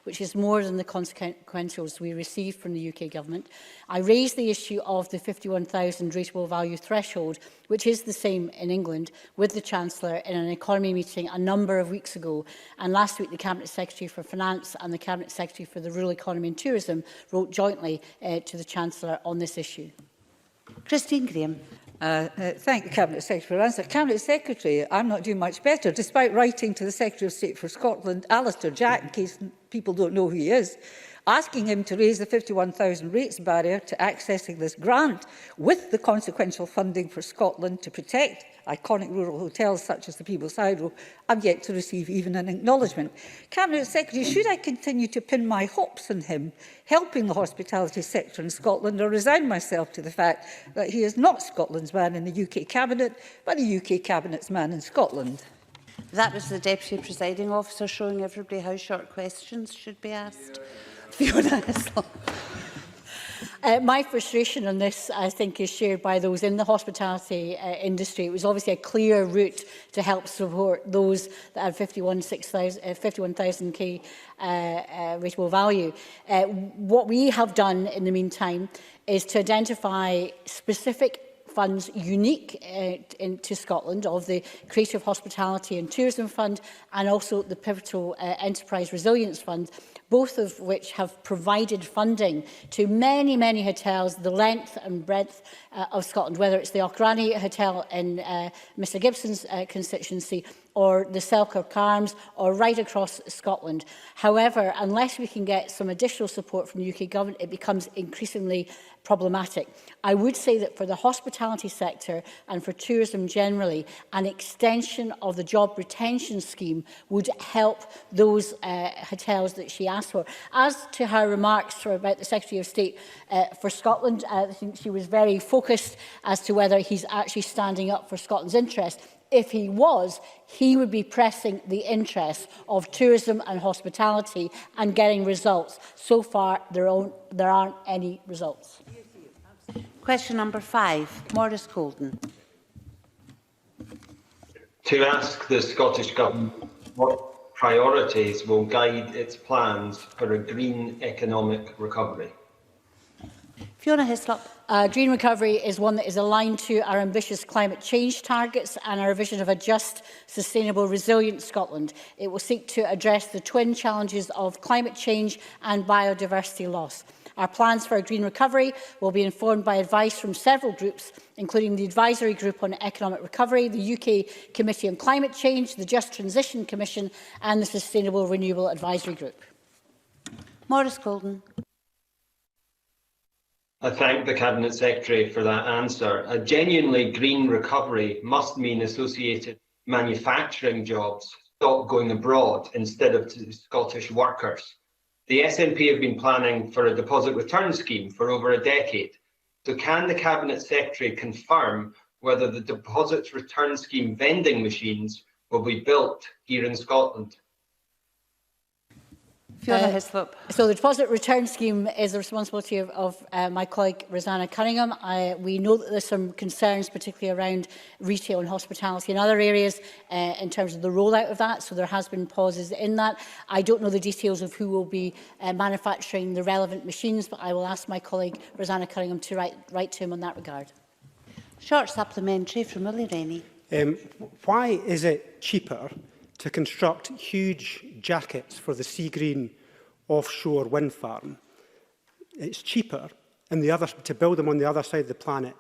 which is more than the consequentials we received from the UK Government. I raised the issue of the £51,000 rateable value threshold, which is the same in England, with the Chancellor in an economy meeting a number of weeks ago. And last week, the Cabinet Secretary for Finance and the Cabinet Secretary for the Rural Economy and Tourism wrote jointly to the Chancellor on this issue. Christine Graham. Thank the Cabinet Secretary for answer. Cabinet Secretary, I'm not doing much better. Despite writing to the Secretary of State for Scotland, Alistair Jack, in case people don't know who he is, asking him to raise the 51,000 rates barrier to accessing this grant with the consequential funding for Scotland to protect iconic rural hotels such as the People's Hydro, I've yet to receive even an acknowledgement. Cabinet Secretary, should I continue to pin my hopes on him helping the hospitality sector in Scotland, or resign myself to the fact that he is not Scotland's man in the UK Cabinet, but a UK Cabinet's man in Scotland? That was the Deputy Presiding Officer showing everybody how short questions should be asked. Fiona Hislop. My frustration on this, I think, is shared by those in the hospitality industry. It was obviously a clear route to help support those that had 51,000 rateable value. What we have done in the meantime is to identify specific funds unique to Scotland, of the Creative Hospitality and Tourism Fund and also the Pivotal Enterprise Resilience Fund, both of which have provided funding to many, many hotels, the length and breadth of Scotland, whether it's the Auchrani Hotel in Mr Gibson's constituency, or the Selkirk Arms, or right across Scotland. However, unless we can get some additional support from the UK Government, it becomes increasingly problematic. I would say that for the hospitality sector and for tourism generally, an extension of the job retention scheme would help those hotels that she asked for. As to her remarks about the Secretary of State for Scotland, I think she was very focused as to whether he's actually standing up for Scotland's interest. If he was, he would be pressing the interests of tourism and hospitality and getting results. So far, there aren't any results. Question number 5, Maurice Golden. To ask the Scottish Government what priorities will guide its plans for a green economic recovery. Fiona Hislop. Green recovery is one that is aligned to our ambitious climate change targets and our vision of a just, sustainable, resilient Scotland. It will seek to address the twin challenges of climate change and biodiversity loss. Our plans for a green recovery will be informed by advice from several groups, including the Advisory Group on Economic Recovery, the UK Committee on Climate Change, the Just Transition Commission and the Sustainable Renewable Advisory Group. Maurice Golden. I thank the Cabinet Secretary for that answer. A genuinely green recovery must mean associated manufacturing jobs stop going abroad instead of to Scottish workers. The SNP have been planning for a deposit return scheme for over a decade. So can the Cabinet Secretary confirm whether the deposit return scheme vending machines will be built here in Scotland? Fiona Hislop. So the deposit return scheme is the responsibility of my colleague Rosanna Cunningham. We know that there's some concerns, particularly around retail and hospitality and other areas in terms of the rollout of that. So there has been pauses in that. I don't know the details of who will be manufacturing the relevant machines, but I will ask my colleague Rosanna Cunningham to write to him on that regard. Short supplementary from Willie Rennie. Why is it cheaper to construct huge jackets for the Sea Green offshore wind farm? It's cheaper to build them on the other side of the planet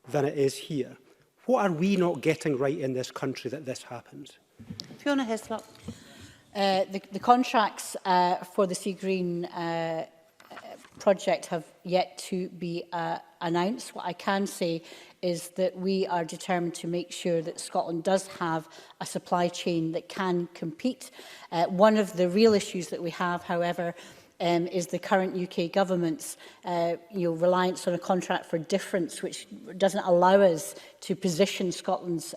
than it is here. What are we not getting right in this country that this happens? Fiona Hislop. The contracts for the Sea Green project have yet to be announced. What I can say is that we are determined to make sure that Scotland does have a supply chain that can compete. One of the real issues that we have, however, is the current UK government's reliance on a contract for difference, which doesn't allow us to position Scotland's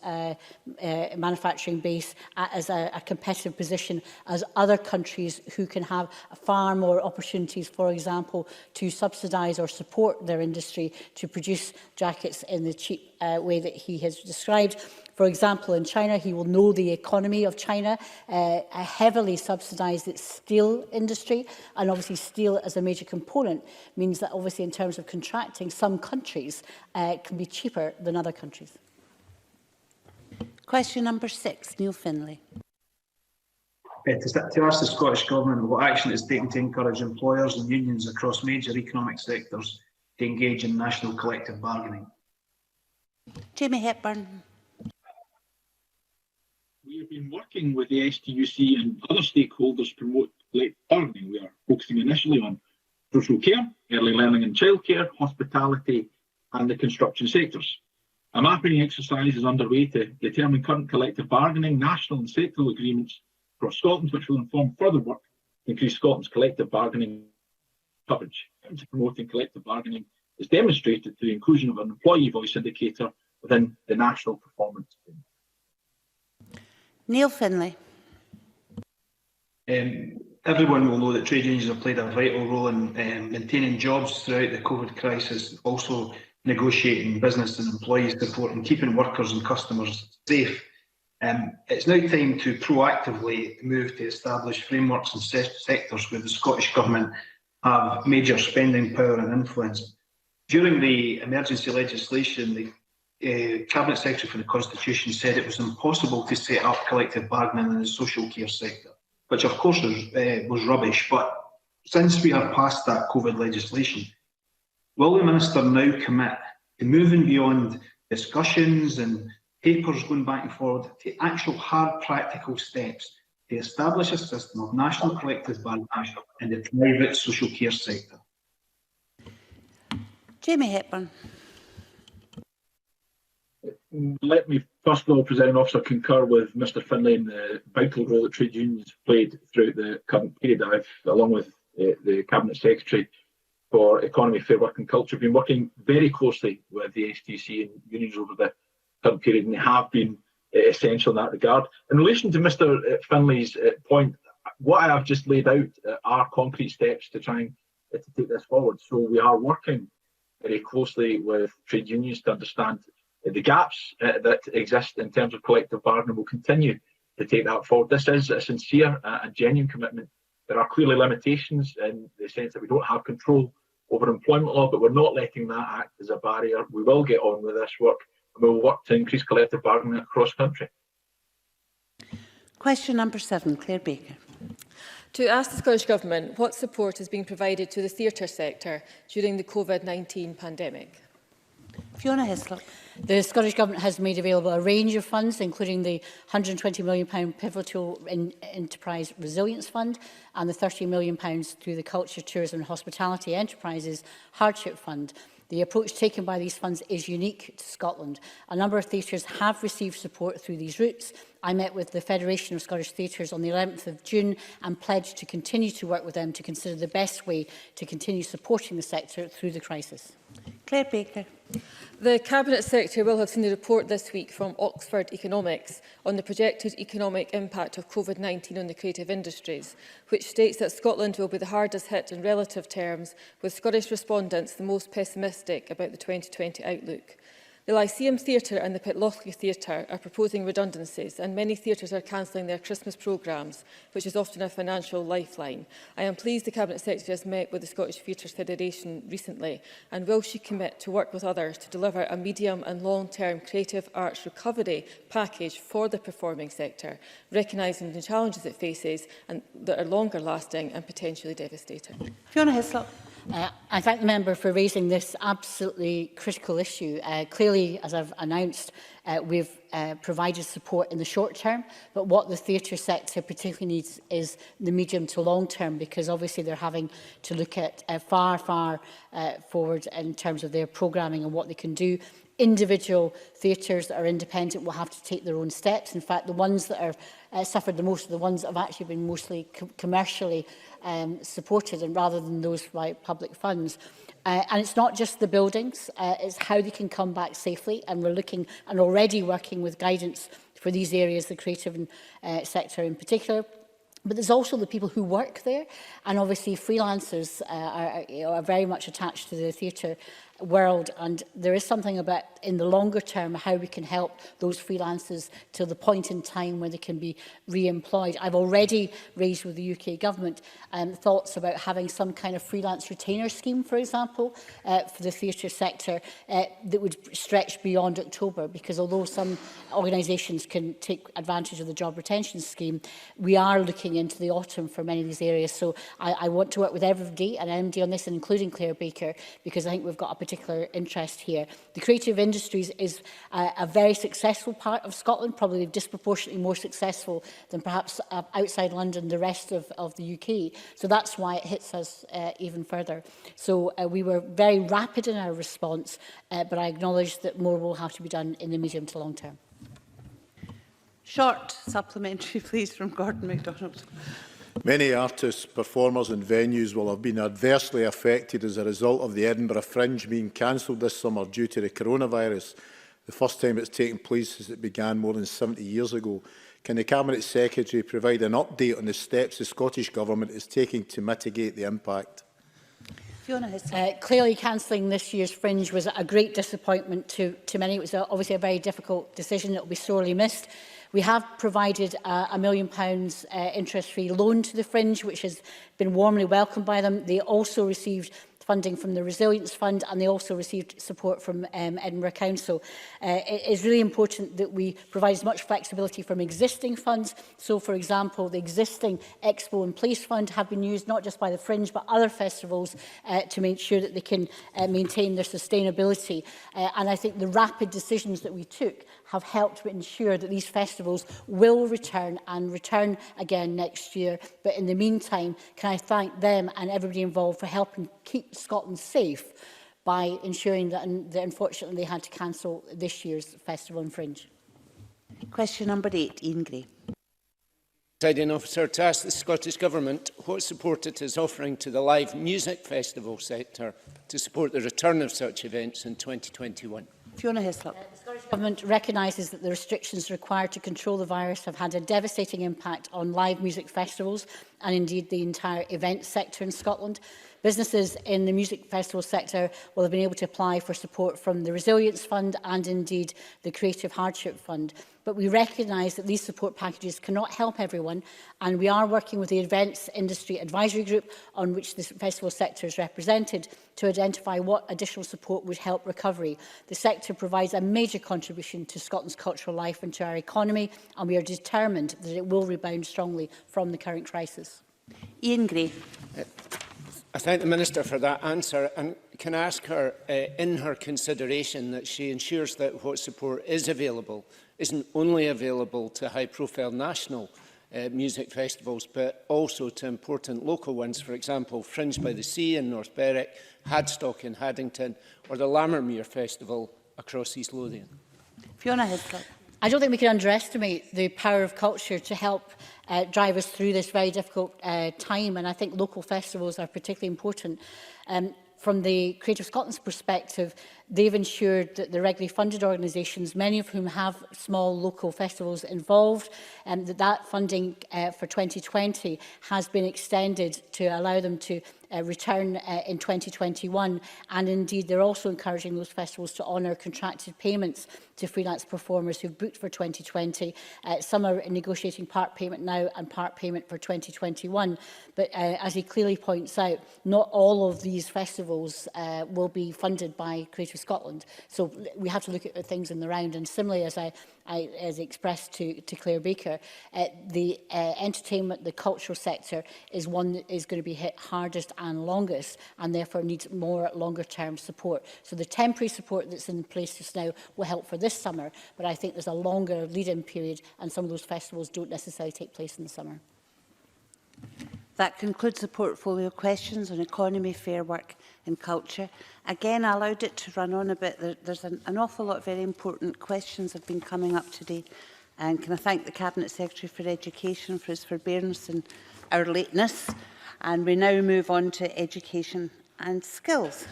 manufacturing base as a competitive position as other countries who can have far more opportunities, for example, to subsidise or support their industry to produce jackets in the cheap way that he has described. For example, in China, he will know the economy of China, heavily subsidised its steel industry, and obviously steel as a major component means that obviously in terms of contracting, some countries can be cheaper than other countries. Question number 6, Neil Findlay. To ask the Scottish Government what action it is taking to encourage employers and unions across major economic sectors to engage in national collective bargaining. Jamie Hepburn. We have been working with the STUC and other stakeholders to promote collective bargaining. We are focusing initially on social care, early learning and childcare, hospitality and the construction sectors. A mapping exercise is underway to determine current collective bargaining, national and sectoral agreements across Scotland, which will inform further work to increase Scotland's collective bargaining coverage. To promoting collective bargaining is demonstrated through the inclusion of an employee voice indicator within the national performance. Neil Findlay. Everyone will know that trade unions have played a vital role in maintaining jobs throughout the COVID crisis, also negotiating business and employee support and keeping workers and customers safe. It's now time to proactively move to establish frameworks and sectors where the Scottish Government have major spending power and influence. During the emergency legislation, the Cabinet Secretary for the Constitution said it was impossible to set up collective bargaining in the social care sector, which of course was rubbish. But since we are past that COVID legislation, will the Minister now commit to moving beyond discussions and papers going back and forward to actual hard practical steps to establish a system of national collective bargaining in the private social care sector? Jamie Hepburn. Let me first of all, Presiding Officer, concur with Mr Findlay in the vital role that trade unions played throughout the current period. I've, along with the Cabinet Secretary for Economy, Fair Work and Culture, been working very closely with the STC and unions over the current period, and they have been essential in that regard. In relation to Mr Findlay's point, what I have just laid out are concrete steps to try and to take this forward. So we are working very closely with trade unions to understand the gaps that exist in terms of collective bargaining. Will continue to take that forward. This is a sincere and genuine commitment. There are clearly limitations in the sense that we don't have control over employment law, but we're not letting that act as a barrier. We will get on with this work, and we will work to increase collective bargaining across country. Question number 7, Claire Baker. To ask the Scottish Government what support is being provided to the theatre sector during the COVID-19 pandemic. Fiona Hislop. The Scottish Government has made available a range of funds, including the £120 million Pivotal Enterprise Resilience Fund and the £30 million through the Culture, Tourism and Hospitality Enterprises Hardship Fund. The approach taken by these funds is unique to Scotland. A number of theatres have received support through these routes. I met with the Federation of Scottish Theatres on the 11th of June and pledged to continue to work with them to consider the best way to continue supporting the sector through the crisis. Claire Baker. The Cabinet Secretary will have seen a report this week from Oxford Economics on the projected economic impact of COVID-19 on the creative industries, which states that Scotland will be the hardest hit in relative terms, with Scottish respondents the most pessimistic about the 2020 outlook. The Lyceum Theatre and the Pitlochry Theatre are proposing redundancies, and many theatres are cancelling their Christmas programmes, which is often a financial lifeline. I am pleased the Cabinet Secretary has met with the Scottish Theatres Federation recently, and will she commit to work with others to deliver a medium and long-term creative arts recovery package for the performing sector, recognising the challenges it faces and that are longer lasting and potentially devastating? Fiona Hislop. I thank the member for raising this absolutely critical issue. Clearly, as I've announced, we've provided support in the short term, but what the theatre sector particularly needs is the medium to long term, because obviously they're having to look at far forward in terms of their programming and what they can do. Individual theatres that are independent will have to take their own steps. In fact, the ones that are suffered the most are the ones that have actually been mostly commercially supported, and rather than those by public funds. And it's not just the buildings, it's how they can come back safely. And we're looking and already working with guidance for these areas, the creative sector in particular. But there's also the people who work there, and obviously freelancers are very much attached to the theatre world, and there is something about in the longer term how we can help those freelancers to the point in time where they can be re-employed. I've already raised with the UK government thoughts about having some kind of freelance retainer scheme, for example, for the theatre sector that would stretch beyond October, because although some organisations can take advantage of the job retention scheme, we are looking into the autumn for many of these areas. So I want to work with everybody and MD on this, and including Claire Baker, because I think we've got a particular interest here. The creative industries is a very successful part of Scotland, probably disproportionately more successful than perhaps outside London, the rest of the UK. So that's why it hits us even further. So we were very rapid in our response, but I acknowledge that more will have to be done in the medium to long term. Short supplementary, please, from Gordon MacDonald. Many artists, performers and venues will have been adversely affected as a result of the Edinburgh Fringe being cancelled this summer due to the coronavirus, the first time it's taken place since it began more than 70 years ago. Can the Cabinet Secretary provide an update on the steps the Scottish Government is taking to mitigate the impact? Clearly, cancelling this year's Fringe was a great disappointment to many. It was obviously a very difficult decision that will be sorely missed. We have provided a £1 million interest-free loan to the Fringe, which has been warmly welcomed by them. They also received funding from the Resilience Fund, and they also received support from Edinburgh Council. It is really important that we provide as much flexibility from existing funds. So, for example, the existing Expo and Place Fund have been used not just by the Fringe but other festivals to make sure that they can maintain their sustainability. And I think the rapid decisions that we took have helped to ensure that these festivals will return and return again next year. But in the meantime, can I thank them and everybody involved for helping keep Scotland safe by ensuring that unfortunately they had to cancel this year's Festival and Fringe. Question number 8, Ian Gray. Presiding Officer, to ask the Scottish Government what support it is offering to the live music festival sector to support the return of such events in 2021. Fiona Hislop. The Scottish Government recognises that the restrictions required to control the virus have had a devastating impact on live music festivals and indeed the entire events sector in Scotland. Businesses in the music festival sector will have been able to apply for support from the Resilience Fund and indeed the Creative Hardship Fund. But we recognise that these support packages cannot help everyone, and we are working with the Events Industry Advisory Group, on which the festival sector is represented, to identify what additional support would help recovery. The sector provides a major contribution to Scotland's cultural life and to our economy, and we are determined that it will rebound strongly from the current crisis. Ian Gray. I thank the Minister for that answer, and can I ask her, in her consideration, that she ensures that what support is available isn't only available to high-profile national music festivals, but also to important local ones, for example, Fringe by the Sea in North Berwick, Hadstock in Haddington, or the Lammermuir Festival across East Lothian. Fiona Hislop. I don't think we can underestimate the power of culture to help drive us through this very difficult time, and I think local festivals are particularly important. From the Creative Scotland's perspective, they've ensured that the regularly funded organisations, many of whom have small local festivals involved, that funding for 2020 has been extended to allow them to return in 2021. And indeed, they're also encouraging those festivals to honour contracted payments to freelance performers who've booked for 2020. Some are negotiating part payment now and part payment for 2021. But as he clearly points out, not all of these festivals will be funded by Creative Scotland. So we have to look at things in the round. And similarly, as I expressed to Claire Baker, the entertainment, the cultural sector is one that is going to be hit hardest and longest, and therefore needs more longer-term support. So the temporary support that's in place just now will help for this summer, but I think there's a longer lead-in period, and some of those festivals don't necessarily take place in the summer. That concludes the portfolio questions on economy, fair work and culture. Again, I allowed it to run on a bit. There's an awful lot of very important questions that have been coming up today. And can I thank the Cabinet Secretary for Education for his forbearance and our lateness. And we now move on to education and skills.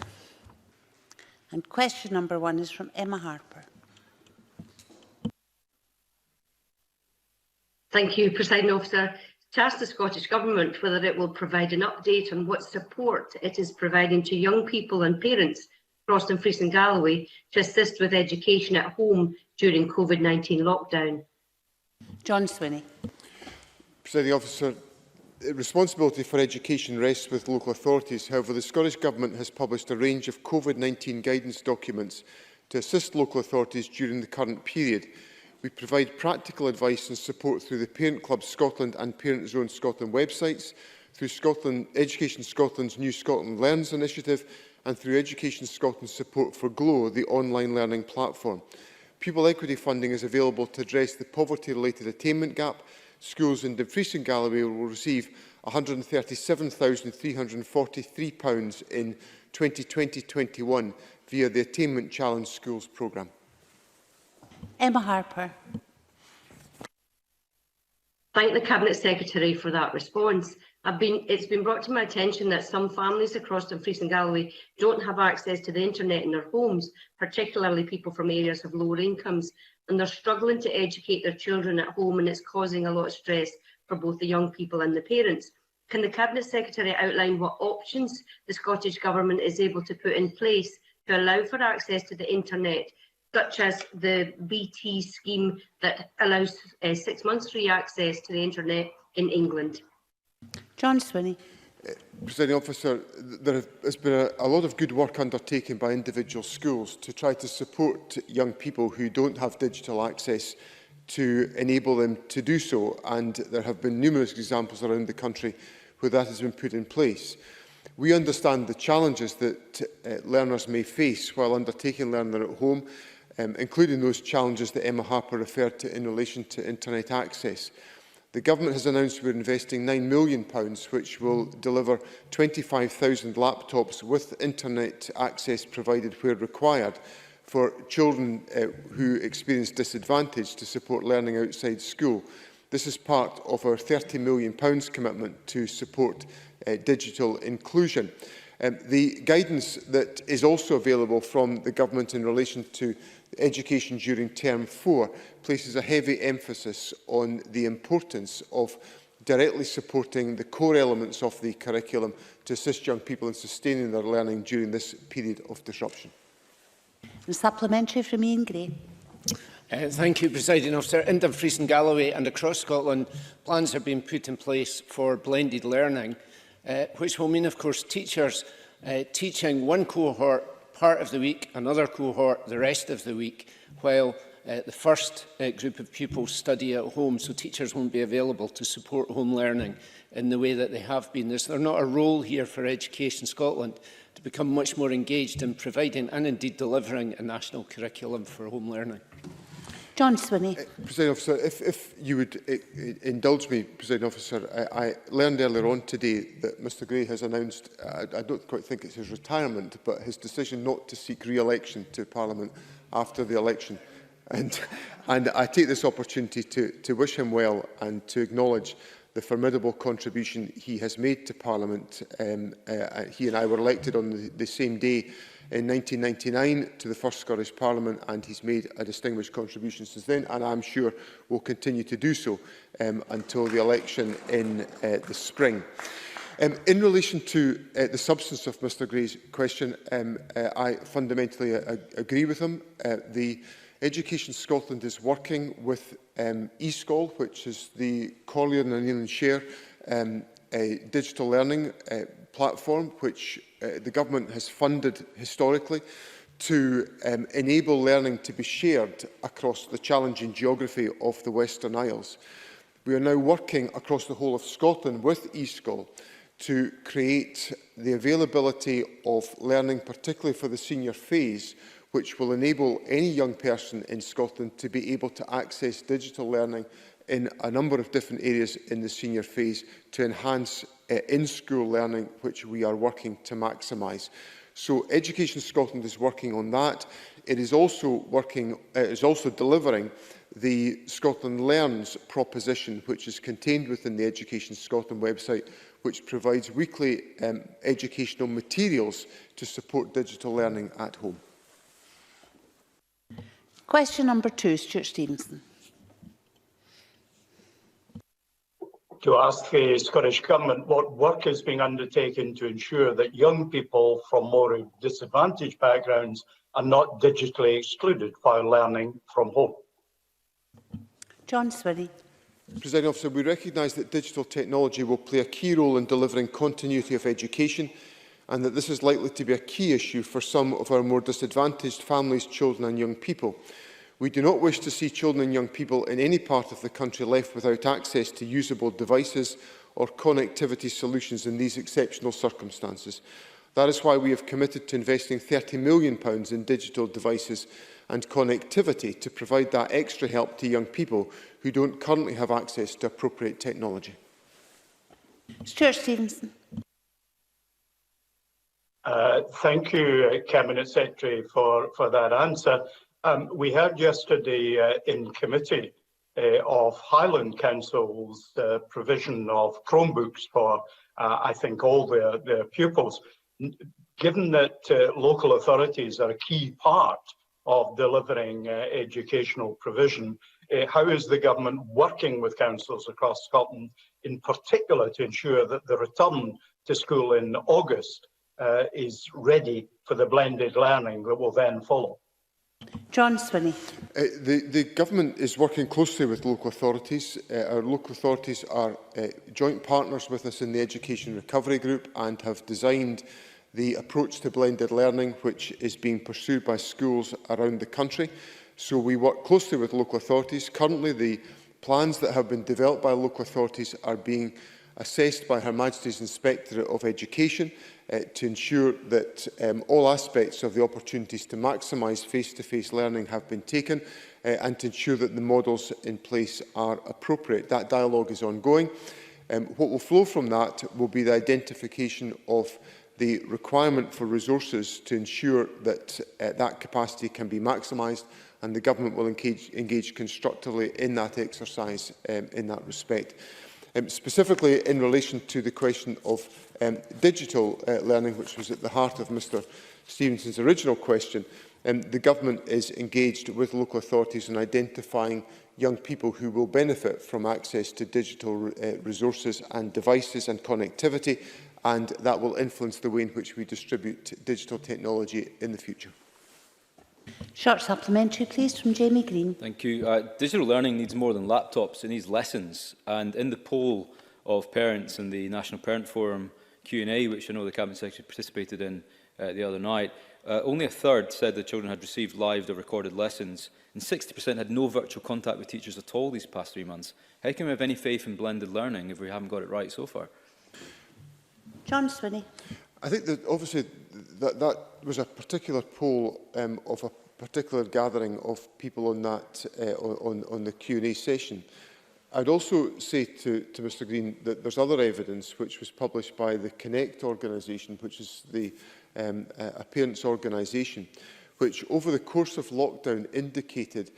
And question number 1 is from Emma Harper. Thank you, Presiding Officer. To ask the Scottish Government whether it will provide an update on what support it is providing to young people and parents across Dumfries and Galloway to assist with education at home during COVID-19 lockdown. John Swinney. Presiding Officer, responsibility for education rests with local authorities. However, the Scottish Government has published a range of COVID-19 guidance documents to assist local authorities during the current period. We provide practical advice and support through the Parent Club Scotland and Parent Zone Scotland websites, through Education Scotland's New Scotland Learns initiative, and through Education Scotland's support for GLOW, the online learning platform. Pupil equity funding is available to address the poverty-related attainment gap. Schools in Dumfries and Galloway will receive £137,343 in 2020-21 via the Attainment Challenge Schools programme. Emma Harper. Thank the Cabinet Secretary for that response. It's been brought to my attention that some families across Dumfries and Galloway don't have access to the internet in their homes, particularly people from areas of lower incomes, and they're struggling to educate their children at home, and it's causing a lot of stress for both the young people and the parents. Can the Cabinet Secretary outline what options the Scottish Government is able to put in place to allow for access to the internet, such as the BT scheme that allows 6 months free access to the internet in England? John Swinney. Presiding Officer, there has been a lot of good work undertaken by individual schools to try to support young people who don't have digital access to enable them to do so, and there have been numerous examples around the country where that has been put in place. We understand the challenges that learners may face while undertaking learning at home, including those challenges that Emma Harper referred to in relation to internet access. The Government has announced we're investing £9 million, which will deliver 25,000 laptops with internet access provided where required for children who experience disadvantage to support learning outside school. This is part of our £30 million commitment to support digital inclusion. The guidance that is also available from the Government in relation to education during Term 4 places a heavy emphasis on the importance of directly supporting the core elements of the curriculum to assist young people in sustaining their learning during this period of disruption. And supplementary from Ian Gray. Thank you, Presiding Officer. In Dumfries and Galloway and across Scotland, plans have been put in place for blended learning, which will mean, of course, teachers teaching one cohort part of the week, another cohort the rest of the week, while the first group of pupils study at home, so teachers won't be available to support home learning in the way that they have been. There's not a role here for Education Scotland to become much more engaged in providing and indeed delivering a national curriculum for home learning. John Swinney. Presiding Officer, if you would indulge me, Presiding Officer, I learned earlier on today that Mr Gray has announced, I don't quite think it's his retirement, but his decision not to seek re-election to Parliament after the election. And I take this opportunity to wish him well and to acknowledge the formidable contribution he has made to Parliament. He and I were elected on the same day in 1999 to the first Scottish Parliament, and he's made a distinguished contribution since then, and I'm sure will continue to do so until the election in the spring. In relation to the substance of Mr Gray's question, I fundamentally agree with him. The Education Scotland is working with eSchool, which is the Collier and Neil Share digital learning platform, which the Government has funded historically to enable learning to be shared across the challenging geography of the Western Isles. We are now working across the whole of Scotland with eSchool to create the availability of learning, particularly for the senior phase, which will enable any young person in Scotland to be able to access digital learning in a number of different areas in the senior phase to enhance in-school learning, which we are working to maximise. So Education Scotland is working on that. It is also delivering the Scotland Learns proposition, which is contained within the Education Scotland website, which provides weekly educational materials to support digital learning at home. Question number 2, Stuart Stevenson. To ask the Scottish Government what work is being undertaken to ensure that young people from more disadvantaged backgrounds are not digitally excluded while learning from home. John Swinney. Presiding Officer, we recognise that digital technology will play a key role in delivering continuity of education, and that this is likely to be a key issue for some of our more disadvantaged families, children and young people. We do not wish to see children and young people in any part of the country left without access to usable devices or connectivity solutions in these exceptional circumstances. That is why we have committed to investing £30 million in digital devices and connectivity to provide that extra help to young people who don't currently have access to appropriate technology. Stuart Stevenson. Thank you, Cabinet Secretary, for that answer. We heard yesterday in committee of Highland Council's provision of Chromebooks for, I think, all their pupils. Given that local authorities are a key part of delivering educational provision, how is the government working with councils across Scotland, in particular to ensure that the return to school in August is ready for the blended learning that will then follow? John Swinney. The Government is working closely with local authorities. Our local authorities are joint partners with us in the Education Recovery Group and have designed the approach to blended learning, which is being pursued by schools around the country. So we work closely with local authorities. Currently, the plans that have been developed by local authorities are being assessed by Her Majesty's Inspectorate of Education to ensure that all aspects of the opportunities to maximise face-to-face learning have been taken and to ensure that the models in place are appropriate. That dialogue is ongoing. What will flow from that will be the identification of the requirement for resources to ensure that that capacity can be maximised, and the Government will engage constructively in that exercise in that respect. Specifically in relation to the question of digital learning, which was at the heart of Mr Stevenson's original question, the Government is engaged with local authorities in identifying young people who will benefit from access to digital resources and devices and connectivity, and that will influence the way in which we distribute digital technology in the future. Short supplementary, please, from Jamie Green. Thank you. Digital learning needs more than laptops, it needs lessons. And in the poll of parents in the National Parent Forum Q&A, which I know the Cabinet Secretary participated in the other night, only a third said that children had received live or recorded lessons, and 60% had no virtual contact with teachers at all these past 3 months. How can we have any faith in blended learning if we haven't got it right so far? John Swinney. I think that obviously that was a particular poll of a particular gathering of people on that on the Q&A session. I'd also say to Mr Green that there's other evidence which was published by the Connect organisation, which is the a parents' organisation, which over the course of lockdown indicated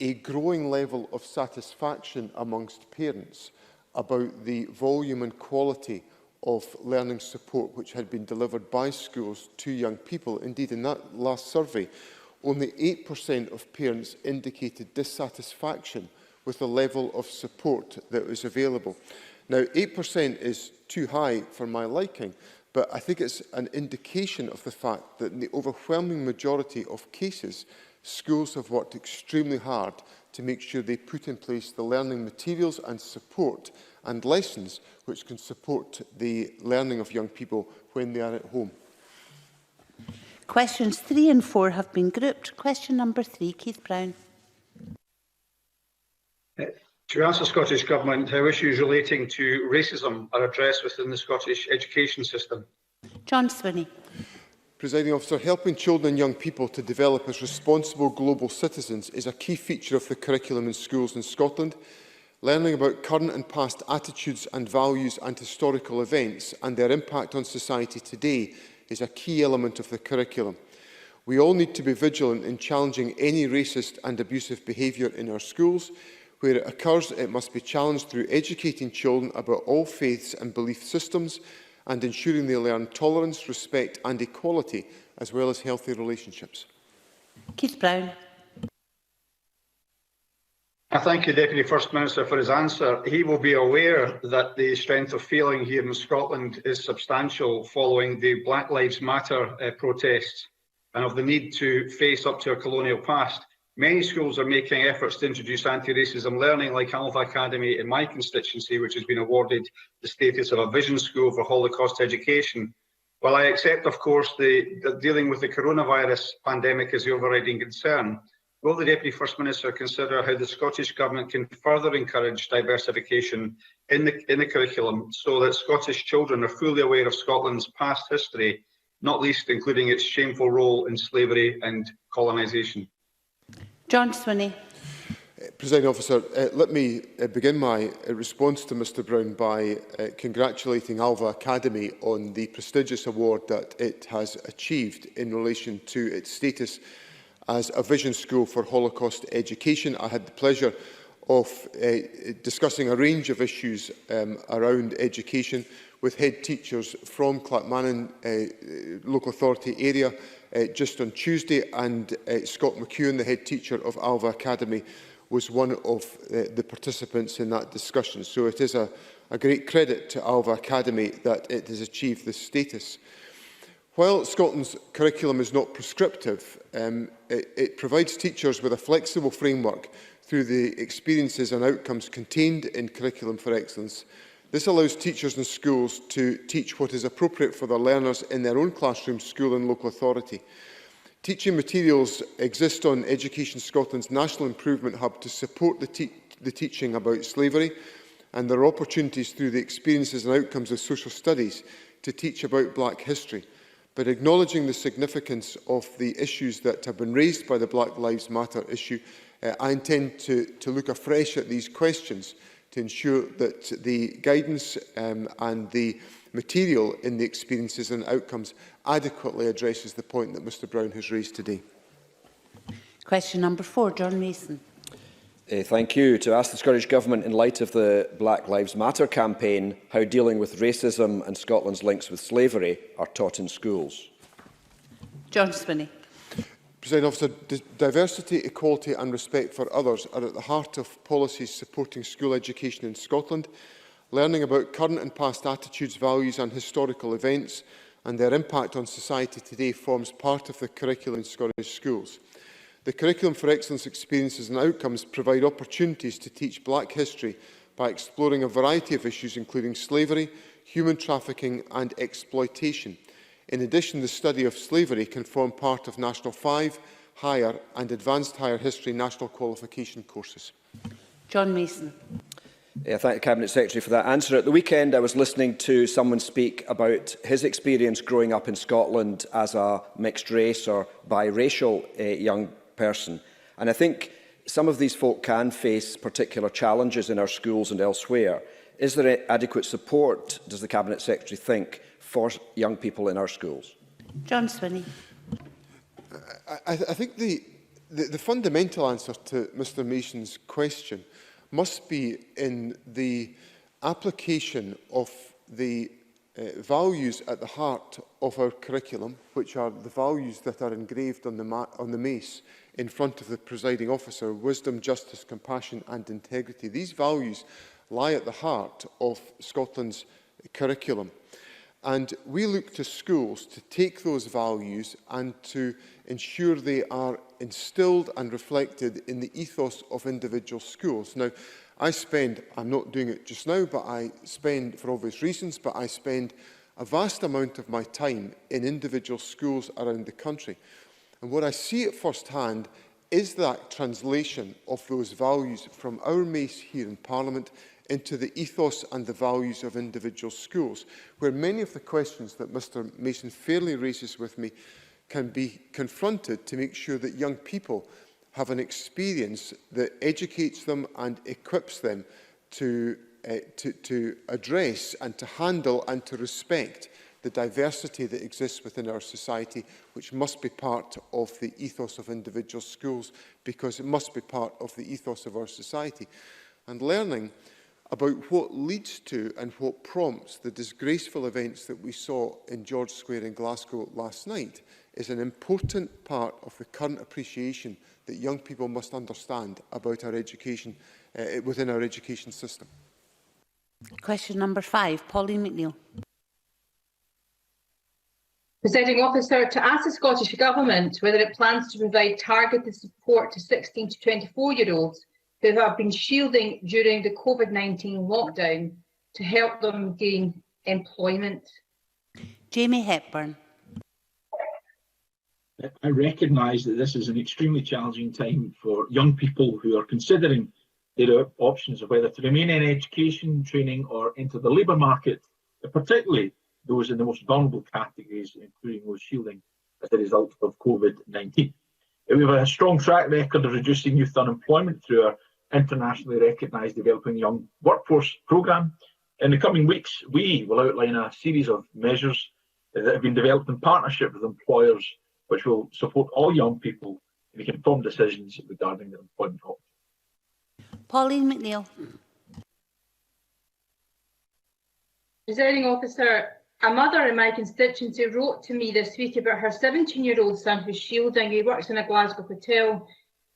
a growing level of satisfaction amongst parents about the volume and quality of learning support which had been delivered by schools to young people. Indeed, in that last survey, only 8% of parents indicated dissatisfaction with the level of support that was available. Now, 8% is too high for my liking, but I think it's an indication of the fact that in the overwhelming majority of cases, schools have worked extremely hard to make sure they put in place the learning materials and support and lessons which can support the learning of young people when they are at home. Questions 3 and 4 have been grouped. Question number 3, Keith Brown. To ask the Scottish Government how issues relating to racism are addressed within the Scottish education system. John Swinney. Presiding Officer, helping children and young people to develop as responsible global citizens is a key feature of the curriculum in schools in Scotland. Learning about current and past attitudes and values and historical events and their impact on society today is a key element of the curriculum. We all need to be vigilant in challenging any racist and abusive behaviour in our schools. Where it occurs, it must be challenged through educating children about all faiths and belief systems and ensuring they learn tolerance, respect and equality, as well as healthy relationships. Keith Brown. I thank the Deputy First Minister for his answer. He will be aware that the strength of feeling here in Scotland is substantial following the Black Lives Matter protests and of the need to face up to a colonial past. Many schools are making efforts to introduce anti-racism learning, like Alva Academy in my constituency, which has been awarded the status of a vision school for Holocaust education. While I accept, of course, that dealing with the coronavirus pandemic is the overriding concern, will the Deputy First Minister consider how the Scottish Government can further encourage diversification in the curriculum so that Scottish children are fully aware of Scotland's past history, not least including its shameful role in slavery and colonisation? John Swinney. Presiding Officer, let me begin my response to Mr Brown by congratulating Alva Academy on the prestigious award that it has achieved in relation to its status as a vision school for Holocaust education. I had the pleasure of discussing a range of issues around education with head teachers from Clackmannan local authority area just on Tuesday, and Scott McEwen, the head teacher of Alva Academy, was one of the participants in that discussion. So it is a great credit to Alva Academy that it has achieved this status. While Scotland's curriculum is not prescriptive, it provides teachers with a flexible framework through the experiences and outcomes contained in Curriculum for Excellence. This allows teachers and schools to teach what is appropriate for their learners in their own classroom, school and local authority. Teaching materials exist on Education Scotland's National Improvement Hub to support the teaching about slavery, and there are opportunities through the experiences and outcomes of social studies to teach about Black history. But acknowledging the significance of the issues that have been raised by the Black Lives Matter issue, I intend to look afresh at these questions to ensure that the guidance and the material in the experiences and outcomes adequately addresses the point that Mr Brown has raised today. Question number 4, John Mason. Thank you. To ask the Scottish Government, in light of the Black Lives Matter campaign, how dealing with racism and Scotland's links with slavery are taught in schools. John Swinney. Presiding Officer, diversity, equality and respect for others are at the heart of policies supporting school education in Scotland. Learning about current and past attitudes, values and historical events and their impact on society today forms part of the curriculum in Scottish schools. The Curriculum for Excellence experiences and outcomes provide opportunities to teach Black history by exploring a variety of issues including slavery, human trafficking and exploitation. In addition, the study of slavery can form part of National 5, Higher and Advanced Higher History National Qualification courses. John Mason. I thank the Cabinet Secretary for that answer. At the weekend, I was listening to someone speak about his experience growing up in Scotland as a mixed race or biracial young person. And I think some of these folk can face particular challenges in our schools and elsewhere. Is there adequate support, does the Cabinet Secretary think, for young people in our schools? John Swinney. I think the fundamental answer to Mr Mason's question must be in the application of the values at the heart of our curriculum, which are the values that are engraved on the mace in front of the presiding officer: wisdom, justice, compassion and integrity. These values lie at the heart of Scotland's curriculum. And we look to schools to take those values and to ensure they are instilled and reflected in the ethos of individual schools. Now, I'm not doing it just now, but I spend, for obvious reasons, but I spend a vast amount of my time in individual schools around the country. And what I see at first hand is that translation of those values from our mace here in Parliament into the ethos and the values of individual schools, where many of the questions that Mr Mason fairly raises with me can be confronted to make sure that young people have an experience that educates them and equips them to address and to handle and to respect the diversity that exists within our society, which must be part of the ethos of individual schools, because it must be part of the ethos of our society. And learning about what leads to and what prompts the disgraceful events that we saw in George Square in Glasgow last night is an important part of the current appreciation that young people must understand about our education within our education system. Question number 5, Pauline McNeill. Presiding Officer, to ask the Scottish Government whether it plans to provide targeted support to 16 to 24-year-olds who have been shielding during the COVID-19 lockdown to help them gain employment. Jamie Hepburn. I recognise that this is an extremely challenging time for young people who are considering their options of whether to remain in education, training or enter the labour market, particularly those in the most vulnerable categories, including those shielding as a result of COVID-19. We have a strong track record of reducing youth unemployment through our internationally recognised Developing Young Workforce programme. In the coming weeks, we will outline a series of measures that have been developed in partnership with employers, which will support all young people in making informed decisions regarding their employment options. Pauline McNeill. Presiding Officer, a mother in my constituency wrote to me this week about her 17-year-old son who's shielding. He works in a Glasgow hotel.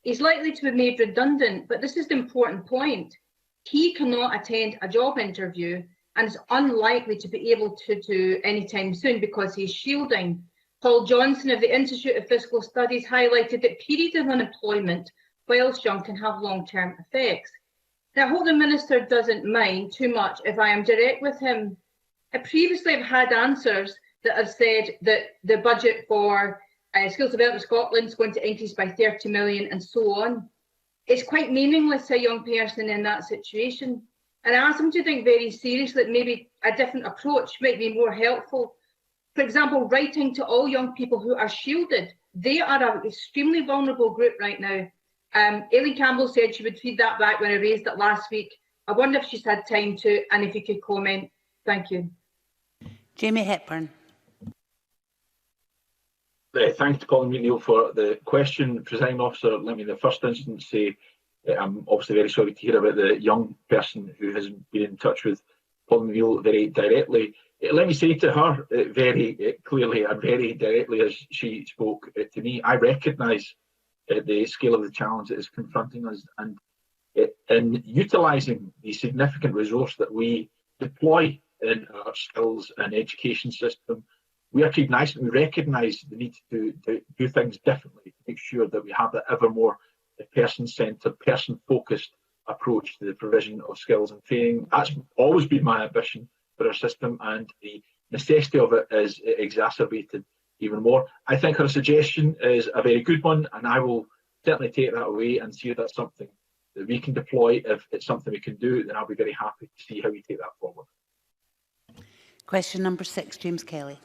He's likely to be made redundant, but this is the important point. He cannot attend a job interview and is unlikely to be able to do anytime soon because he's shielding. Paul Johnson of the Institute of Fiscal Studies highlighted that periods of unemployment whilst young can have long-term effects. Now, I hope the Minister doesn't mind too much if I am direct with him. I previously have had answers that have said that the budget for Skills Development Scotland is going to increase by 30 million and so on. It's quite meaningless to a young person in that situation. And I ask them to think very seriously that maybe a different approach might be more helpful. For example, writing to all young people who are shielded. They are an extremely vulnerable group right now. Aileen Campbell said she would feed that back when I raised it last week. I wonder if she's had time to, and if you could comment. Thank you. Jamie Hepburn. Thanks to Pauline McNeill for the question. Presiding Officer, let me in the first instance say I'm obviously very sorry to hear about the young person who has been in touch with Pauline McNeill very directly. Let me say to her very clearly and very directly as she spoke to me, I recognise the scale of the challenge that is confronting us, and in utilising the significant resource that we deploy in our skills and education system, we recognise the need to do things differently, to make sure that we have that ever more person-centred, person-focused approach to the provision of skills and training. That's always been my ambition for our system, and the necessity of it is exacerbated even more. I think her suggestion is a very good one, and I will certainly take that away and see if that's something that we can deploy. If it's something we can do, then I'll be very happy to see how we take that forward. Question number 6, James Kelly.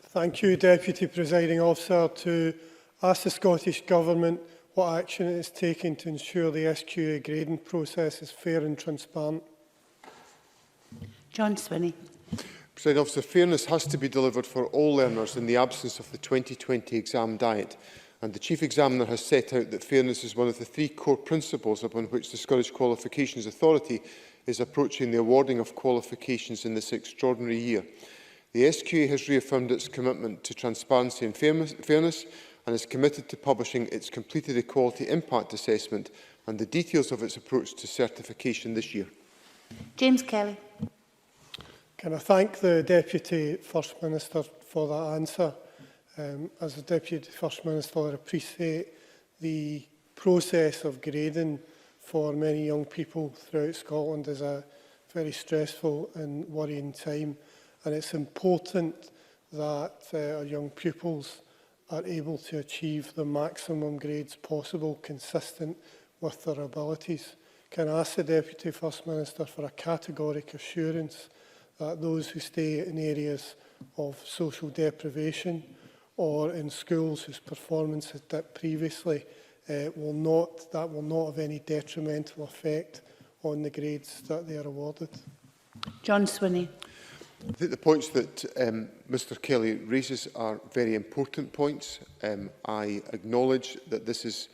Thank you, Deputy Presiding Officer. To ask the Scottish Government what action it is taking to ensure the SQA grading process is fair and transparent. John Swinney. Presiding Officer, fairness has to be delivered for all learners in the absence of the 2020 exam diet, and the Chief Examiner has set out that fairness is one of the 3 core principles upon which the Scottish Qualifications Authority is approaching the awarding of qualifications in this extraordinary year. The SQA has reaffirmed its commitment to transparency and fairness and is committed to publishing its completed equality impact assessment and the details of its approach to certification this year. James Kelly. Can I thank the Deputy First Minister for that answer? As the Deputy First Minister, I appreciate the process of grading for many young people throughout Scotland is a very stressful and worrying time. And it's important that our young pupils are able to achieve the maximum grades possible, consistent with their abilities. Can I ask the Deputy First Minister for a categoric assurance that those who stay in areas of social deprivation or in schools whose performance has dipped previously will not have any detrimental effect on the grades that they are awarded. John Swinney. I think the points that Mr Kelly raises are very important points. I acknowledge that this is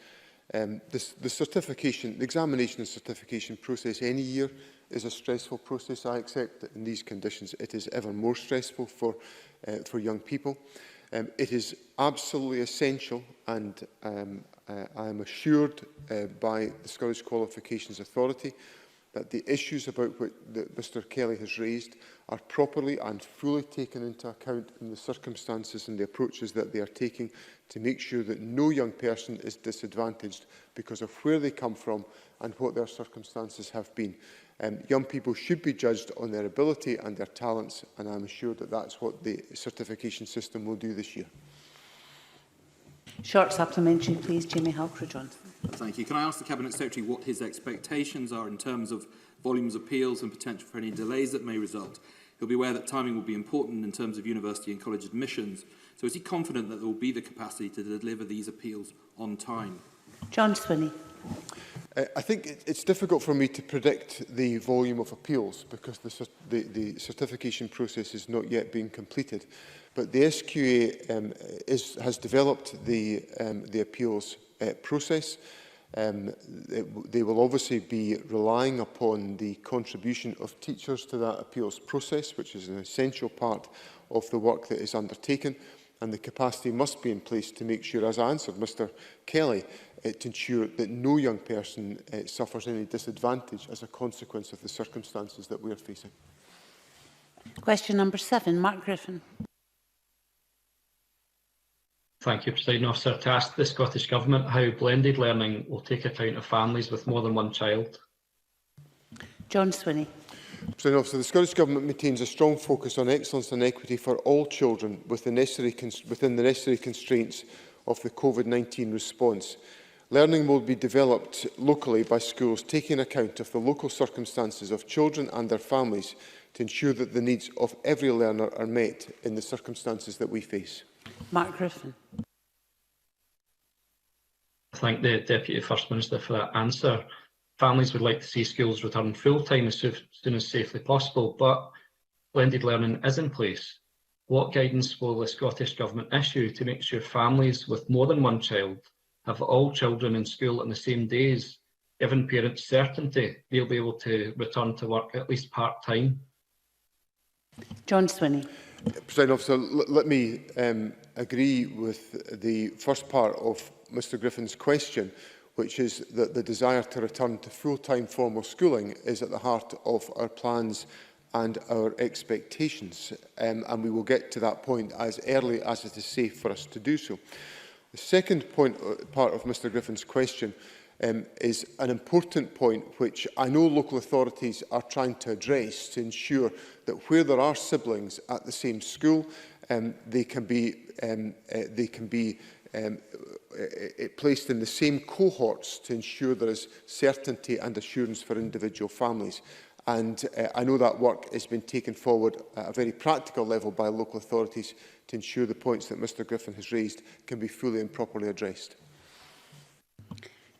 the examination and certification process any year is a stressful process. I accept that in these conditions it is ever more stressful for young people. It is absolutely essential, and I am assured by the Scottish Qualifications Authority that the issues about which Mr Kelly has raised are properly and fully taken into account in the circumstances and the approaches that they are taking to make sure that no young person is disadvantaged because of where they come from and what their circumstances have been. Young people should be judged on their ability and their talents, and I am assured that that's what the certification system will do this year. Short supplementary, please. Jamie Halcrow-Johnson. Thank you. Can I ask the Cabinet Secretary what his expectations are in terms of volumes of appeals and potential for any delays that may result? He'll be aware that timing will be important in terms of university and college admissions. So is he confident that there will be the capacity to deliver these appeals on time? John Swinney. I think it's difficult for me to predict the volume of appeals because the certification process is not yet being completed. But the SQA has developed the appeals process. They will obviously be relying upon the contribution of teachers to that appeals process, which is an essential part of the work that is undertaken. And the capacity must be in place to make sure, as I answered Mr Kelly, to ensure that no young person suffers any disadvantage as a consequence of the circumstances that we are facing. Question number 7, Mark Griffin. Thank you, Presiding Officer. To ask the Scottish Government how blended learning will take account of families with more than one child. John Swinney. Presiding Officer, the Scottish Government maintains a strong focus on excellence and equity for all children within the necessary constraints of the COVID-19 response. Learning will be developed locally by schools, taking account of the local circumstances of children and their families to ensure that the needs of every learner are met in the circumstances that we face. Mark Griffin. I thank the Deputy First Minister for that answer. Families would like to see schools return full-time as soon as safely possible, but blended learning is in place. What guidance will the Scottish Government issue to make sure families with more than one child have all children in school on the same days, giving parents certainty they'll be able to return to work at least part-time? John Swinney. Presiding Officer, let me agree with the first part of Mr Griffin's question, which is that the desire to return to full-time formal schooling is at the heart of our plans and our expectations, and we will get to that point as early as it is safe for us to do so. The second part of Mr Griffin's question is an important point which I know local authorities are trying to address to ensure that where there are siblings at the same school, they can be placed in the same cohorts to ensure there is certainty and assurance for individual families. And I know that work has been taken forward at a very practical level by local authorities to ensure the points that Mr Griffin has raised can be fully and properly addressed.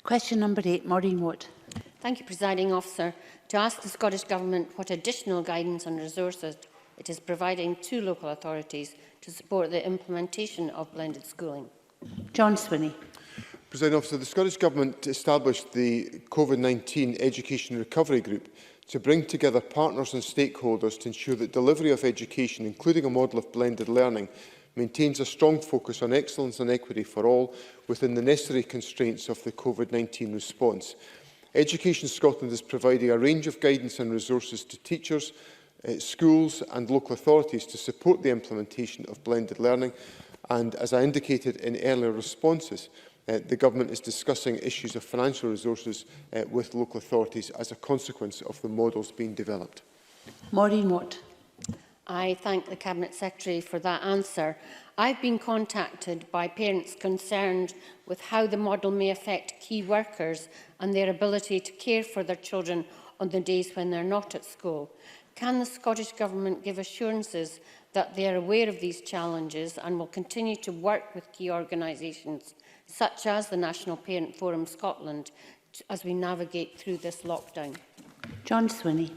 Question number 8, Maureen Watt. Thank you, Presiding Officer. To ask the Scottish Government what additional guidance and resources it is providing to local authorities to support the implementation of blended schooling. John Swinney. Presiding Officer, the Scottish Government established the COVID-19 Education Recovery Group to bring together partners and stakeholders to ensure that delivery of education, including a model of blended learning, maintains a strong focus on excellence and equity for all within the necessary constraints of the COVID-19 response. Education Scotland is providing a range of guidance and resources to teachers, schools and local authorities to support the implementation of blended learning. And as I indicated in earlier responses, the Government is discussing issues of financial resources with local authorities as a consequence of the models being developed. Maureen Watt. I thank the Cabinet Secretary for that answer. I've been contacted by parents concerned with how the model may affect key workers and their ability to care for their children on the days when they're not at school. Can the Scottish Government give assurances that they are aware of these challenges and will continue to work with key organisations such as the National Parent Forum Scotland as we navigate through this lockdown? John Swinney.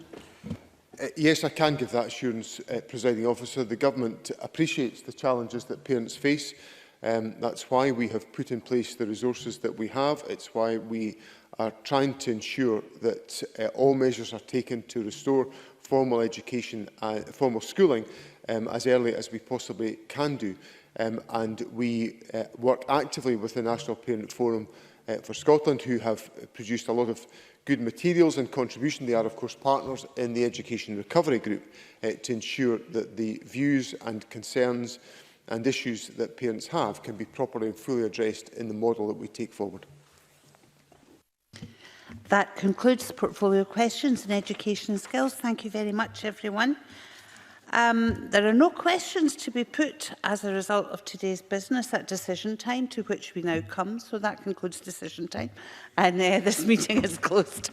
Yes, I can give that assurance, Presiding Officer. The Government appreciates the challenges that parents face. That's why we have put in place the resources that we have. It's why we are trying to ensure that all measures are taken to restore formal education, formal schooling as early as we possibly can do. And we work actively with the National Parent Forum for Scotland, who have produced a lot of good materials and contribution. They are, of course, partners in the Education Recovery Group to ensure that the views and concerns and issues that parents have can be properly and fully addressed in the model that we take forward. That concludes the portfolio questions in education and skills. Thank you very much, everyone. There are no questions to be put as a result of today's business at decision time, to which we now come. So that concludes decision time, and this meeting is closed.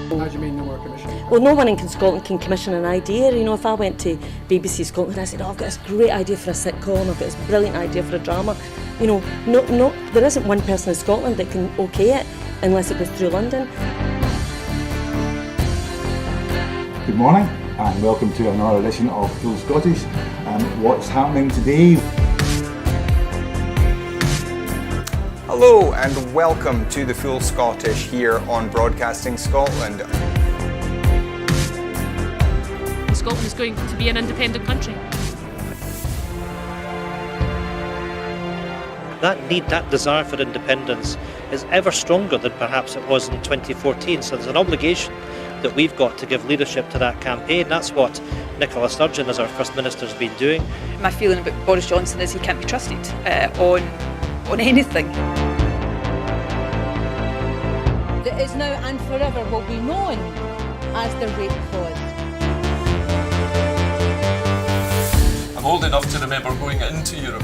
How do you mean no more commission? Well, no one in Scotland can commission an idea. You know, if I went to BBC Scotland and I said, oh, I've got this great idea for a sitcom, I've got this brilliant idea for a drama, you know, there isn't one person in Scotland that can okay it unless it goes through London. Good morning and welcome to another edition of Full Scottish. What's happening today? Hello and welcome to the Full Scottish here on Broadcasting Scotland. Scotland is going to be an independent country. That need, that desire for independence is ever stronger than perhaps it was in 2014. So there's an obligation that we've got to give leadership to that campaign. That's what Nicola Sturgeon, as our First Minister, has been doing. My feeling about Boris Johnson is he can't be trusted on anything. That is now and forever will be known as the rape clause. I'm old enough to remember going into Europe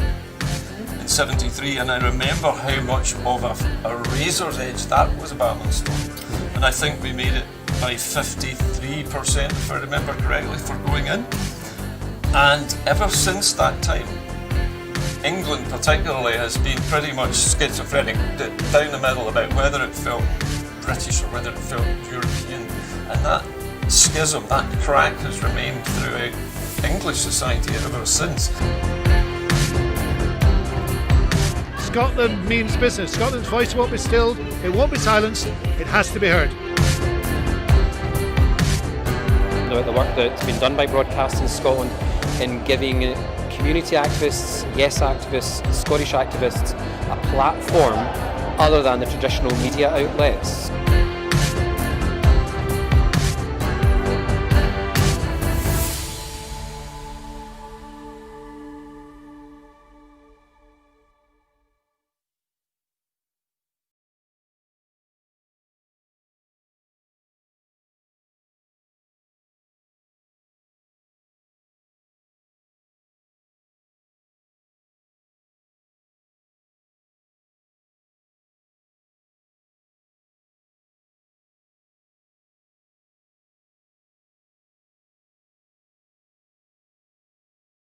in '73, and I remember how much of a razor's edge that was a battling stone. And I think we made it by 53%, if I remember correctly, for going in. And ever since that time, England particularly has been pretty much schizophrenic, down the middle about whether it felt British or whether it felt European. And that schism, that crack has remained throughout English society ever since. Scotland means business. Scotland's voice won't be stilled, it won't be silenced, it has to be heard. The work that's been done by Broadcasting Scotland in giving community activists, yes activists, Scottish activists a platform other than the traditional media outlets.